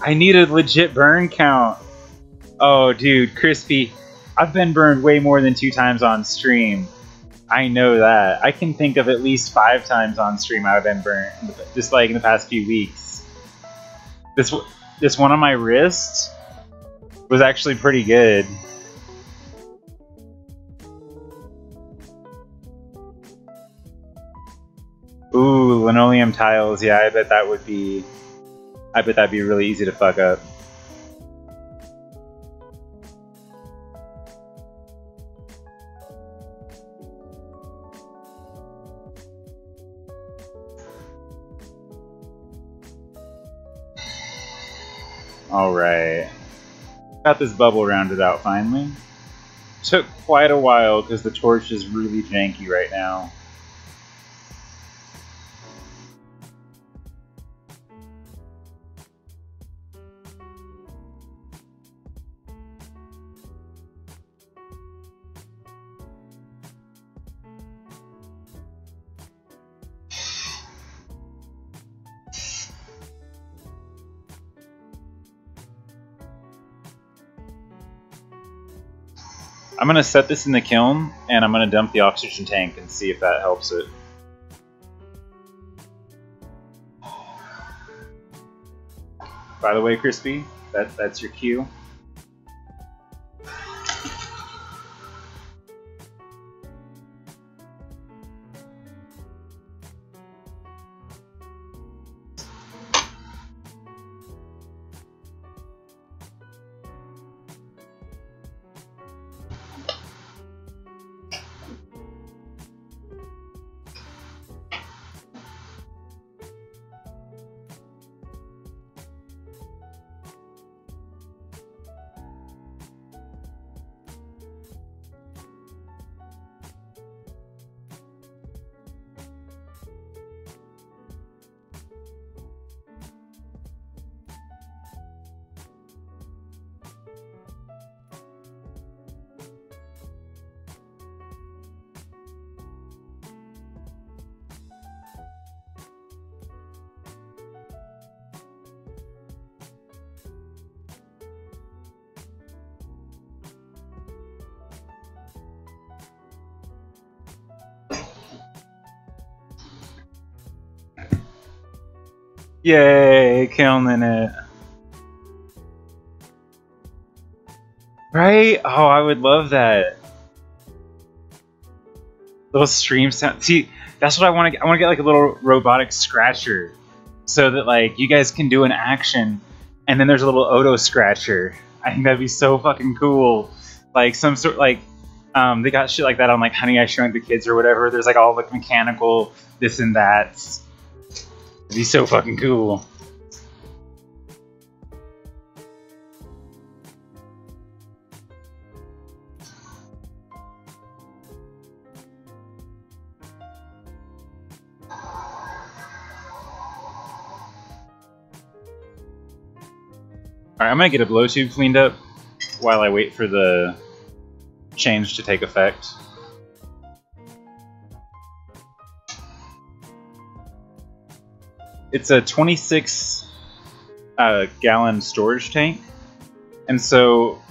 I need a legit burn count. Oh, dude, Crispy, I've been burned way more than 2 times on stream. I know that. I can think of at least 5 times on stream I've been burned, just like in the past few weeks. This one on my wrist was actually pretty good. Ooh, linoleum tiles. Yeah, I bet that'd be really easy to fuck up. Alright. Got this bubble rounded out finally. Took quite a while because the torch is really janky right now. I'm going to set this in the kiln, and I'm going to dump the oxygen tank and see if that helps it. By the way, Crispy, that's your cue. Yay, killing it. Right? Oh, I would love that. Little stream sound. See, that's what I want to get. I want to get like a little robotic scratcher so that like you guys can do an action and then there's a little auto scratcher. I think that'd be so fucking cool. Like some sort like they got shit like that on like Honey, I Shrunk the Kids or whatever. There's like all like mechanical this and that. It'd be so fucking cool. Alright, I'm gonna get a blow tube cleaned up while I wait for the change to take effect. It's a 26 gallon storage tank, and so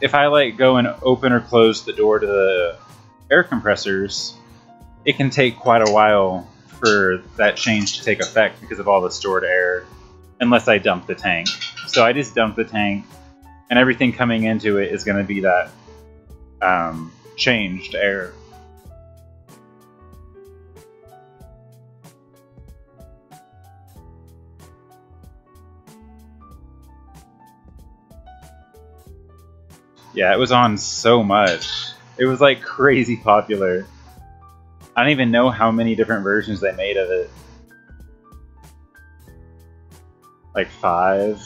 if I like go and open or close the door to the air compressors, it can take quite a while for that change to take effect because of all the stored air, unless I dump the tank. So I just dump the tank, and everything coming into it is going to be that changed air. Yeah, it was on so much. It was like crazy popular. I don't even know how many different versions they made of it. Like 5.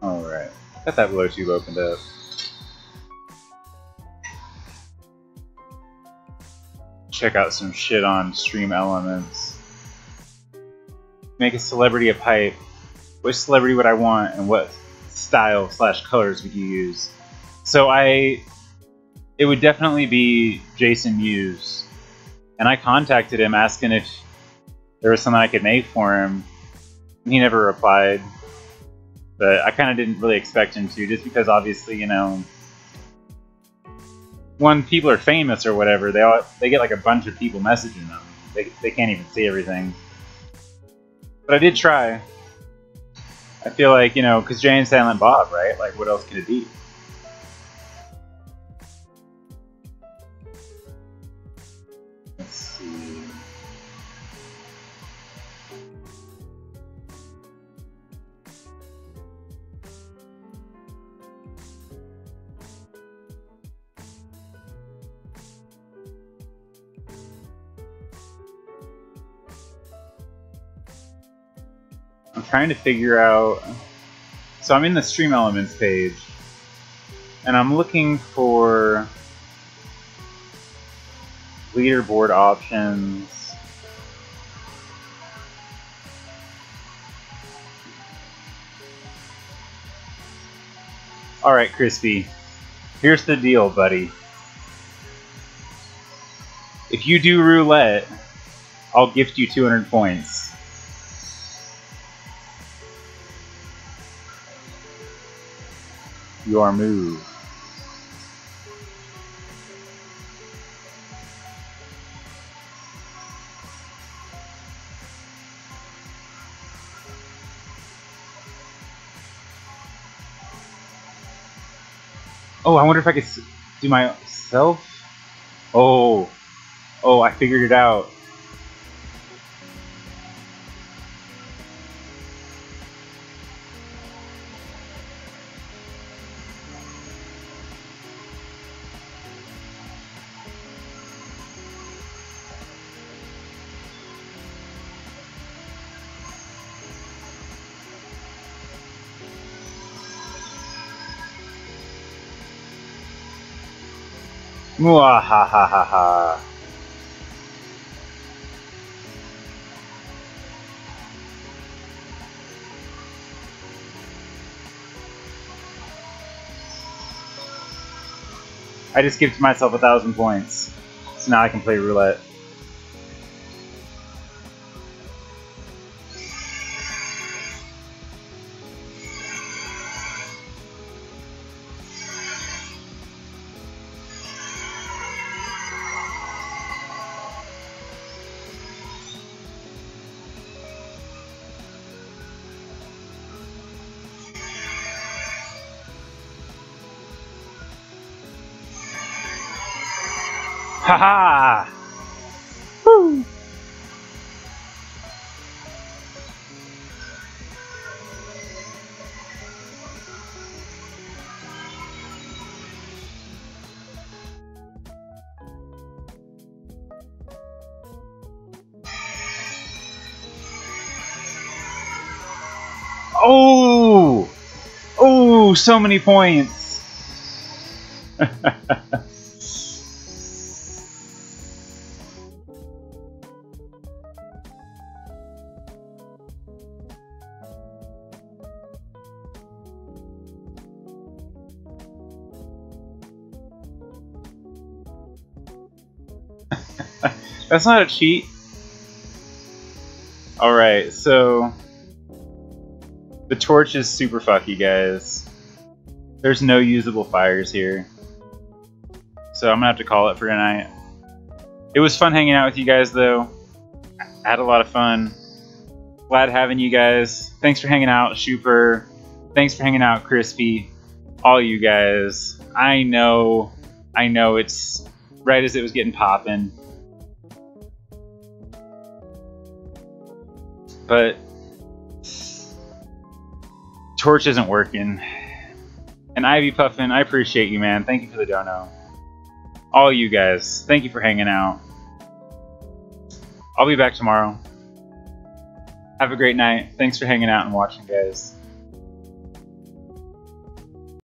Alright, got that blow tube opened up. Check out some shit on Stream Elements. Make a celebrity a pipe. Which celebrity would I want, and what style / colors would you use? So it would definitely be Jason Mewes. And I contacted him asking if there was something I could make for him. And he never replied. But I kind of didn't really expect him to, just because obviously, you know, when people are famous or whatever, they get like a bunch of people messaging them. They can't even see everything. But I did try. I feel like, you know, because Jay and Silent Bob, right? Like, what else could it be? Let's see. I'm trying to figure out. So I'm in the Stream Elements page, and I'm looking for leaderboard options. Alright, Crispy. Here's the deal, buddy. If you do roulette, I'll gift you 200 points. Your move. Oh, I wonder if I could do myself? Oh, I figured it out. Mwahahaha. I just gifted myself 1,000 points. So now I can play roulette. Haha! Woo! Oh! Oh, so many points! That's not a cheat. Alright, so the torch is super fucky, guys. There's no usable fires here. So I'm gonna have to call it for tonight. It was fun hanging out with you guys, though. I had a lot of fun. Glad having you guys. Thanks for hanging out, Shooper. Thanks for hanging out, Crispy. All you guys. I know it's right as it was getting poppin'. But torch isn't working. And Ivy Puffin, I appreciate you, man. Thank you for the dono. All you guys, thank you for hanging out. I'll be back tomorrow. Have a great night. Thanks for hanging out and watching, guys.